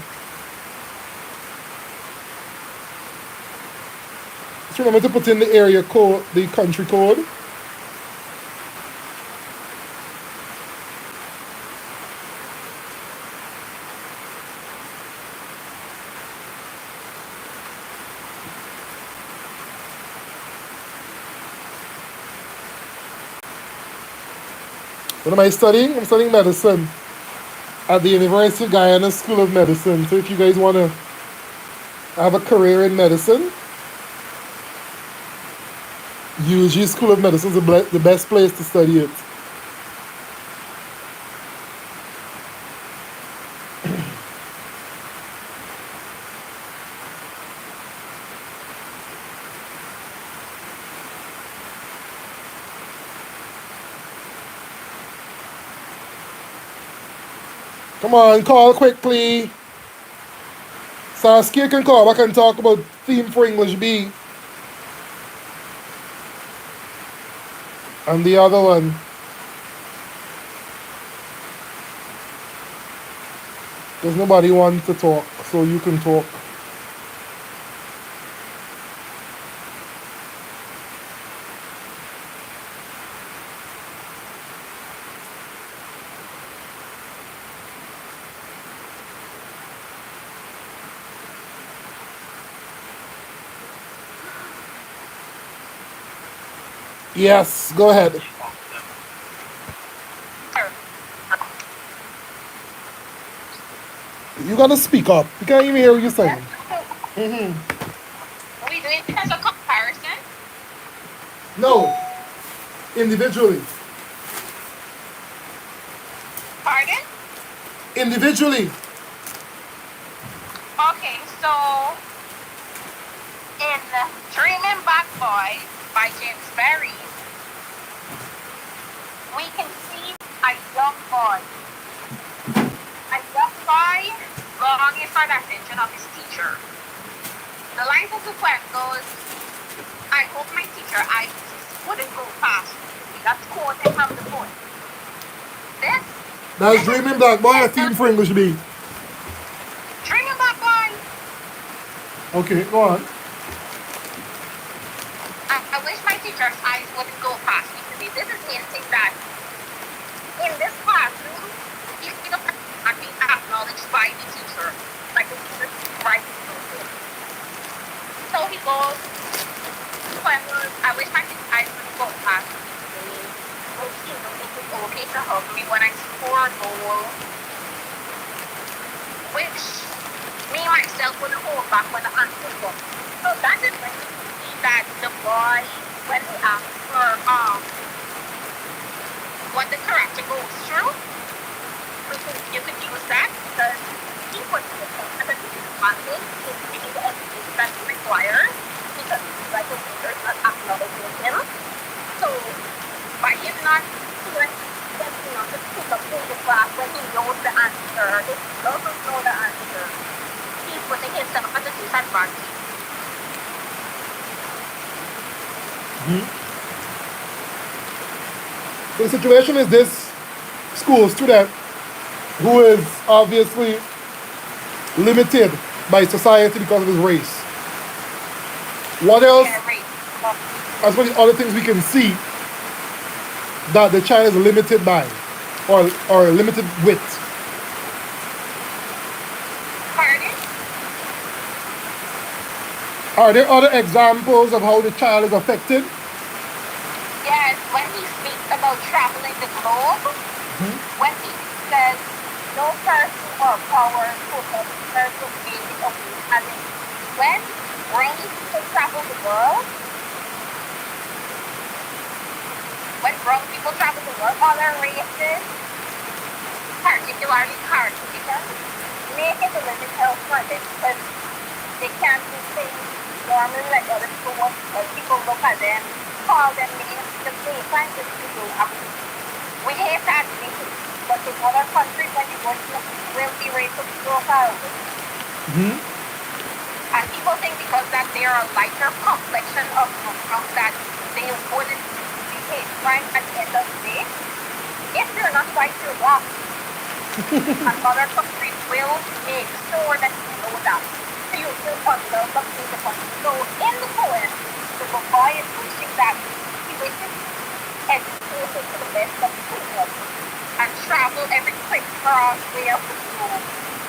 A: Just remember to put in the area code, the country code. What am I studying? I'm studying medicine at the University of Guyana School of Medicine. So if you guys want to have a career in medicine, UG School of Medicine is the best place to study it. Come on, call quickly. Saskia can call. I can talk about theme for English B. And the other one. Does nobody want to talk? So you can talk. Yes, go ahead. You gotta speak up. We can't even hear what you're
B: Yes.
A: saying.
B: So we do it as a comparison.
A: No, individually.
B: Pardon?
A: Individually.
B: Okay, so in Dreaming Back Boy by James Barry, we can see a young boy. A young boy longing for the attention of his teacher. The lines of the poem goes, I hope my teacher eyes wouldn't go past me. That's quoting from the poem. This,
A: That's
B: this is,
A: Dreaming Black Boy, a
B: this
A: theme
B: is
A: for English B.
B: Dreaming Back Boy.
A: Okay, go on.
B: I wish my teacher's eyes wouldn't go past me today. This is hinting that in this classroom, he's not being acknowledged by the teacher. Like the teacher right through him. So he goes, I wish my eyes wouldn't go past me today. Okay, you know, it is okay to hug me when I score a goal. Which me myself wouldn't hold back when the answer comes. So that is when you see that the boy, when he asks for what the character goes through, you could use that because he puts himself at a disadvantage in getting the education that he requires because like the teacher is not acknowledging him. So by him not feeling to pick up in the class when he knows the answer, if he doesn't know the answer, he's putting himself at a disadvantage.
A: The situation is this school student who is obviously limited by society because of his race. What else?
B: Yeah, right.
A: As well as other things we can see that the child is limited by or limited with.
B: Pardon?
A: Are there other examples of how the child is affected?
B: Yes, when he speaks about traveling the globe, when he says no person or power could have ever made it okay. I mean, when brown people travel the world, when brown people travel the world, other races, particularly Caucasians, make it a little hell for them because they can't do things normally like other people want because people look at them, call them names, because they find this people happen. We hate that admit it, but in other countries when you go to the wealthy race of people and people think because that they are a lighter complexion of that they wouldn't behave right at the end of the day. If you're not white, you're wrong. And other countries will make sure that you know that. So you feel unwelcome in the country. So in the poem, the boy is wishing that he wishes educated to the best of his ability and travel every quick cross way of the globe.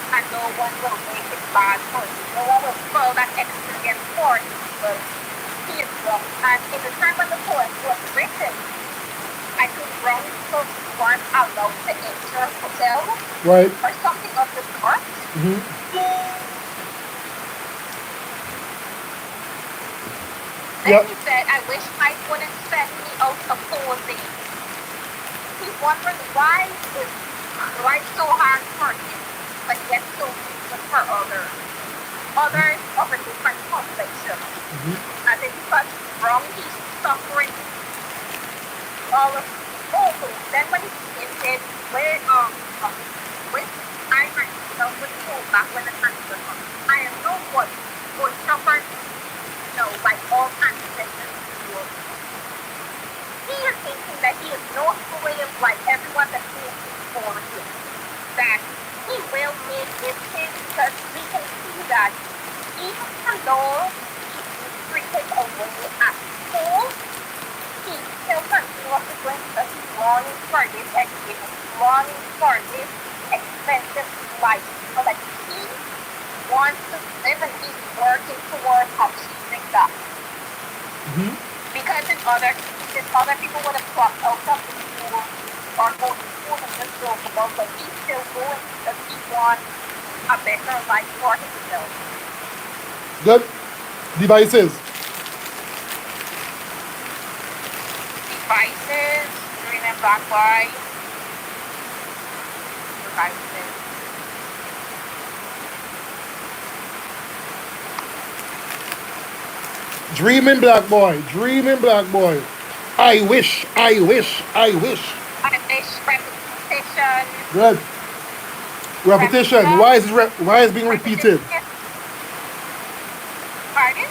B: And no one will make it bad for you. No one will spoil that experience for you because he is wrong. And in the time when the poem was written, I think wrong people weren't allowed to enter a hotel
A: Right.
B: or something of the sort. Then he said, I wish life wouldn't send me out opposing. He's wondering why is life so hard for him, but yet so easy for others. Others of a different complexion. And then because he's wrong, he's suffering all of also. Then when he hinted where with I myself would hold back when the answer comes. I am no one would suffer like all ancestors before. He is thinking that he is no way of like everyone that he is before him. That he will make longing for this education, longing for this expensive life. So like he wants to live and he's working towards achieving that.
A: Hmm.
B: Because if other people would have dropped out of the school or go to school and just go about, but he's still going because he wants a better life for himself.
A: Good. Devices.
B: Devices, green and black boy. Devices.
A: Dreaming black boy. Dreaming black boy. I wish. I wish. I wish.
B: I wish repetition.
A: Good. Repetition. Why is it being repeated?
B: Pardon?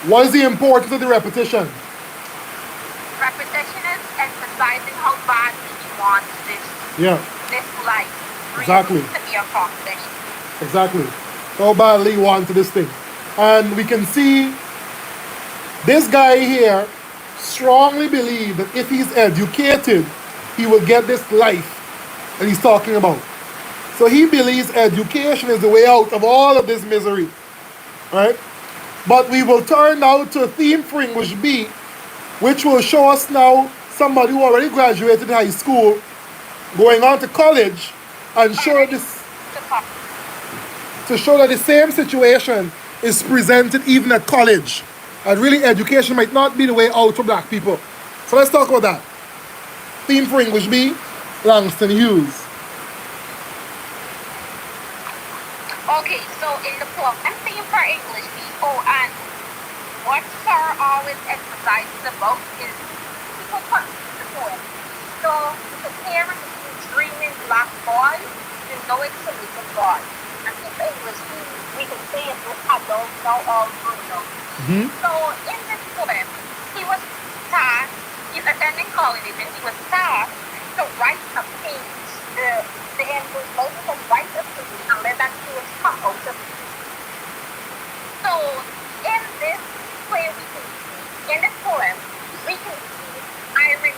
A: What is the importance of the repetition?
B: Repetition is emphasizing how badly he wants
A: Yeah.
B: this life
A: Exactly.
B: to be accomplished.
A: Exactly. So badly wanted this thing. And we can see this guy here strongly believe that if he's educated, he will get this life that he's talking about. So he believes education is the way out of all of this misery. Right? But we will turn now to a theme for English B, which will show us now somebody who already graduated high school, going on to college, and show this to show that the same situation is presented even at college. And really education might not be the way out for black people. So let's talk about that. Theme for English B, Langston Hughes.
B: Okay, so in the poem, I'm saying for English people, and what Sir always emphasizes about is people come to the poem. So the parent is dreaming black boy, you know it's a little boy. And in English, we can say it with adults now all grown up.
A: Mm-hmm.
B: So in this poem, he was tasked, he's attending college, and he was tasked to write a page. The end was Moses and write a page and let that page come out of it. So in this way we can see, in this poem, we can see irony.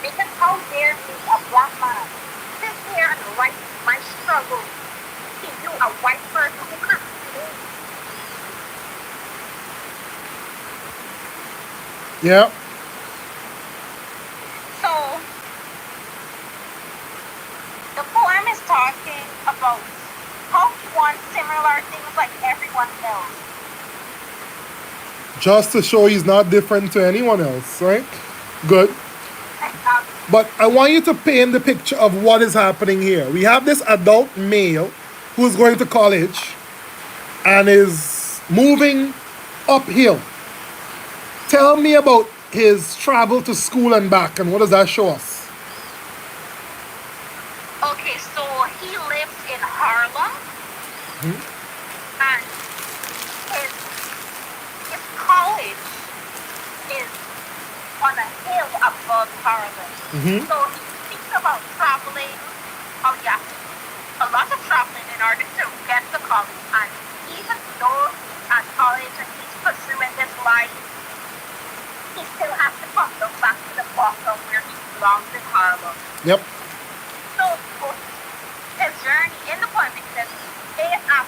B: Because how dare me, a black man, sit here and write my struggle to you, a white person who can't see.
A: Yeah.
B: So the poem is talking about how he wants similar things like everyone else.
A: Just to show he's not different to anyone else, right? Good. But I want you to paint the picture of what is happening here. We have this adult male who's going to college and is moving uphill. Tell me about his travel to school and back, and what does that show us?
B: Okay, so he lives in Harlem, and his college is on a hill above Harlem. So he thinks about traveling. Oh yeah, a lot of traveling in order to get to college. And even though he's at college and he's pursuing this life, he still has to come back to the bottom where he belongs in Harlem.
A: Yep.
B: So his journey in the poem, it says, stay up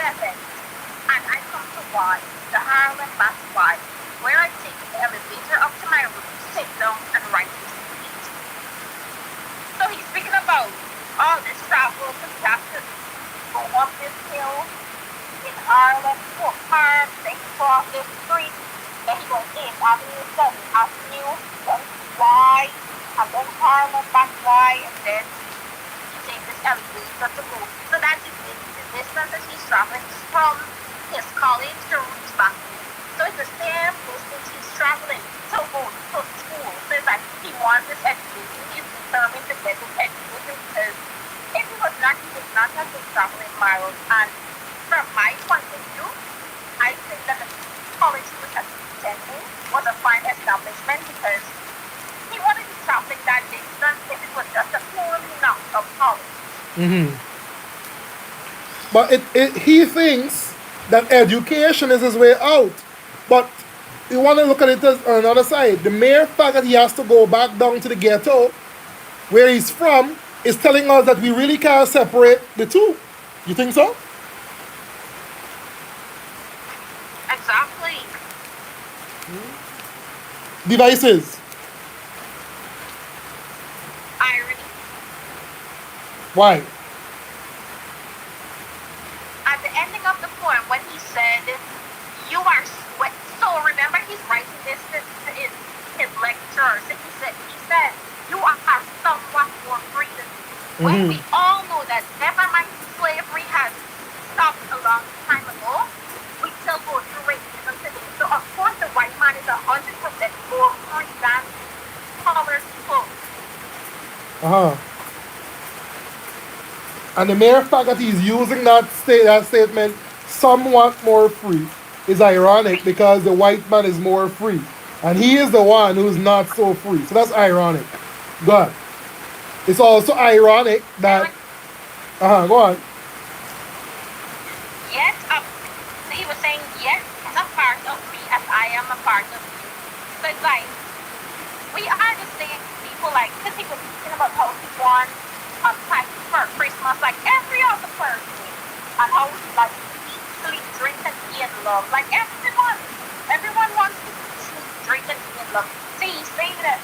B: 7 and I come to Y, the Harlem Bus Y, where I take the elevator up to my room, sit down and write this speech. So he's speaking about all this travel to Jackson, go up this hill in Harlem, to a park, then cross this street, then he goes 8th Avenue, 7th Avenue, then Y, and then Harlem back Y, and then he takes this elevator to go. So that's the distance that he's traveling from his college to reach back home. So it's the same distance he's traveling to go to school. So it's like he wants this education. He's determined to get this education because if he was not, he would not have been traveling miles. And from my point of view, I think that the college he was attending was a fine establishment because he wouldn't be traveling that distance if it was just a purely knock of college.
A: But he thinks that education is his way out. But you want to look at it as on another side. The mere fact that he has to go back down to the ghetto where he's from, is telling us that we really can't separate the two. You think so?
B: Exactly.
A: Devices.
B: Irony.
A: Why?
B: At the ending of the poem, when he said, "You are sweat." So remember, he's writing this to his lecturers. And he said, "You are somewhat more free than me." When we all know that never mind slavery has stopped a long time ago, we still go through racism today. So of course the white man is 100% more free than colored people.
A: And the mere fact that he's using that statement, somewhat more free, is ironic because the white man is more free. And he is the one who's not so free. So that's ironic. Good. It's also ironic that. Go on.
B: Yet, so he was saying, "Yet a part of me as I am a part of you." So it's like, we are the same people, like, because he was thinking about how he won time for Christmas, like every other person, and how he like eat, sleep, drink, and be in love. Like everyone wants to sleep, drink, and be in love. See, he's saying that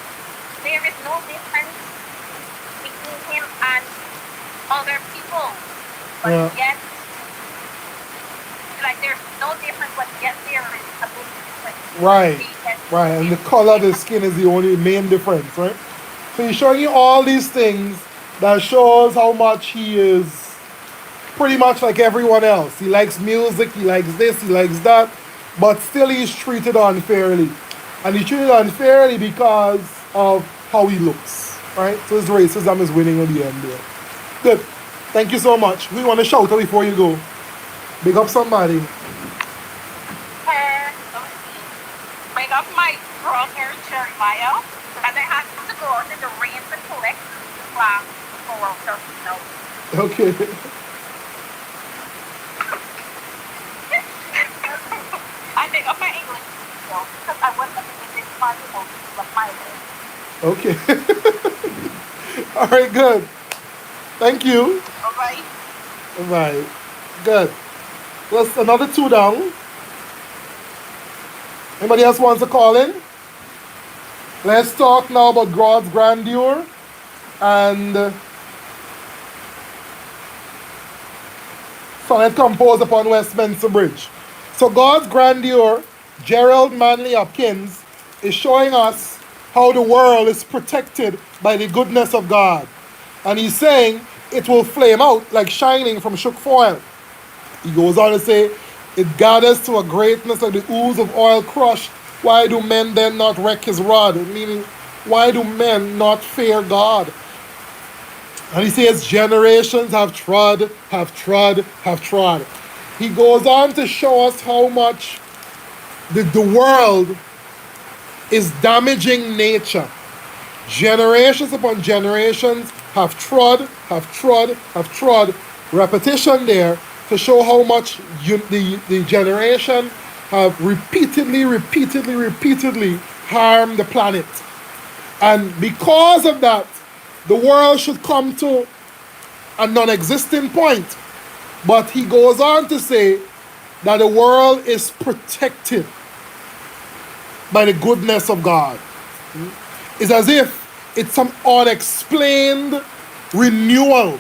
B: there is no difference between him and other people, but yet, like, there's no difference, but yet there is a big difference.
A: Right. And the color of the skin is the only main difference, right? So he's showing you all these things that shows how much he is pretty much like everyone else. He likes music, he likes this, he likes that, but still he's treated unfairly. And he's treated unfairly because of how he looks, right? So his racism is winning at the end there. Good. Thank you so much. We want to shout out before you go. Big up somebody.
B: Big up my brother Jeremiah, and I had to go out in the rain to collect the class for snow.
A: Okay.
B: I pick up my English because I wasn't in this possible of my way.
A: Okay. All right, good. Thank you.
B: Alright.
A: All right. Good. Let's another two down. Anybody else wants to call in? Let's talk now about God's grandeur and sonnet composed upon Westminster Bridge. So God's grandeur, Gerald Manley Hopkins, is showing us how the world is protected by the goodness of God. And he's saying it will flame out like shining from shook foil. He goes on to say, it gathers to a greatness like the ooze of oil crushed. Why do men then not wreck his rod? Meaning, why do men not fear God? And he says, generations have trod, have trod, have trod. He goes on to show us how much the world is damaging nature. Generations upon generations have trod, have trod, have trod. Repetition there to show how much the generation have repeatedly harmed the planet. And because of that, the world should come to a non-existent point. But he goes on to say that the world is protected by the goodness of God. It's as if it's some unexplained renewal.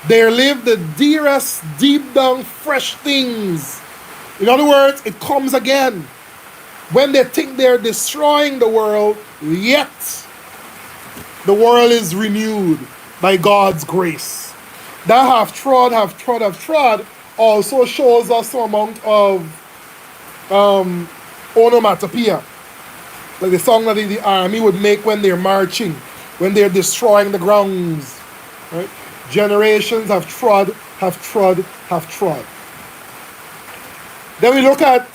A: There live the dearest, deep down, fresh things. In other words, it comes again. When they think they're destroying the world, yet the world is renewed by God's grace. That have trod also shows us some amount of onomatopoeia. Like the song that the army would make when they're marching, when they're destroying the grounds. Right? Generations have trod, have trod, have trod. Then we look at,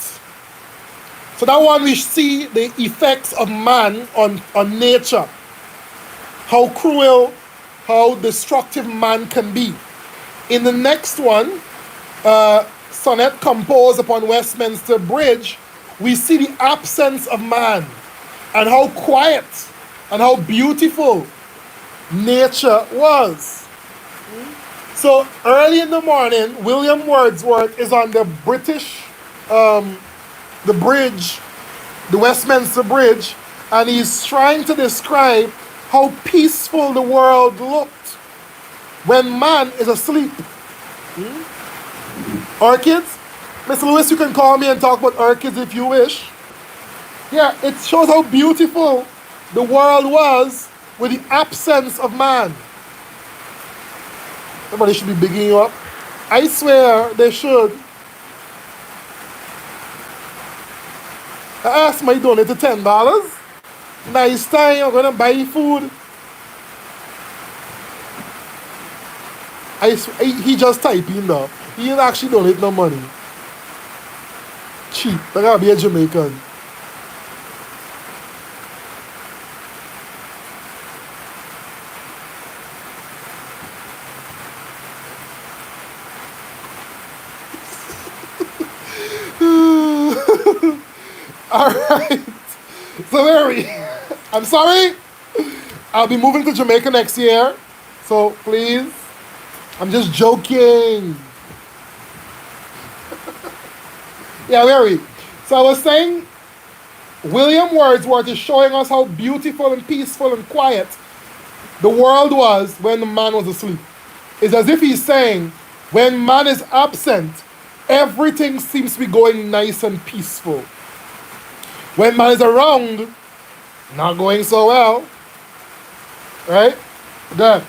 A: so that one we see the effects of man on nature. How cruel, how destructive man can be. In the next one, sonnet composed upon Westminster Bridge, we see the absence of man and how quiet and how beautiful nature was. So early in the morning, William Wordsworth is on the British, the bridge, the Westminster Bridge, and he's trying to describe how peaceful the world looked when man is asleep. Orchids? Mr. Lewis, you can call me and talk about orchids if you wish. Yeah, it shows how beautiful the world was with the absence of man. Somebody should be bigging you up. I swear they should. I asked my donate to $10. Nice time, I'm gonna buy food. He just typing though. He didn't actually donate no money. Cheap. I gotta be a Jamaican. Alright. So Mary, I'm sorry. I'll be moving to Jamaica next year. So please. I'm just joking. Yeah, Mary. So I was saying William Wordsworth is showing us how beautiful and peaceful and quiet the world was when the man was asleep. It's as if he's saying, when man is absent, everything seems to be going nice and peaceful. When man is around, not going so well. Right? Good.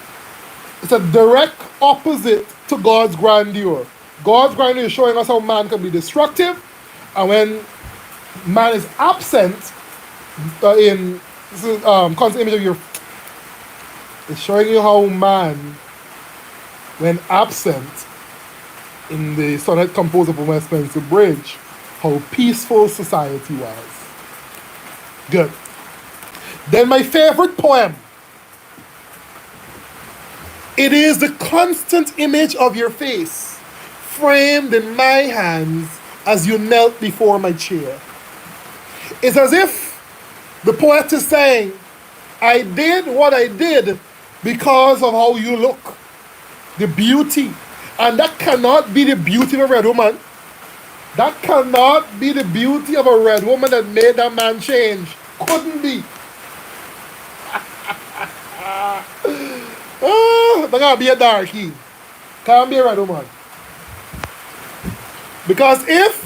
A: It's a direct opposite to God's grandeur. God's grandeur is showing us how man can be destructive, and when man is absent, in this is constant image of your, it's showing you how man, when absent in the sonnet composed of Westminster Bridge, how peaceful society was. Good. Then my favorite poem. It is the constant image of your face, framed in my hands as you knelt before my chair. It's as if the poet is saying, I did what I did because of how you look, the beauty. And that cannot be the beauty of a red woman. That cannot be the beauty of a red woman that made that man change. Couldn't be. Oh, that gotta be a darkie. Can't be a red woman. Because if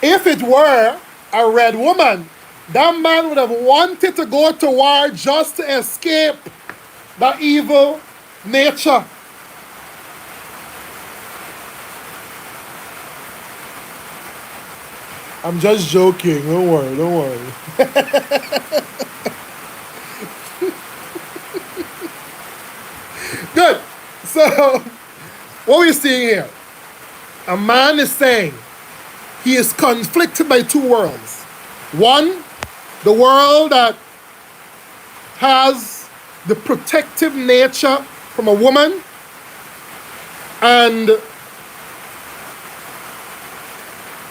A: it were a red woman, that man would have wanted to go to war just to escape that evil nature. I'm just joking. Don't worry, don't worry. Good. So, what we're seeing here, a man is saying he is conflicted by two worlds. One, the world that has the protective nature from a woman, and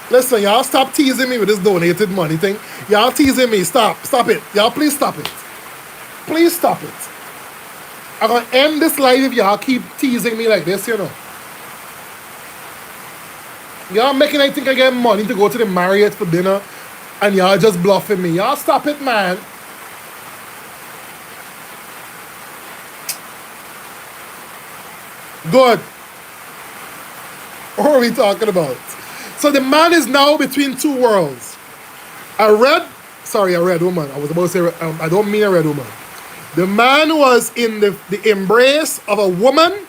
A: listen, y'all stop teasing me with this donated money thing. Y'all teasing me. Stop it. Y'all please stop it. Please stop it. I'm gonna end this live if y'all keep teasing me like this, you know. Y'all making I think I get money to go to the Marriott for dinner, and y'all just bluffing me. Y'all stop it, man. Good. What are we talking about? So the man is now between two worlds. A red woman. I was about to say, I don't mean a red woman. The man was in the embrace of a woman,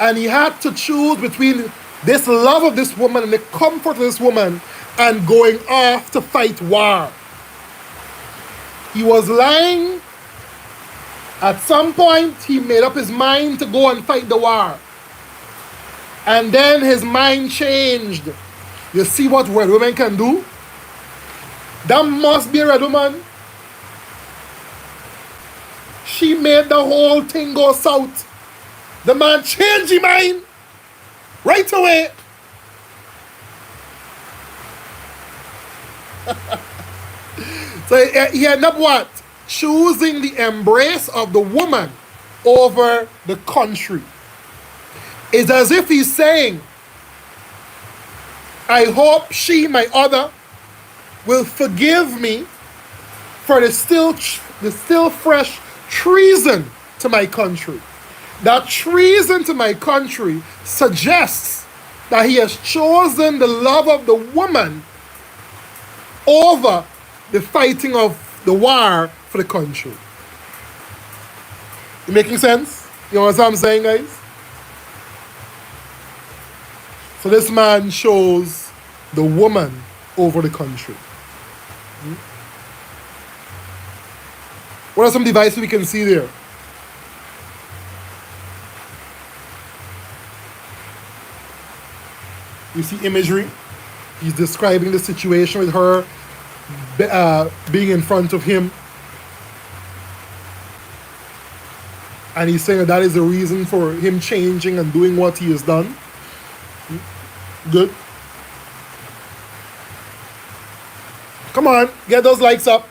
A: and he had to choose between this love of this woman and the comfort of this woman and going off to fight war. He was lying. At some point, he made up his mind to go and fight the war. And then his mind changed. You see what red women can do? That must be a red woman. She made the whole thing go south. The man changed his mind right away. So he ended up what? choosing the embrace of the woman over the country. It's as if he's saying, I hope she, my other, will forgive me for the still fresh treason to my country. That treason to my country suggests that he has chosen the love of the woman over the fighting of the war for the country. You making sense? You know what I'm saying, guys? So this man chose the woman over the country. What are some devices we can see there? You see imagery. He's describing the situation with her being in front of him. And he's saying that is the reason for him changing and doing what he has done. Good. Come on, get those likes up.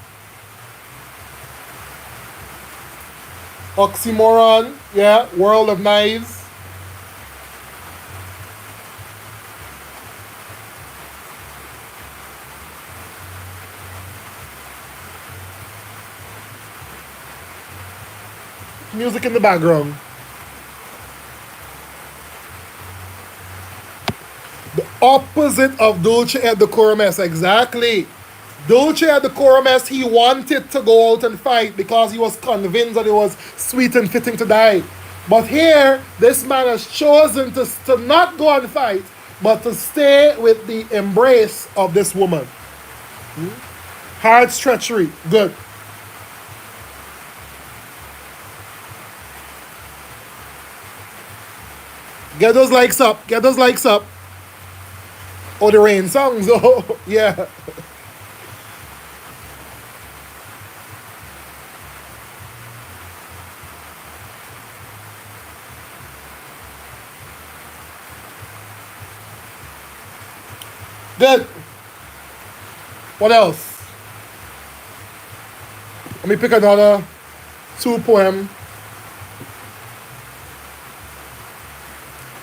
A: Oxymoron, yeah, world of knives. Music in the background. The opposite of Dulce et Decorum Est, exactly. Dulce et Decorum Est, he wanted to go out and fight because he was convinced that it was sweet and fitting to die. But here, this man has chosen to not go and fight, but to stay with the embrace of this woman. Hard treachery, good. Get those likes up. Get those likes up. Oh, the rain songs. Oh, yeah. Good. What else? Let me pick another 2 poem.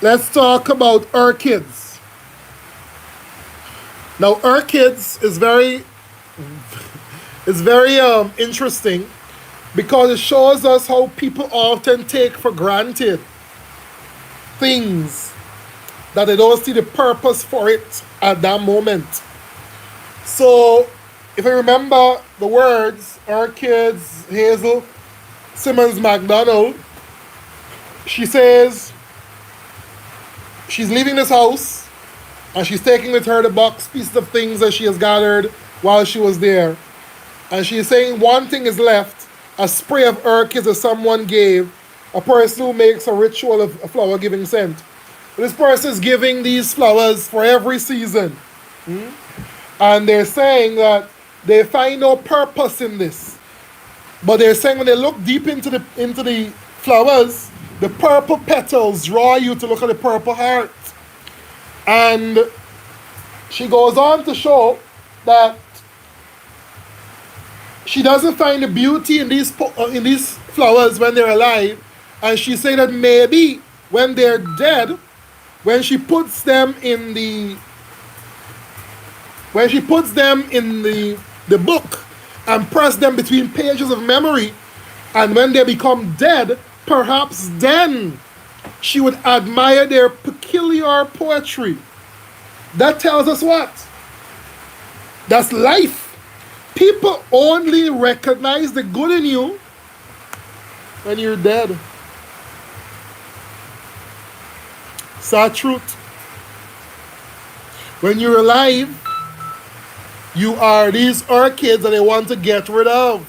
A: Let's talk about orchids. Now, orchids is very interesting because it shows us how people often take for granted things that they don't see the purpose for it at that moment. So, if I remember the words, orchids, Hazel Simmons MacDonald, she says, she's leaving this house and she's taking with her the box pieces of things that she has gathered while she was there. And she's saying one thing is left, a spray of orchids that someone gave, a person who makes a ritual of a flower giving scent. This person is giving these flowers for every season. And they're saying that they find no purpose in this. But they're saying when they look deep into the flowers, the purple petals draw you to look at the purple heart. And she goes on to show that she doesn't find the beauty in these flowers when they're alive. And she's saying that maybe when they're dead, when she puts them in the book and press them between pages of memory, and when they become dead, perhaps then she would admire their peculiar poetry. That tells us what? That's life. People only recognize the good in you when you're dead. Sad truth. When you're alive, you are these orchids that they want to get rid of.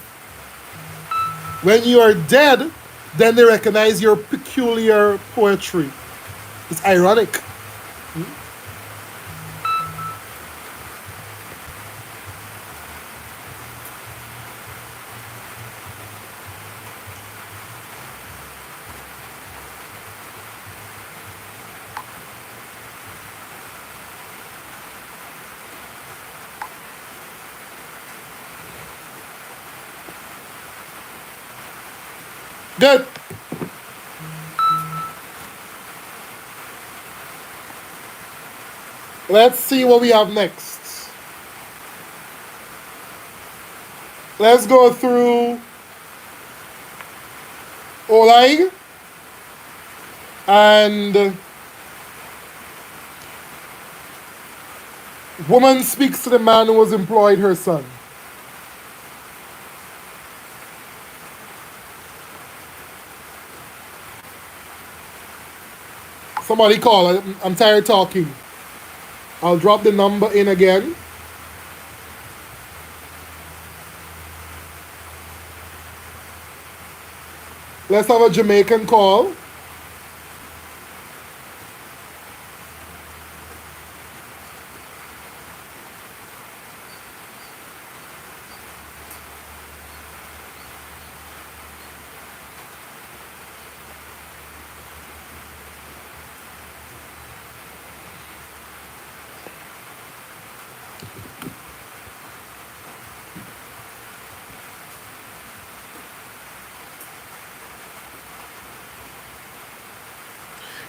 A: When you are dead, then they recognize your peculiar poetry. It's ironic. Good. Let's see what we have next. Let's go through Olag and woman speaks to the man who was employed her son. Somebody call. I'm tired talking. I'll drop the number in again. Let's have a Jamaican call.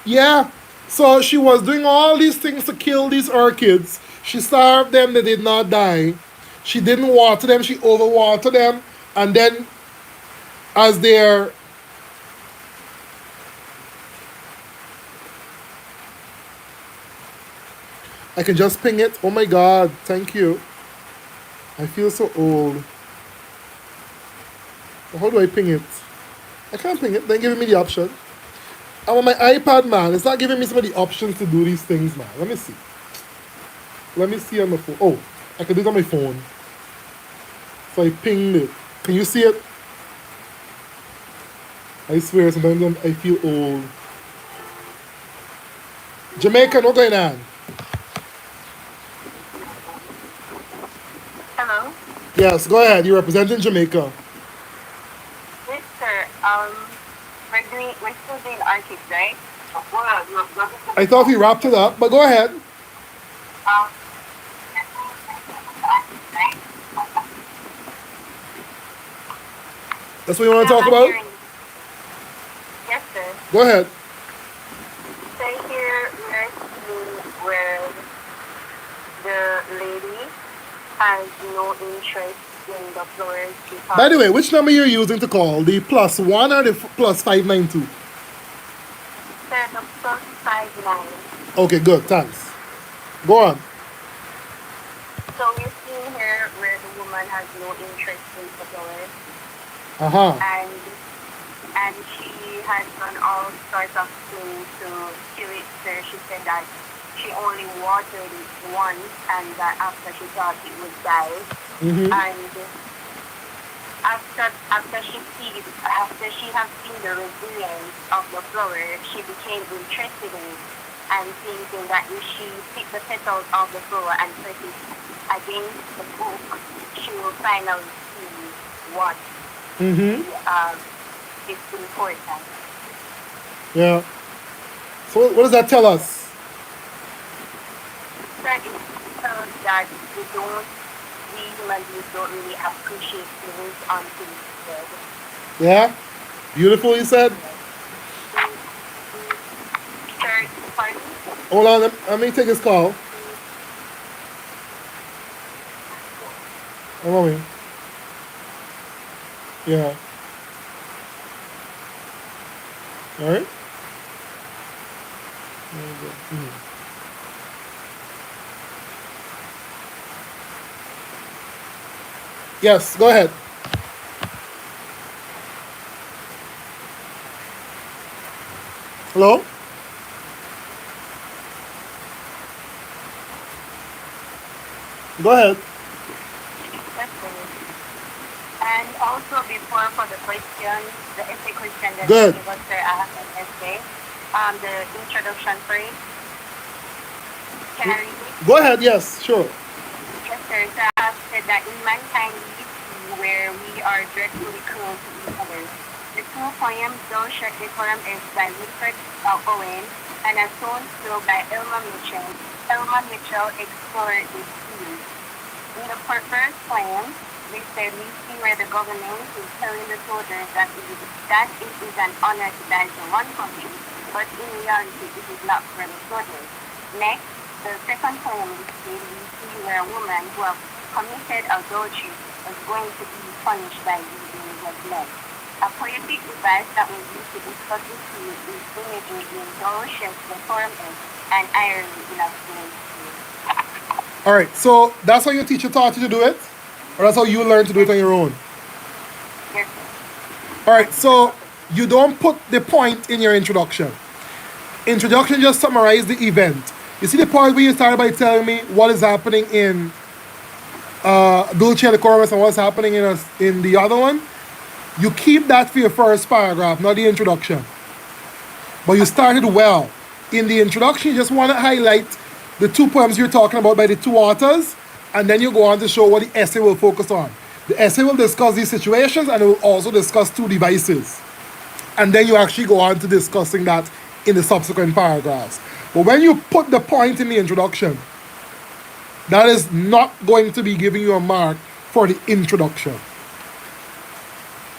A: Yeah. So she was doing all these things to kill these orchids. She starved them, they did not die. She didn't water them, she overwatered them. And then, as they're. I can just ping it. Oh my god, thank you. I feel so old. How do I ping it? I can't ping it, then giving me the option. I'm on my iPad, man. It's not giving me some of the options to do these things, man. Let me see. Let me see on the phone. Oh, I can do it on my phone. So I pinged it. Can you see it? I swear, sometimes I feel old. Jamaican, what's going on?
D: Hello?
A: Yes, go ahead. You're representing Jamaica.
D: Yes, sir. We're still doing archives, right?
A: I thought we wrapped it up, but go ahead.
D: Um,
A: That's what you want to talk
D: I'm
A: about?
D: hearing- Yes, sir.
A: Go ahead.
D: So here we're seeing where the lady has no interest in the flowers because
A: By the way, which number you're using to call? The +1 or the +592?
D: sir, the +59.
A: Okay, good. Thanks. Go on.
D: So we're seeing here where the woman has no interest in the flowers
A: Uh-huh.
D: and she has done all sorts of things to kill it. So she said that she only watered it once and that after she thought it would die.
A: Mm-hmm.
D: And after she has seen the resilience of the flower, she became interested in it and thinking that if she picked the petals of the flower and press it against the book, she will finally see what
A: Mm-hmm.
D: is important.
A: Yeah. So what does that tell us?
D: That it tells that we human beings don't really appreciate things until it's dead.
A: Yeah? Beautiful, you said?
D: Third party,
A: Hold on, let me take this call. Hold on, me. Yeah. All right. Yes, go ahead. Hello? Go ahead.
D: that's it. And also before for the question, the essay question that
A: Good.
D: you gave us, sir, I have an essay. The introduction for it. Can I read it?
A: Go ahead, yes, sure.
D: Yes, sir. So I have said that in mankind we see where we are dreadfully cruel to each other. The two poems, Don't Shut Decorum, is by Wilfred Owen and A Stone Throw by Elma Mitchell. Elma Mitchell explored this theme. In the first poem,
B: Instead, we see where the government is telling the soldiers that it is an honor to die for one country, but in reality, it is not for the soldiers. Next, the second poem instead, we see where a woman who has committed adultery is going to be punished by being with men. A poetic device that was used to discuss this theme is imagery in dull shapes, performance, and irony in a fluent way.
A: All right, so that's how your teacher taught you to do it? Or that's how you learned to do it on your own?
B: Yes.
A: All right, so you don't put the point in your introduction. Introduction just summarize the event. You see the part where you started by telling me what is happening in Dulce and Decorum and what's happening in the other one? You keep that for your first paragraph, not the introduction. But you started well. In the introduction, you just want to highlight the two poems you're talking about by the two authors, and then you go on to show what the essay will focus on. The essay will discuss these situations, and it will also discuss two devices. And then you actually go on to discussing that in the subsequent paragraphs. But when you put the point in the introduction, that is not going to be giving you a mark for the introduction.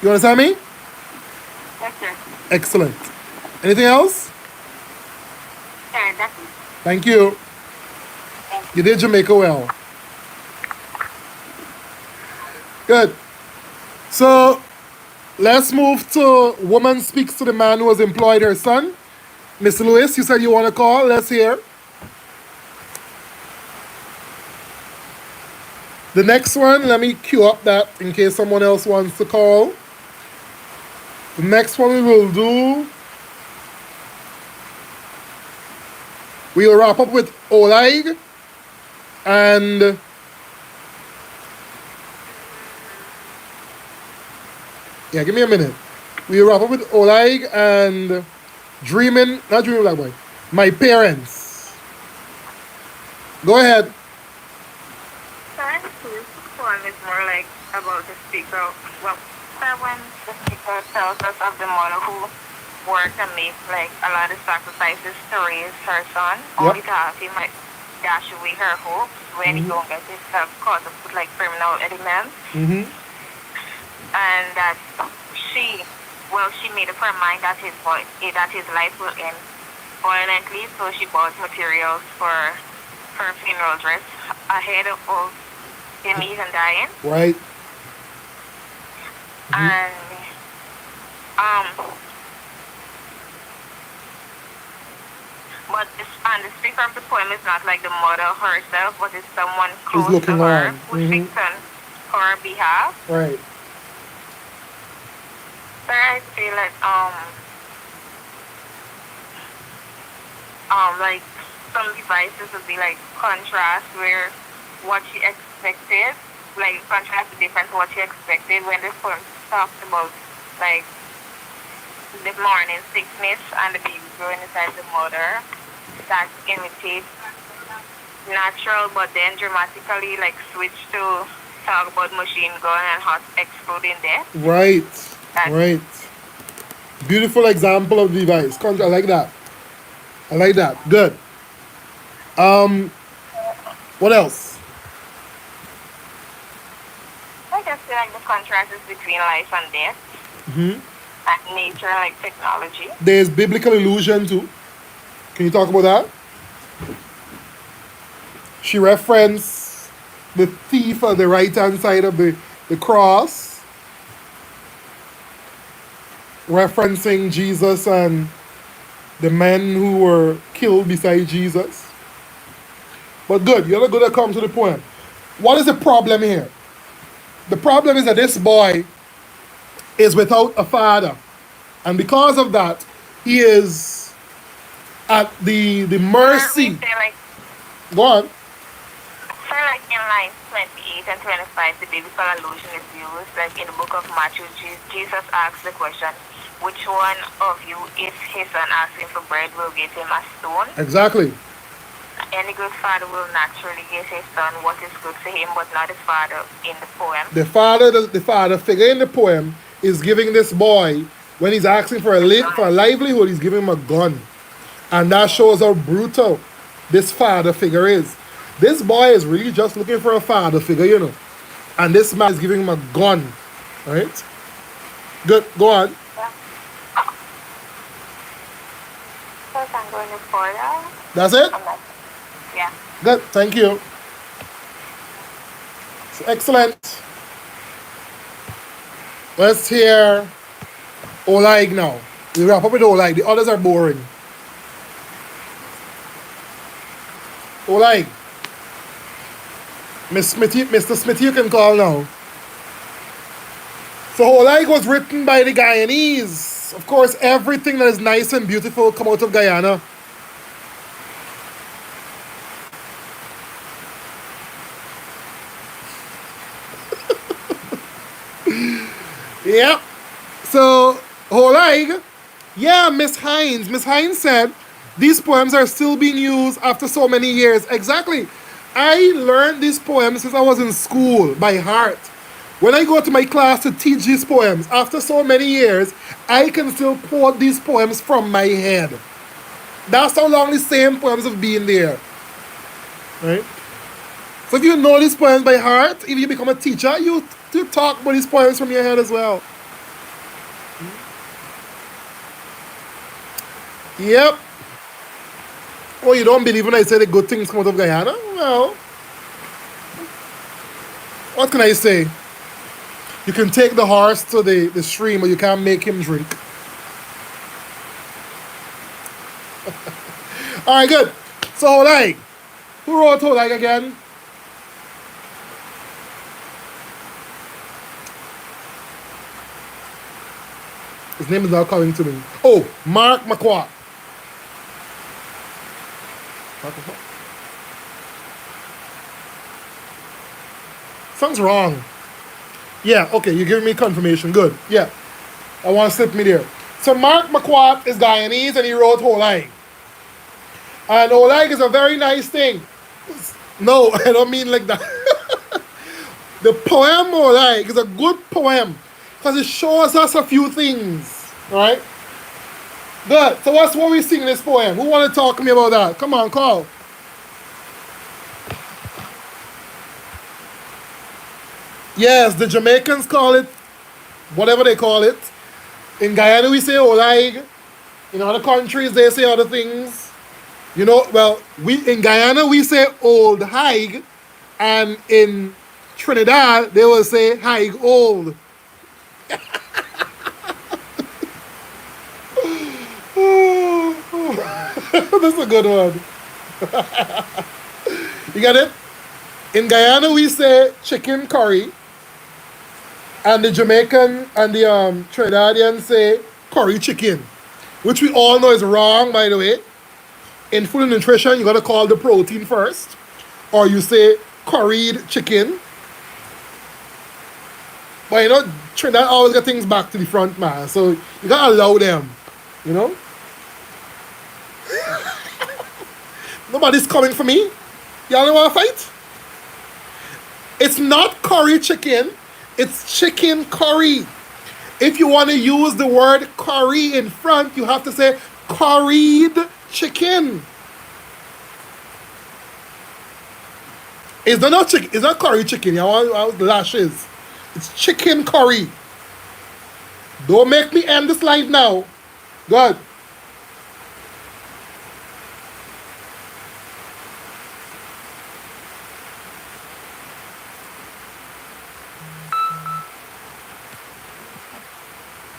A: You understand me?
B: Yes, sir.
A: Excellent. Anything else?
B: Sir, that's it.
A: Thank you. You did Jamaica well. Good. So let's move to woman speaks to the man who has employed her son. Miss Lewis, you said you want to call. Let's hear. The next one, let me queue up that in case someone else wants to call. The next one we will do, we'll wrap up with Oleg and yeah, give me a minute. We'll wrap up with Oleg and not Dreaming Black Boy, My Parents. Go ahead.
D: This poem is more like about the speaker. Well, when the speaker tells us of the mother who worked and made like a lot of sacrifices to raise her son, only to have him like dash away her hopes when he don't get himself caught up with like criminal elements. And that she made up her mind that his life will end violently, so she bought materials for her funeral dress ahead of him even dying.
A: Right.
D: And but the speaker of the poem is not like the mother herself, but it's someone close to
A: looking
D: her
A: on.
D: who speaks on her behalf.
A: Right.
D: So I feel like some devices would be like contrast where what she expected, like contrast the difference to what she expected when the poem talks about like the morning sickness and the baby growing inside the mother that imitates natural but then dramatically like switch to talk about machine gun and hot exploding death.
A: Right. Right. Beautiful example of device. I like that. I like that. Good. What else?
D: I just feel like the contrast is between life and death. And nature and like technology.
A: There's biblical illusion too. Can you talk about that? She referenced the thief on the right hand side of the cross, referencing Jesus and the men who were killed beside Jesus. But good, you're not going to come to the point. What is the problem here? The problem is that this boy is without a father. And because of that, he is at the mercy. Go on.
D: So like in lines 28 and 25, the biblical allusion is used. Like in the book of Matthew, Jesus asks the question, which one of you, if his son asks him for bread, will give him a stone?
A: Exactly.
D: Any good father will naturally give his son what is good to him, but not the father in the poem.
A: The father figure in the poem is giving this boy, when he's asking for a livelihood, he's giving him a gun. And that shows how brutal this father figure is. This boy is really just looking for a father figure, and this man is giving him a gun. Right? Good. Go on.
D: Yeah. So I'm going to Florida.
A: That's it?
D: I'm not. Yeah.
A: Good. Thank you. So excellent. Let's hear Oleg now. We wrap up with Oleg. The others are boring. Oleg. Miss Smithy, Mr. Smithy, you can call now. So Oleg was written by the Guyanese. Of course, everything that is nice and beautiful come out of Guyana. Yep. So Oleg, yeah, Miss Hines. Miss Hines said these poems are still being used after so many years. Exactly. I learned these poems since I was in school by heart. When I go to my class to teach these poems, after so many years, I can still quote these poems from my head. That's how long the same poems have been there. Right? So if you know these poems by heart, if you become a teacher, you talk about these poems from your head as well. Yep. Oh, you don't believe when I say the good things come out of Guyana? Well, what can I say? You can take the horse to the stream, but you can't make him drink. Alright, good. So, Oleg. Who wrote Oleg again? His name is not coming to me. Oh, Mark McQuarrie. Something's wrong. Yeah, okay, you're giving me confirmation. Good. Yeah. I want to slip me there. So Mark McQuarrie is Guyanese and he wrote Oleg. And Oleg is a very nice thing. No, I don't mean like that. The poem Oleg is a good poem because it shows us a few things. Alright? Good. So what's what we sing in this poem? Who want to talk to me about that? Come on, call. Yes, the Jamaicans call it whatever they call it. In Guyana we say Oleg. In other countries they say other things. You know, well, we in Guyana we say old haig, and in Trinidad they will say haig old. That's a good one. You get it? In Guyana we say chicken curry, and the Jamaican and the Trinidadians say curry chicken, which we all know is wrong, by the way. In food and nutrition, you gotta call the protein first, or you say curried chicken. But you know, Trinidad always get things back to the front, man. So you gotta allow them, you know. Nobody's coming for me. Y'all don't wanna fight? It's not curry chicken, it's chicken curry. If you want to use the word curry in front, you have to say curried chicken. It's not chicken. It's not curry chicken. You want lashes. It's chicken curry. Don't make me end this live now. Good.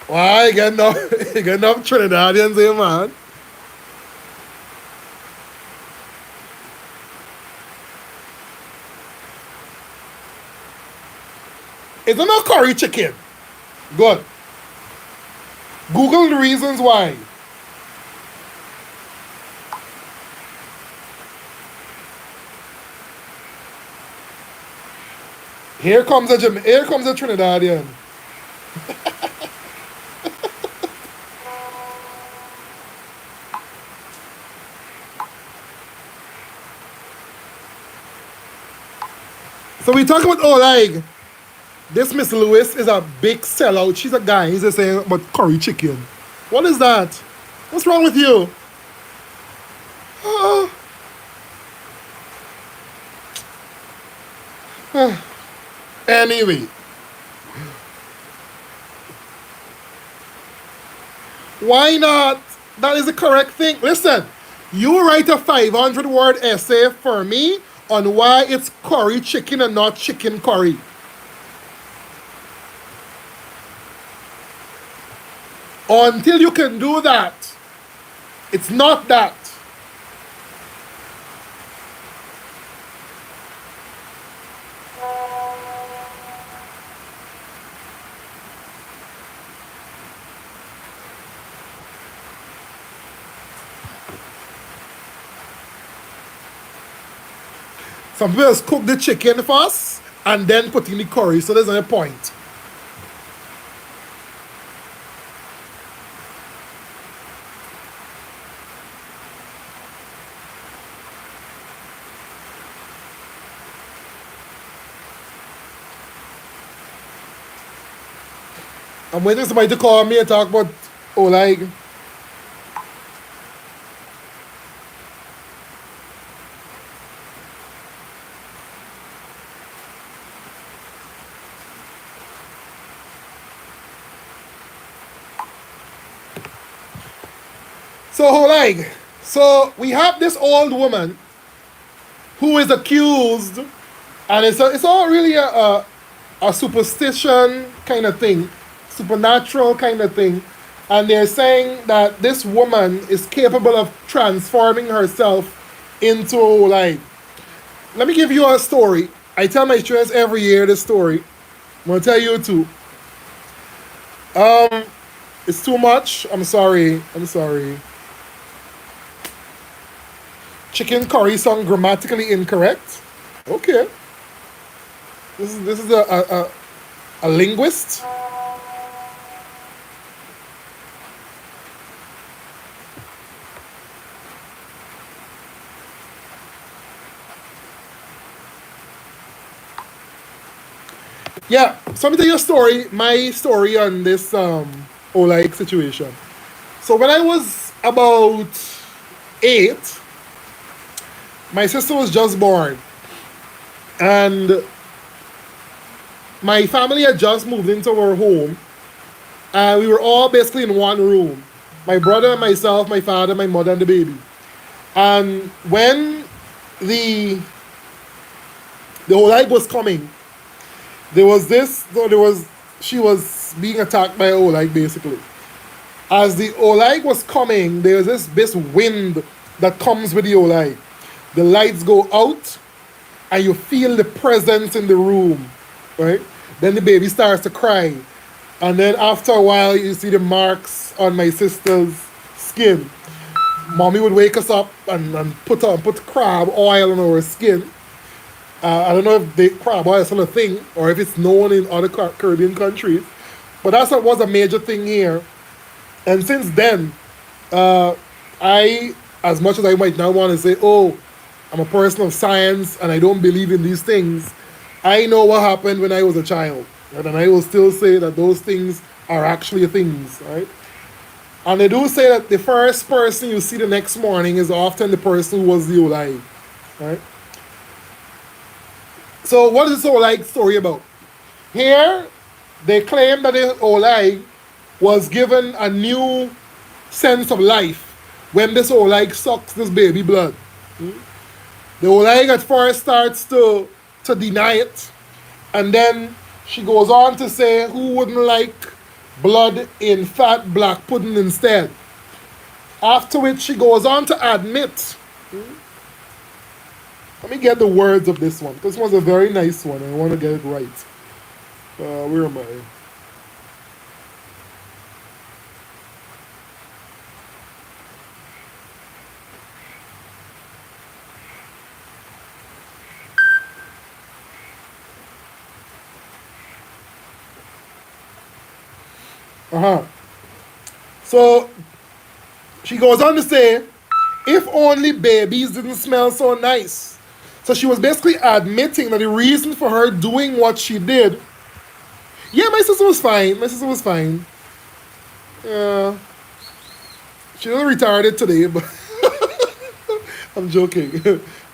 A: Why you get enough Trinidadians here, man? It's not curry chicken. Good. Google the reasons why. Here comes a Trinidadian. So we talk about Oleg. This Miss Lewis is a big sellout. She's a guy. He's just saying about curry chicken. What is that? What's wrong with you? Anyway, why not? That is the correct thing. Listen, you write a 500-word essay for me on why it's curry chicken and not chicken curry. Until you can do that, it's not that. Some people just cook the chicken first and then put in the curry, so there's no point. I'm waiting for somebody to call me and talk about, oh, like, so we have this old woman who is accused, and it's all really a superstition kind of thing, supernatural kind of thing, and they're saying that this woman is capable of transforming herself into, like, let me give you a story. I tell my students every year this story. I'm gonna tell you too. It's too much. I'm sorry. Chicken curry song grammatically incorrect. Okay. This is a linguist. Yeah, so let me tell you a story, my story on this Olaik situation. So when I was about 8, my sister was just born. And my family had just moved into our home. And we were all basically in one room. My brother, myself, my father, my mother, and the baby. And when the Olaik was coming, she was being attacked by Olaik basically. As the Olaik was coming, there was this wind that comes with the Olaik. The lights go out and you feel the presence in the room, right? Then the baby starts to cry. And then after a while, you see the marks on my sister's skin. Mommy would wake us up and put crab oil on our skin. I don't know if the crab oil is still a thing or if it's known in other Caribbean countries. But that was a major thing here. And since then, I, as much as I might now want to say, oh, I'm a person of science and I don't believe in these things, I know what happened when I was a child. Right? And I will still say that those things are actually things, right? And they do say that the first person you see the next morning is often the person who was the Olai, right? So what is this Olai story about? Here, they claim that the Olai was given a new sense of life when this Olai sucks this baby blood. The Olai at first starts to deny it, and then she goes on to say who wouldn't like blood in fat black pudding instead. After which she goes on to admit. Let me get the words of this one. This one's a very nice one. I want to get it right. Where am I? So she goes on to say, if only babies didn't smell so nice. So she was basically admitting that the reason for her doing what she did. Yeah, my sister was fine. Yeah. She was retarded today, but I'm joking.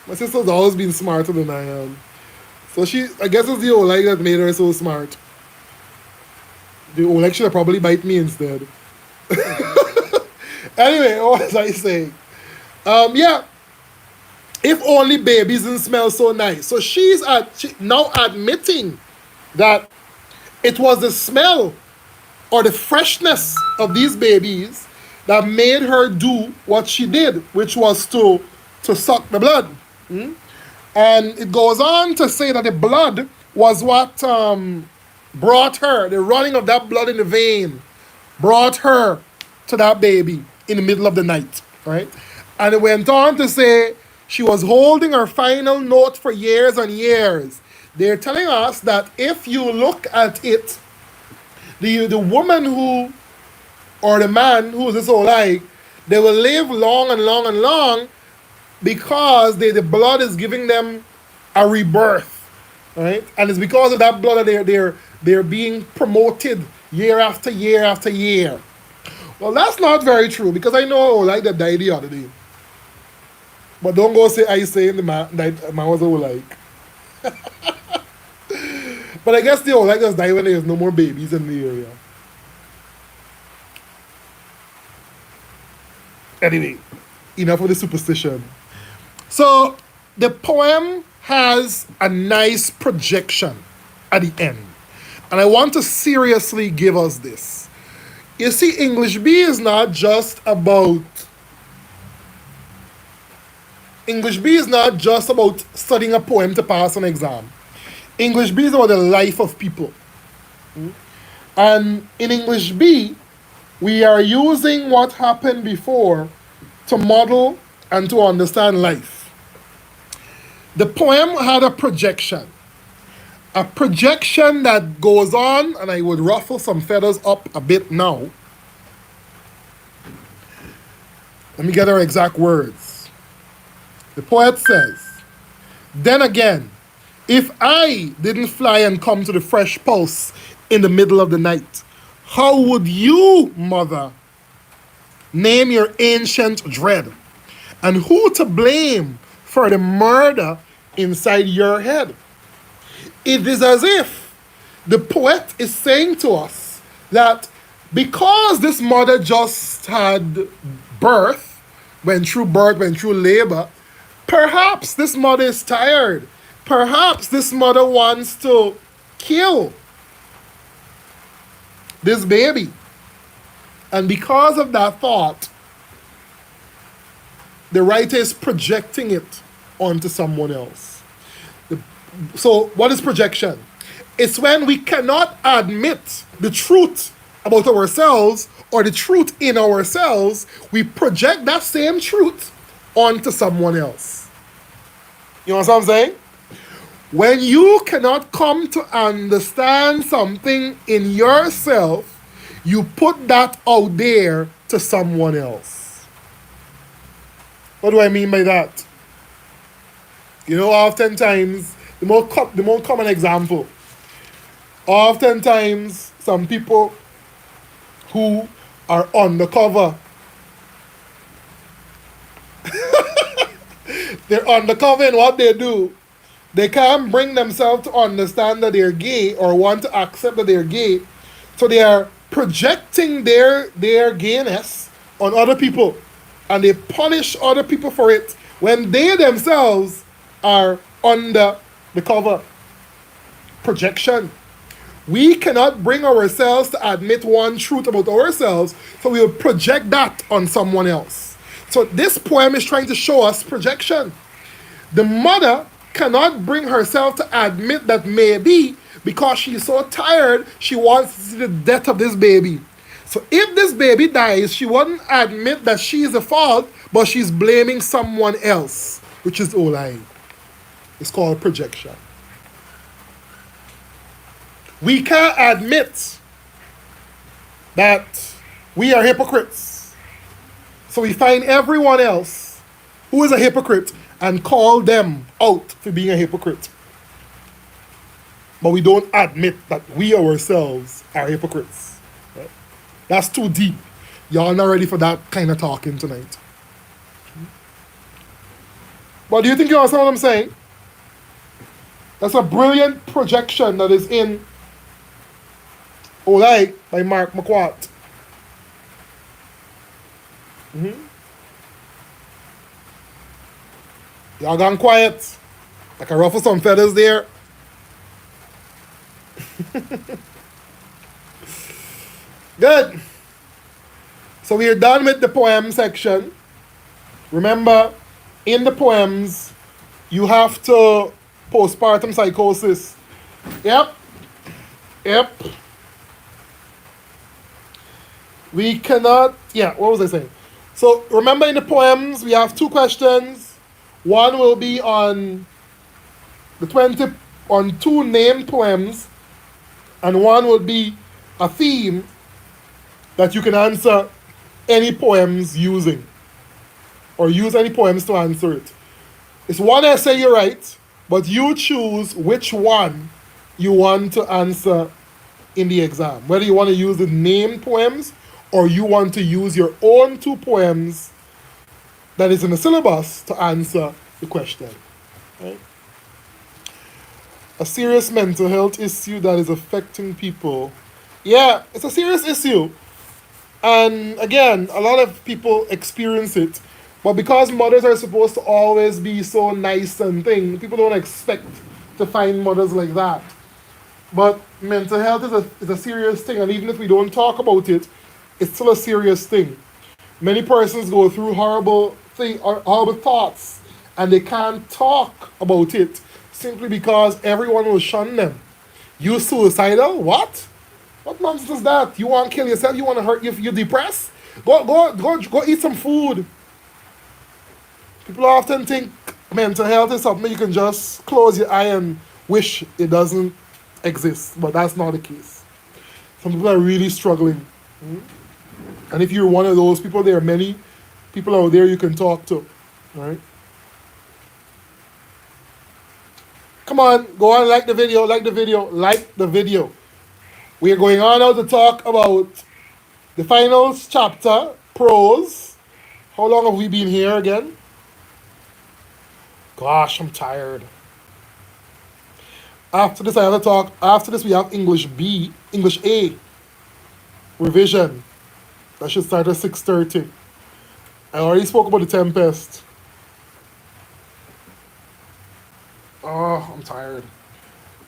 A: My sister's always been smarter than I am. So I guess it's the Oleg that made her so smart. The Oleg should have probably bite me instead. Anyway, what was I saying? Yeah, if only babies didn't smell so nice. So she now admitting that it was the smell or the freshness of these babies that made her do what she did, which was to suck the blood. And it goes on to say that the blood was what brought her, the running of that blood in the vein, brought her to that baby in the middle of the night, right? And it went on to say she was holding her final note for years and years. They're telling us that if you look at it, the woman who, or the man who is this all like, they will live long and long and long because the blood is giving them a rebirth, right? And it's because of that blood that they're being promoted year after year after year. Well, that's not very true because I know like that died the other day. But don't go say I say the man was all like. But I guess they all like just die when there's no more babies in the area. Anyway, enough of the superstition. So the poem has a nice projection at the end. And I want to seriously give us this. You see, English B is not just about studying a poem to pass an exam. English B is about the life of people. And in English B, we are using what happened before to model and to understand life. The poem had a projection that goes on, and I would ruffle some feathers up a bit now. Let me get our exact words. The poet says, "Then again, if I didn't fly and come to the fresh pulse in the middle of the night, how would you, mother, name your ancient dread? And who to blame for the murder inside your head?" It is as if the poet is saying to us that because this mother just had went through labor, perhaps this mother is tired. Perhaps this mother wants to kill this baby. And because of that thought, the writer is projecting it onto someone else. So what is projection? It's when we cannot admit the truth about ourselves or the truth in ourselves, we project that same truth onto someone else. You know what I'm saying? When you cannot come to understand something in yourself, you put that out there to someone else. What do I mean by that? You know, oftentimes, the more common example, oftentimes some people who are undercover, they're undercover in what they do. They can't bring themselves to understand that they're gay or want to accept that they're gay. So they are projecting their gayness on other people. And they punish other people for it when they themselves are under the cover. Projection. We cannot bring ourselves to admit one truth about ourselves, so we will project that on someone else. So this poem is trying to show us projection. The mother cannot bring herself to admit that maybe because she's so tired, she wants to see the death of this baby. So if this baby dies, she wouldn't admit that she's the fault, but she's blaming someone else, which is Olai. It's called projection. We can't admit that we are hypocrites. So we find everyone else who is a hypocrite and call them out for being a hypocrite. But we don't admit that we ourselves are hypocrites. Right? That's too deep. Y'all not ready for that kind of talking tonight. But do you think you understand what I'm saying? That's a brilliant projection that is in Olay by Mark McQuart. Y'all gone quiet. I can ruffle some feathers there. Good. So we are done with the poem section. Remember, in the poems, you have to postpartum psychosis. Yep. Yep. We cannot. Yeah, what was I saying? So remember, in the poems, we have two questions. One will be on the 20, on two named poems, and one will be a theme that you can answer any poems using, or use any poems to answer it. It's one essay you write, but you choose which one you want to answer in the exam. Whether you want to use the named poems or you want to use your own two poems that is in the syllabus to answer the question. Right? A serious mental health issue that is affecting people. Yeah, it's a serious issue. And again, a lot of people experience it. But because mothers are supposed to always be so nice and thing, people don't expect to find mothers like that. But mental health is a serious thing, and even if we don't talk about it, it's still a serious thing. Many persons go through horrible thoughts, and they can't talk about it simply because everyone will shun them. You suicidal? What? What nonsense is that? You want to kill yourself? You want to hurt? You're depressed? Go eat some food. People often think mental health is something you can just close your eye and wish it doesn't exist, but that's not the case. Some people are really struggling. And if you're one of those people, there are many people out there you can talk to. Right? Come on, go on, like the video, like the video, like the video. We are going on now to talk about the finals chapter, prose. How long have we been here again? Gosh, I'm tired. After this, I have to talk. After this, we have English B, English A, revision. That should start at 6:30. I already spoke about the Tempest. Oh, I'm tired.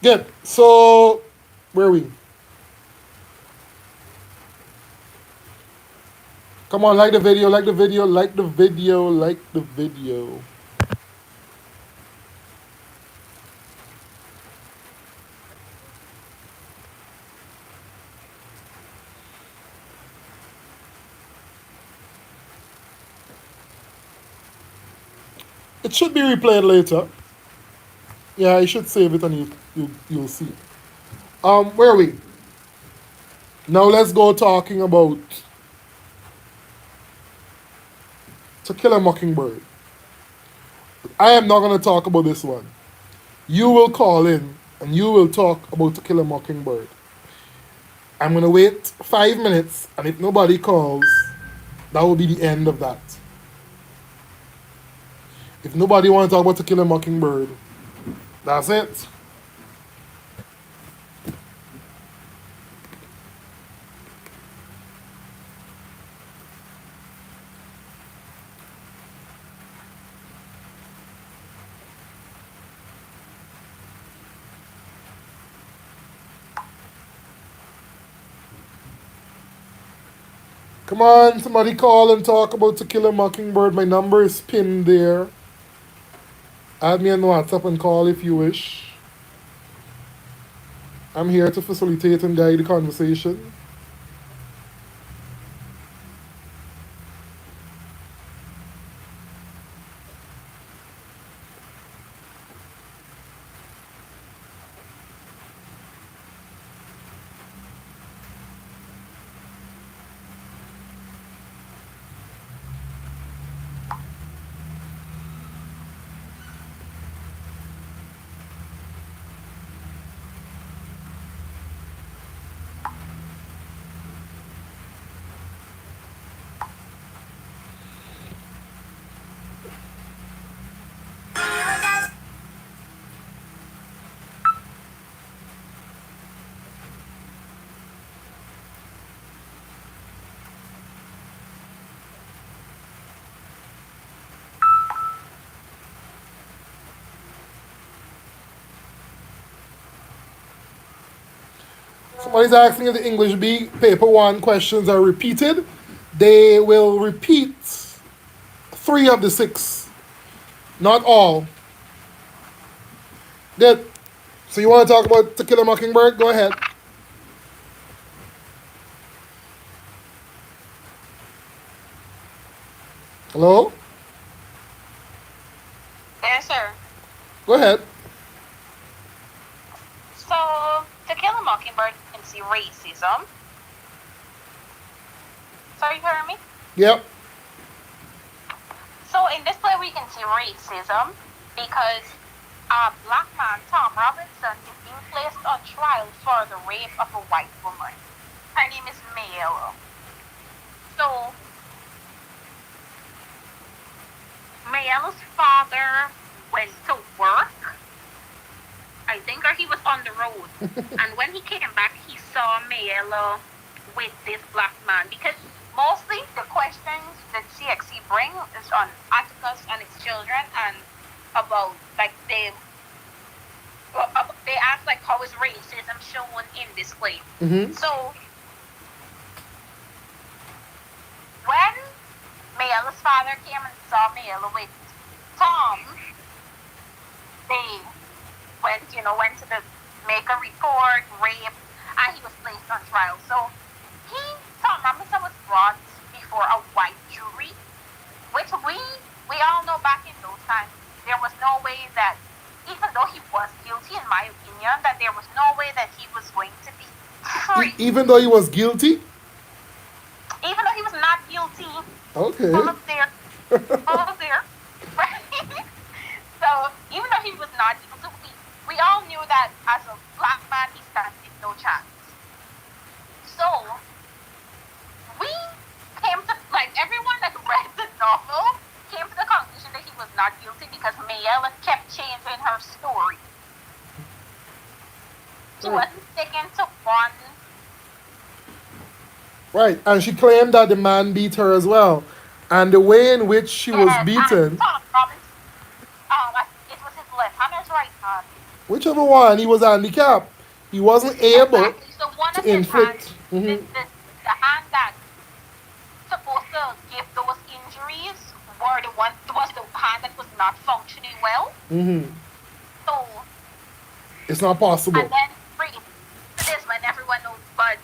A: Good. So, where are we? Come on, like the video, like the video, like the video, like the video. It should be replayed later. Yeah, I should save it and you'll see. Where are we? Now let's go talking about To Kill a Mockingbird. I am not going to talk about this one. You will call in and you will talk about To Kill a Mockingbird. I'm going to wait 5 minutes, and if nobody calls, that will be the end of that. If nobody wants to talk about To Kill a Mockingbird, that's it. Come on, somebody call and talk about To Kill a Mockingbird. My number is pinned there. Add me on WhatsApp and call if you wish. I'm here to facilitate and guide the conversation. Somebody's asking if the English B paper one questions are repeated. They will repeat 3 of the 6, not all. Good. So you want to talk about To Kill a Mockingbird? Go ahead. Hello?
B: Yes, sir.
A: Go ahead.
B: So, To Kill a Mockingbird, you can see racism. So, you hear me?
A: Yep.
B: So, in this play, we can see racism because a black man, Tom Robinson, is being placed on trial for the rape of a white woman. Her name is Mayella. So, Mayella's father went to work, I think, or he was on the road. And when he came back, he saw Mayella with this black man. Because mostly the questions that CXC bring is on Atticus and his children and about, like, they ask, like, how is racism shown in this play.
A: Mm-hmm.
B: So, when Mayella's father came and saw Mayella with Tom, they went to the make a report, rape, and he was placed on trial. So Tom Robinson was brought before a white jury, which we all know back in those times, there was no way that, even though he was guilty, in my opinion, that there was no way that he was going to be free.
A: Even though he was guilty?
B: Even though he was not guilty.
A: Okay.
B: Full of there. Right? So, even though he was not guilty, we all knew that as a black man, he stands no chance. So, we came to, like, everyone that read the novel came to the conclusion that he was not guilty because Mayella kept changing her story. She wasn't sticking to one.
A: Right, and she claimed that the man beat her as well. And the way in which she was beaten,
B: Tom Robinson, it was his left hand or his right hand.
A: whichever one, he was handicapped. He wasn't able
B: Exactly. So one
A: to
B: of his
A: inflict.
B: hands, the hand that supposed to give those injuries was the hand that was not functioning well.
A: Mm-hmm.
B: So
A: It's not possible.
B: and then this when everyone knows, but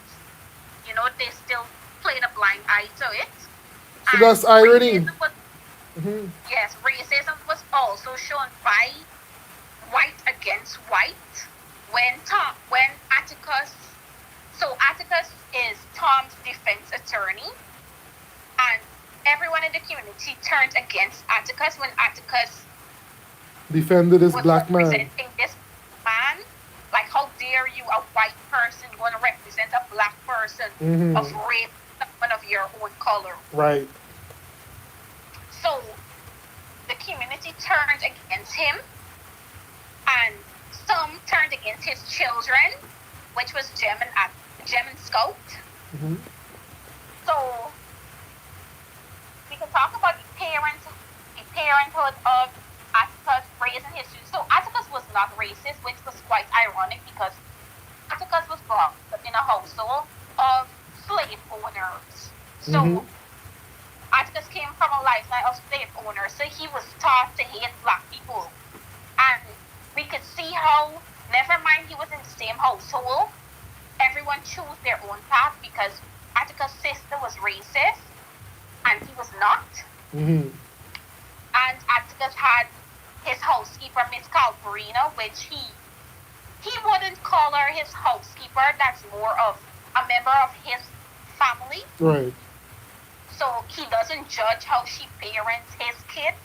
B: they still played a blind eye to it.
A: So
B: And
A: that's irony.
B: Yes, racism was also shown by white against white when Atticus. So Atticus is Tom's defense attorney, and everyone in the community turned against Atticus when Atticus
A: Defended this
B: was
A: black man.
B: representing this man. Like, how dare you, a white person, going to represent a black person of rape someone of your own color?
A: Right.
B: So the community turned against him, and some turned against his children, which was Jamain Scout. So we can talk about the parenthood of Atticus raising his children. So Atticus was not racist, which was quite ironic because Atticus was brought up in a household of slave owners. So Atticus came from a lifestyle of slave owners, so he was taught to hate black people. And we could see how, never mind he was in the same household, everyone chose their own path because Atticus' sister was racist and he was not. And Atticus had his housekeeper, Miss Calvarina, which he wouldn't call her his housekeeper. That's more of a member of his family.
A: Right.
B: So he doesn't judge how she parents his kids.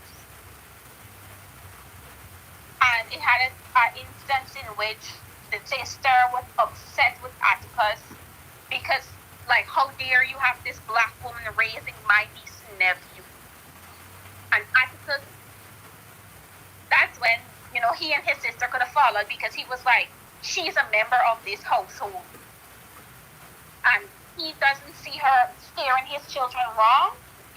B: And it had an instance in which the sister was upset with Atticus because, like, how dare you have this black woman raising my niece and nephew? And Atticus, that's when, he and his sister could have followed because he was like, she's a member of this household. And he doesn't see her steering his children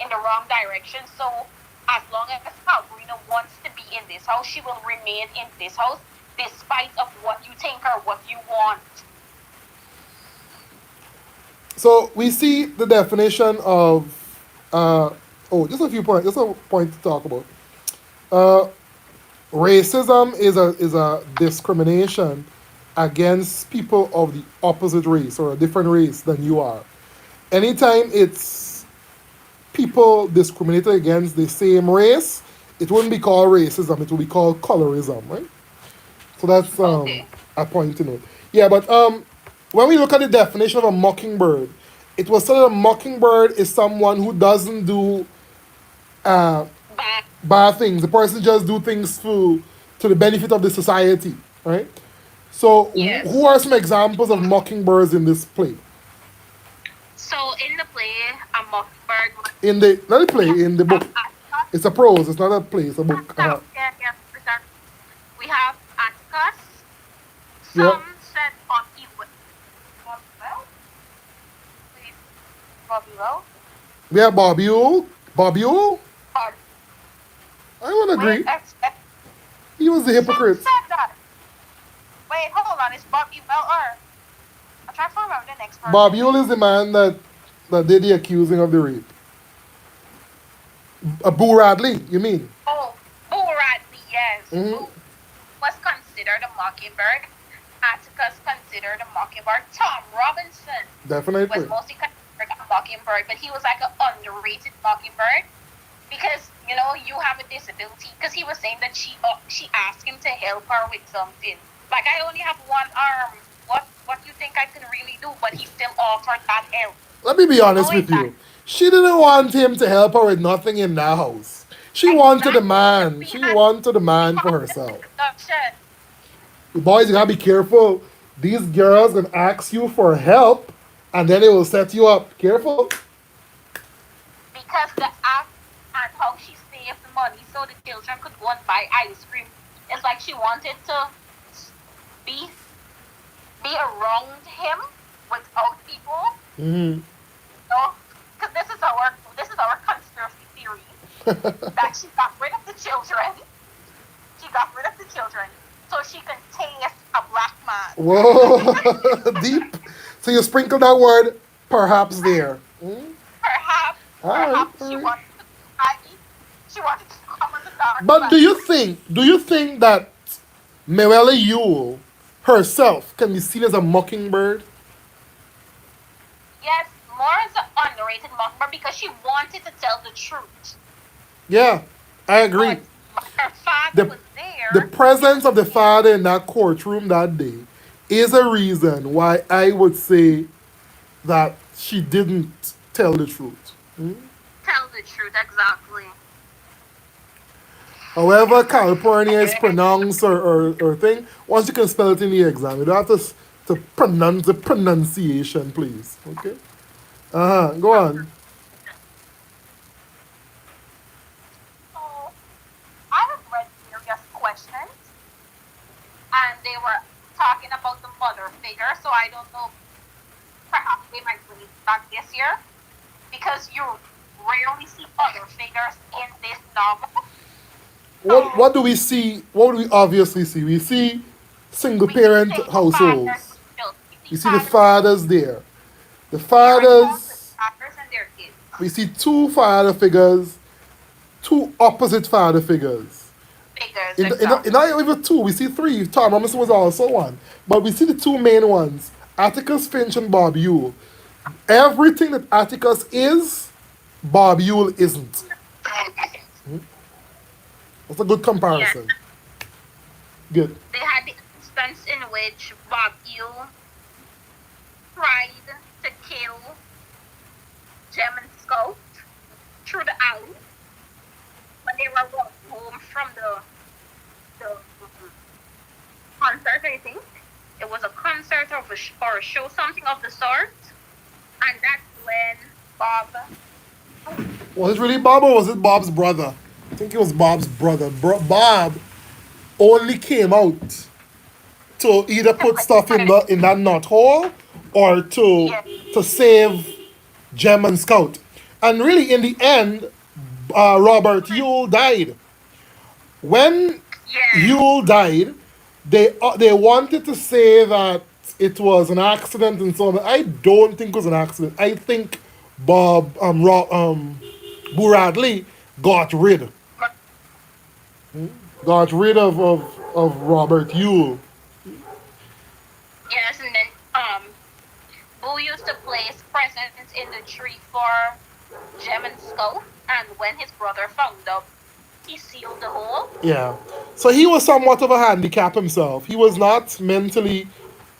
B: in the wrong direction. So as long as Calvarina wants to be in this house, she will remain in this house despite of what you think or what you want.
A: So we see the definition of just a few points, just a point to talk about. Uh, Racism is a discrimination against people of the opposite race or a different race than you are. Anytime it's people discriminated against the same race, it wouldn't be called racism. It would be called colorism, right? So that's
B: Okay.
A: a point to note. Yeah, but when we look at the definition of a mockingbird, it was said that a mockingbird is someone who doesn't do uh,
B: But
A: bad things. The person just do things to the benefit of the society, right? So, who
B: yes.
A: are some examples of mockingbirds in this play?
B: So in the play, a mockingbird was
A: In the not the play,
B: we
A: in the
B: have
A: book.
B: Atticus.
A: It's a prose. It's not a play. It's a book.
B: No, yeah, yeah, sorry. We have Atticus.
A: Yeah,
B: Some said
D: Bobby Well, please, Bobby Well.
A: we have Bobule. Bobule.
B: Bob.
A: I would
D: Wait,
A: agree. He was the
D: some
A: hypocrite.
D: said that. Wait, hold on. Is Bobby Well or I'm trying to remember the next person.
A: Bobule is the man that did the accusing of the rape. Boo Radley, you mean?
B: Oh, Boo Radley, yes.
A: Hmm.
B: Boo was considered a mockingbird. Atticus considered a mockingbird. Tom Robinson was
A: Definitely.
B: mostly considered a mockingbird, but he was like an underrated mockingbird because you have a disability. Because he was saying that she asked him to help her with something. Like I only have one arm. What you think I can really do? But he still offered that help,
A: Let me be honest
B: knowing
A: with
B: that
A: you. She didn't want him to help her with nothing in that house. She wanted a
B: exactly
A: man.
B: we
A: She
B: had
A: wanted a
B: we
A: man for
B: had the
A: herself.
B: discussion
A: The boys, you gotta be careful. These girls gonna ask you for help, and then they will set you up. Careful.
B: because the act and how she saved the money so the children could go and buy ice cream. It's like she wanted to be be around him without people.
A: Hmm.
B: No, because this is our conspiracy theory that she got rid of the children. She got rid of the children so she can taste a black man.
A: Whoa, deep. So you sprinkle that word, perhaps there. Hmm?
B: Perhaps,
A: All right,
B: perhaps
A: all
B: she
A: right.
B: wanted to be She wanted to come on the dark
A: But do
B: side.
A: you think? Do you think that Merella Yule herself can be seen as a mockingbird?
B: Yes, more as an underrated mockingbird because she wanted to tell the truth.
A: Yeah, I agree.
B: But her father
A: the
B: was
A: the
B: there.
A: presence of the father in that courtroom that day is a reason why I would say that she didn't tell the truth.
B: Tell the truth, exactly.
A: However, California is pronounced or thing, once you can spell it in the exam, you don't have to pronounce the pronunciation, please. Okay? Go on.
B: So I have read various questions, and they were talking about the mother figure. So I don't know. Perhaps they might bring it back this year because you rarely see mother figures in this novel. So
A: What do we see? What do we obviously see? We see single
B: we see
A: parent
B: single fathers
A: households.
B: with children. We see
A: We see the
B: fathers with
A: fathers
B: children.
A: there. The
B: There are sons with
A: fathers,
B: daughters and their kids.
A: we see two father figures, two opposite father figures.
B: Figures,
A: In
B: exactly.
A: not even two, we see three. Tom Robinson was also one. But we see the two main ones, Atticus Finch and Bob Yule. Everything that Atticus is, Bob Yule isn't. That's a good
B: Yes.
A: comparison. Good.
B: They had the instance in which Bob Eel tried to kill Jem and Scout through the alley when they were walking home from the concert, I think. It was a concert or a show, something of the sort. And that's when Bob.
A: Was it really Bob or was it Bob's brother? I think it was Bob's brother. Bob only came out to either put stuff in that knot hole or
B: Yeah,
A: to save Gem and Scout. And really, in the end, Robert Yule died. When
B: yeah,
A: Yule died, they wanted to say that it was an accident and so on. I don't think it was an accident. I think Bob Buradley got rid got rid of Robert Yule.
B: Yes, and then Boo used to place presents in the tree for Jamain's skull, and when his brother found out, he sealed the hole.
A: Yeah. So he was somewhat of a handicap himself. He was not mentally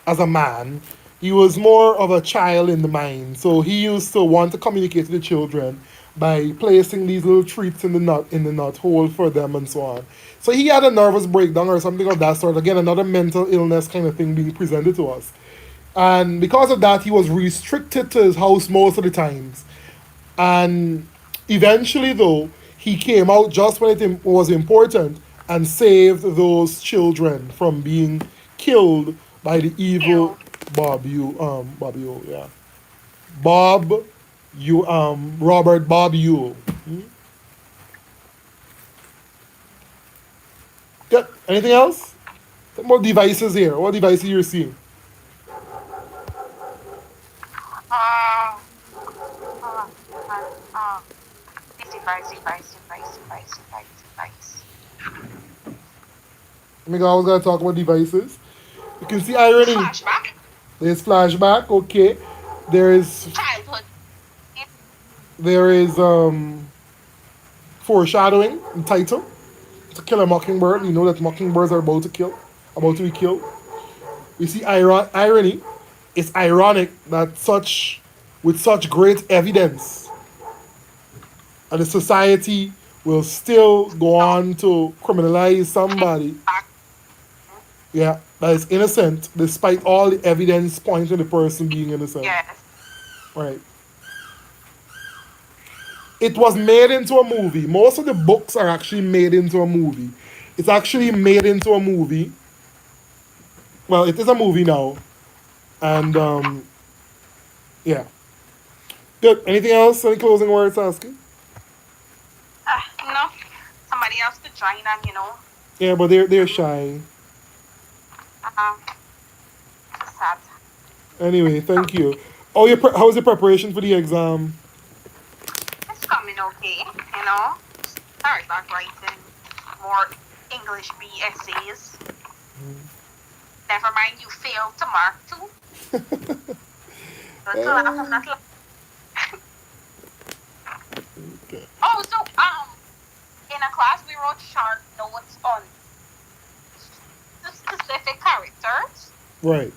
A: as a man. He was more of a child in the mind. So he used to want to communicate to the children by placing these little treats in the nut hole for them and so on. So he had a nervous breakdown or something of that sort. Again, another mental illness kind of thing being presented to us. And because of that, he was restricted to his house most of the times. And eventually, though, he came out just when it was important and saved those children from being killed by the evil
B: Ew.
A: Bob Yule, yeah. Bob, Robert Bob Yule. Yeah, anything else? Some more devices here. What devices you're seeing?
D: Uh, uh, uh, uh, device.
A: I mean, I always gotta talk about devices. You can see irony.
B: Flashback.
A: There's flashback, okay. There is
B: Childhood.
A: there is foreshadowing in title. To kill a mockingbird. You know that mockingbirds are about to be killed. We see irony. It's ironic that with such great evidence, and the society will still go on to criminalize somebody, yeah, that is innocent, despite all the evidence pointing to the person being innocent.
D: Yes.
A: Right. It was made into a movie. Most of the books are actually made into a movie. It's actually made into a movie. Well, it is a movie now. And yeah. Good. Anything else? Any closing words, Saskia?
D: No. Somebody else to join and.
A: Yeah, but they're shy.
D: Um, sad.
A: Anyway, thank you. Oh, how was your preparation for the exam?
D: It's coming okay. Start back writing more English B essays. Never mind, you failed to mark two. Not laugh, not laugh.
A: Okay.
D: Oh, so in a class we wrote short notes on the specific characters.
A: Right.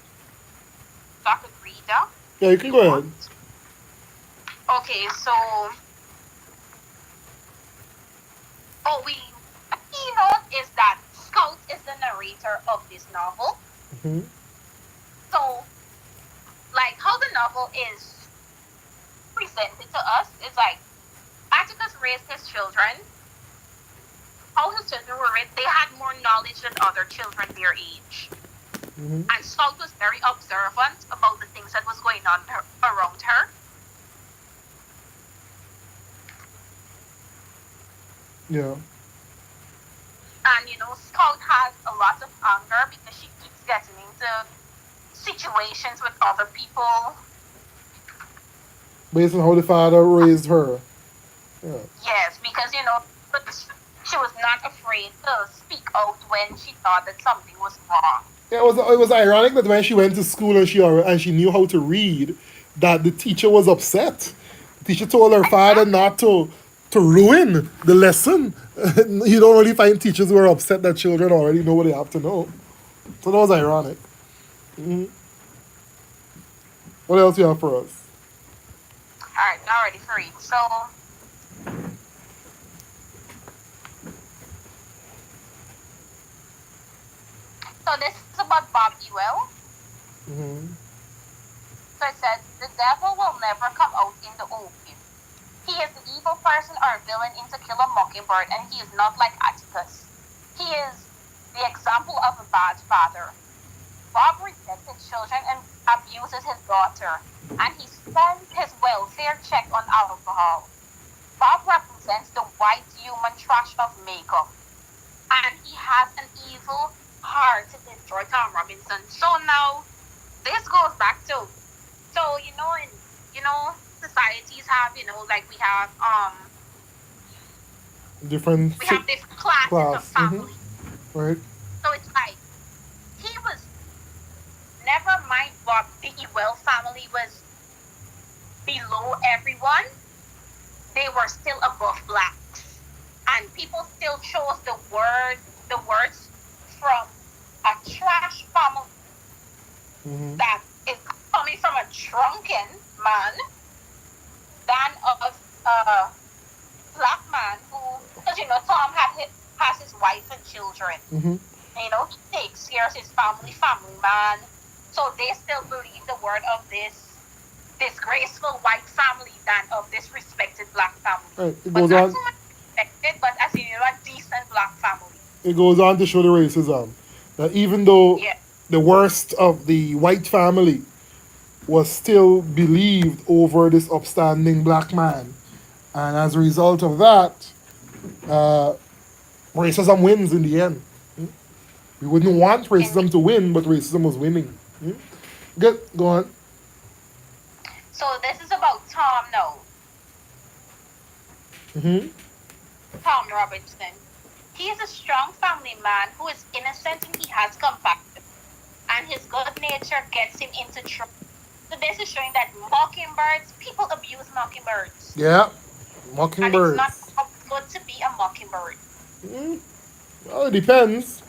D: So I could read them.
A: Yeah, you can go ahead.
D: Okay, so a keynote is that Scout is the narrator of this novel.
A: Hmm.
D: So, like how the novel is presented to us is like Atticus raised his children. How his children were raised, they had more knowledge than other children their age.
A: Hmm.
D: And Scout was very observant about the things that was going on around her.
A: Yeah.
D: And Scout has a lot of anger because she keeps getting into situations with other people.
A: Based on how the father raised her. Yeah.
D: Yes, because but she was not afraid to speak out when she thought that something was wrong.
A: Yeah, it was ironic that when she went to school and she knew how to read, that the teacher was upset. The teacher told her father not to ruin the lesson. You don't really find teachers who are upset that children already know what they have to know. So that was ironic. What else you have for us?
D: Alright, now ready for it. So this is about Bob Ewell.
A: Hmm.
D: So it says, the devil will never come out in the open. He is the evil person or villain in To Kill a Mockingbird, and he is not like Atticus. He is the example of a bad father. Bob rejects his children and abuses his daughter, and he spends his welfare check on alcohol. Bob represents the white human trash of makeup, and he has an evil heart to destroy Tom Robinson. So now,
B: this goes back to, so in societies have, like
A: Different
B: we have different classes of
A: class.
B: family.
A: Right.
B: So it's like he was, never mind what the Ewell family was below everyone, they were still above blacks. And people still chose the words from a trash family
A: Mm-hmm.
B: that is coming from a drunken man than of a black man who, because Tom has his wife and children.
A: Mm-hmm.
B: He takes care of his family man. So they still believe the word of this disgraceful white family than of this respected black family.
A: Right. It
B: But
A: goes
B: not
A: on.
B: so much respected, but as a decent black family.
A: It goes on to show the racism that even though
B: Yeah.
A: the worst of the white family was still believed over this upstanding black man, and as a result of that, uh, racism wins in the end. We wouldn't want
B: In the,
A: racism to win, but racism was winning. Good, go on.
B: so this is about Tom now.
A: Mm-hmm.
B: Tom Robinson. He is a strong family man who is innocent and he has compassion. And his good nature gets him into trouble. So this is showing that mockingbirds, people abuse mockingbirds.
A: Yeah,
B: And it's not
A: Mockingbirds.
B: good to be a mockingbird.
A: Well, it depends.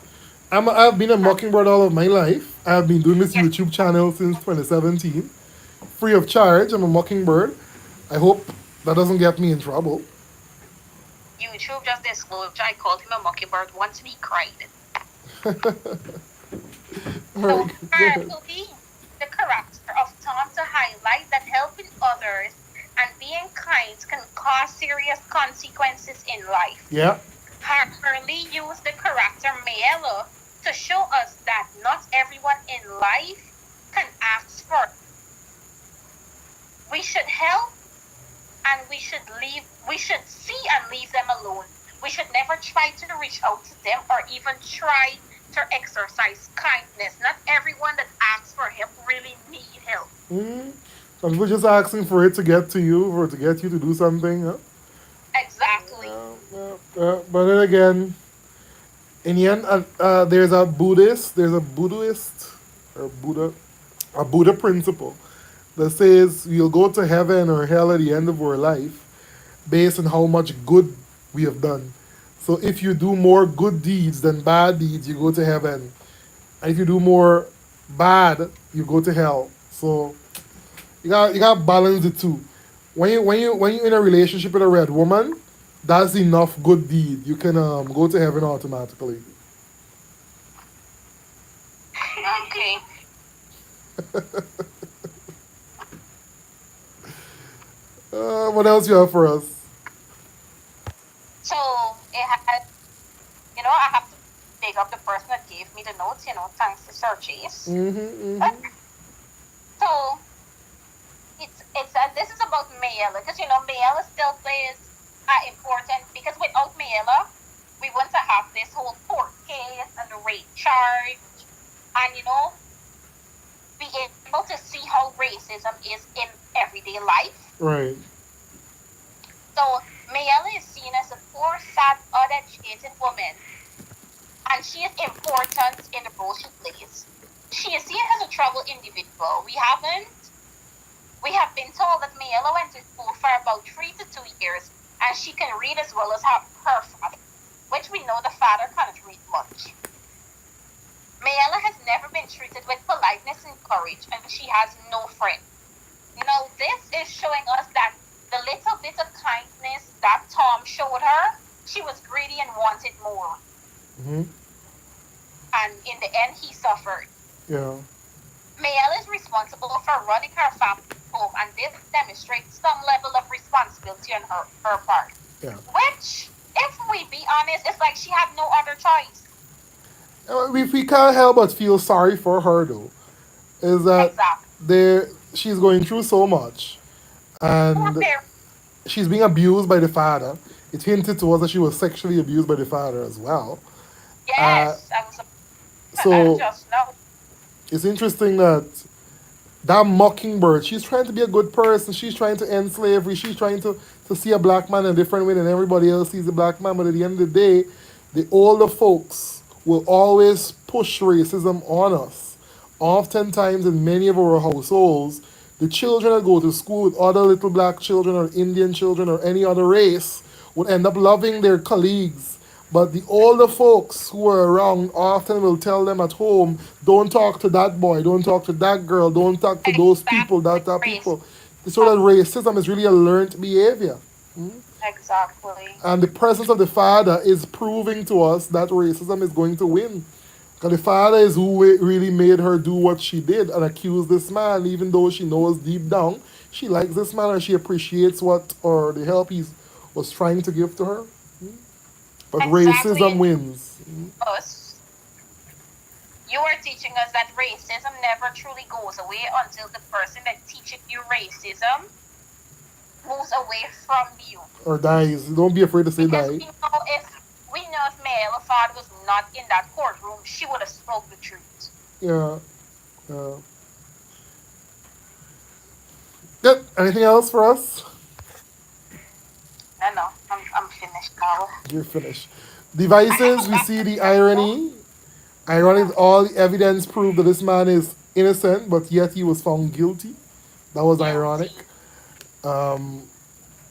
A: I've been a mockingbird all of my life. I've been doing this
B: Yes,
A: YouTube channel since 2017, free of charge. I'm a mockingbird. I hope that doesn't get me in trouble.
B: YouTube just disclosed I called him a mockingbird once and he cried.
A: All
B: So
A: right, good.
B: carefully, the character of Tom to highlight that helping others and being kind can cause serious consequences in life.
A: Yeah.
B: Harperly used the character Mayella to show us that not everyone in life can ask for. We should help and we should see and leave them alone. We should never try to reach out to them or even try to exercise kindness. Not everyone that asks for help really need help.
A: Some people just asking for it to get to you, or to get you to do something. Huh?
B: Exactly.
A: But then again, in the end, there's a Buddhist, or a Buddha principle that says we'll go to heaven or hell at the end of our life based on how much good we have done. So if you do more good deeds than bad deeds, you go to heaven. And if you do more bad, you go to hell. So you got to balance the two. When you're in a relationship with a red woman, that's enough good deed. You can go to heaven automatically.
B: Okay.
A: What else you have for us?
B: So it had, I have to big up the person that gave me the notes, thanks to Sir Chase. So it's this is about Mayella, because Mayella still plays important, because without Mayella we wouldn't have this whole court case and the rape charge, and be able to see how racism is in everyday life.
A: Right.
B: So Mayella is seen as a poor, sad, uneducated woman, and she is important in the role she plays. She is seen as a troubled individual. We have been told that Mayella went to school for about 3 to 2 years, and she can read as well as her father, which we know the father cannot read much. Mayella has never been treated with politeness and courage, and she has no friends. This is showing us that the little bit of kindness that Tom showed her, she was greedy and wanted more.
A: Mm-hmm.
B: And in the end, he suffered.
A: Yeah.
B: Mayella is responsible for running her family home, and this demonstrates some level of responsibility on her part.
A: Yeah.
B: Which, if we be honest, it's like she had no other choice.
A: We can't help but feel sorry for her though. Is that
B: Exactly.
A: she's going through so much,
B: Poor
A: and
B: parents.
A: she's being abused by the father. It hinted to us that she was sexually abused by the father as well. Uh,
B: Yes, I
A: so
B: just know.
A: it's interesting that That Mockingbird, she's trying to be a good person. She's trying to end slavery. She's trying to see a black man in a different way than everybody else sees a black man. But at the end of the day, the older folks will always push racism on us. Oftentimes, in many of our households, the children that go to school with other little black children or Indian children or any other race would end up loving their colleagues. But the older folks who are around often will tell them at home, don't talk to that boy, don't talk to that girl, don't talk to those people, that
B: Exactly.
A: people. So that racism is really a learned behavior.
D: Exactly.
A: And the presence of the father is proving to us that racism is going to win. Because the father is who really made her do what she did and accuse this man, even though she knows deep down she likes this man or she appreciates what or the help he was trying to give to her. But
B: Exactly.
A: racism wins.
B: Us, you are teaching us that racism never truly goes away until the person that teaches you racism moves away from you.
A: Or dies. Don't be afraid to say
B: Because
A: die.
B: we know if Mel Ford was not in that courtroom, she would have spoke the truth.
A: Yeah. Yeah. Good. Anything else for us?
D: I know. I'm finished now.
A: You're finished. Devices, we see the irony. Ironic, all the evidence proved that this man is innocent, but yet he was found guilty. That was ironic.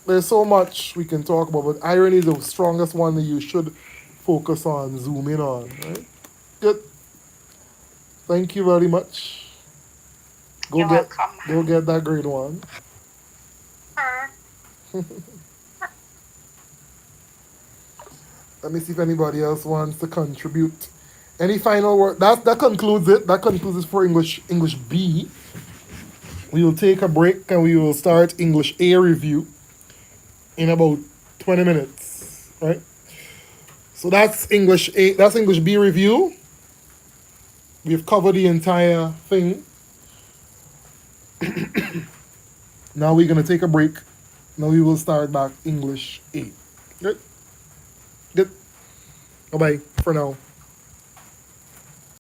A: There's so much we can talk about, but irony is the strongest one that you should focus on, zoom in on. Right? Good. Thank you very much. Go
D: You're
A: get
D: welcome.
A: go get that grade one. Let me see if anybody else wants to contribute. Any final word? That concludes it. That concludes it for English B. We will take a break and we will start English A review in about 20 minutes. Right? So that's English A. That's English B review. We've covered the entire thing. Now we're gonna take a break. Now we will start back English A. Good. Good. Bye bye for now.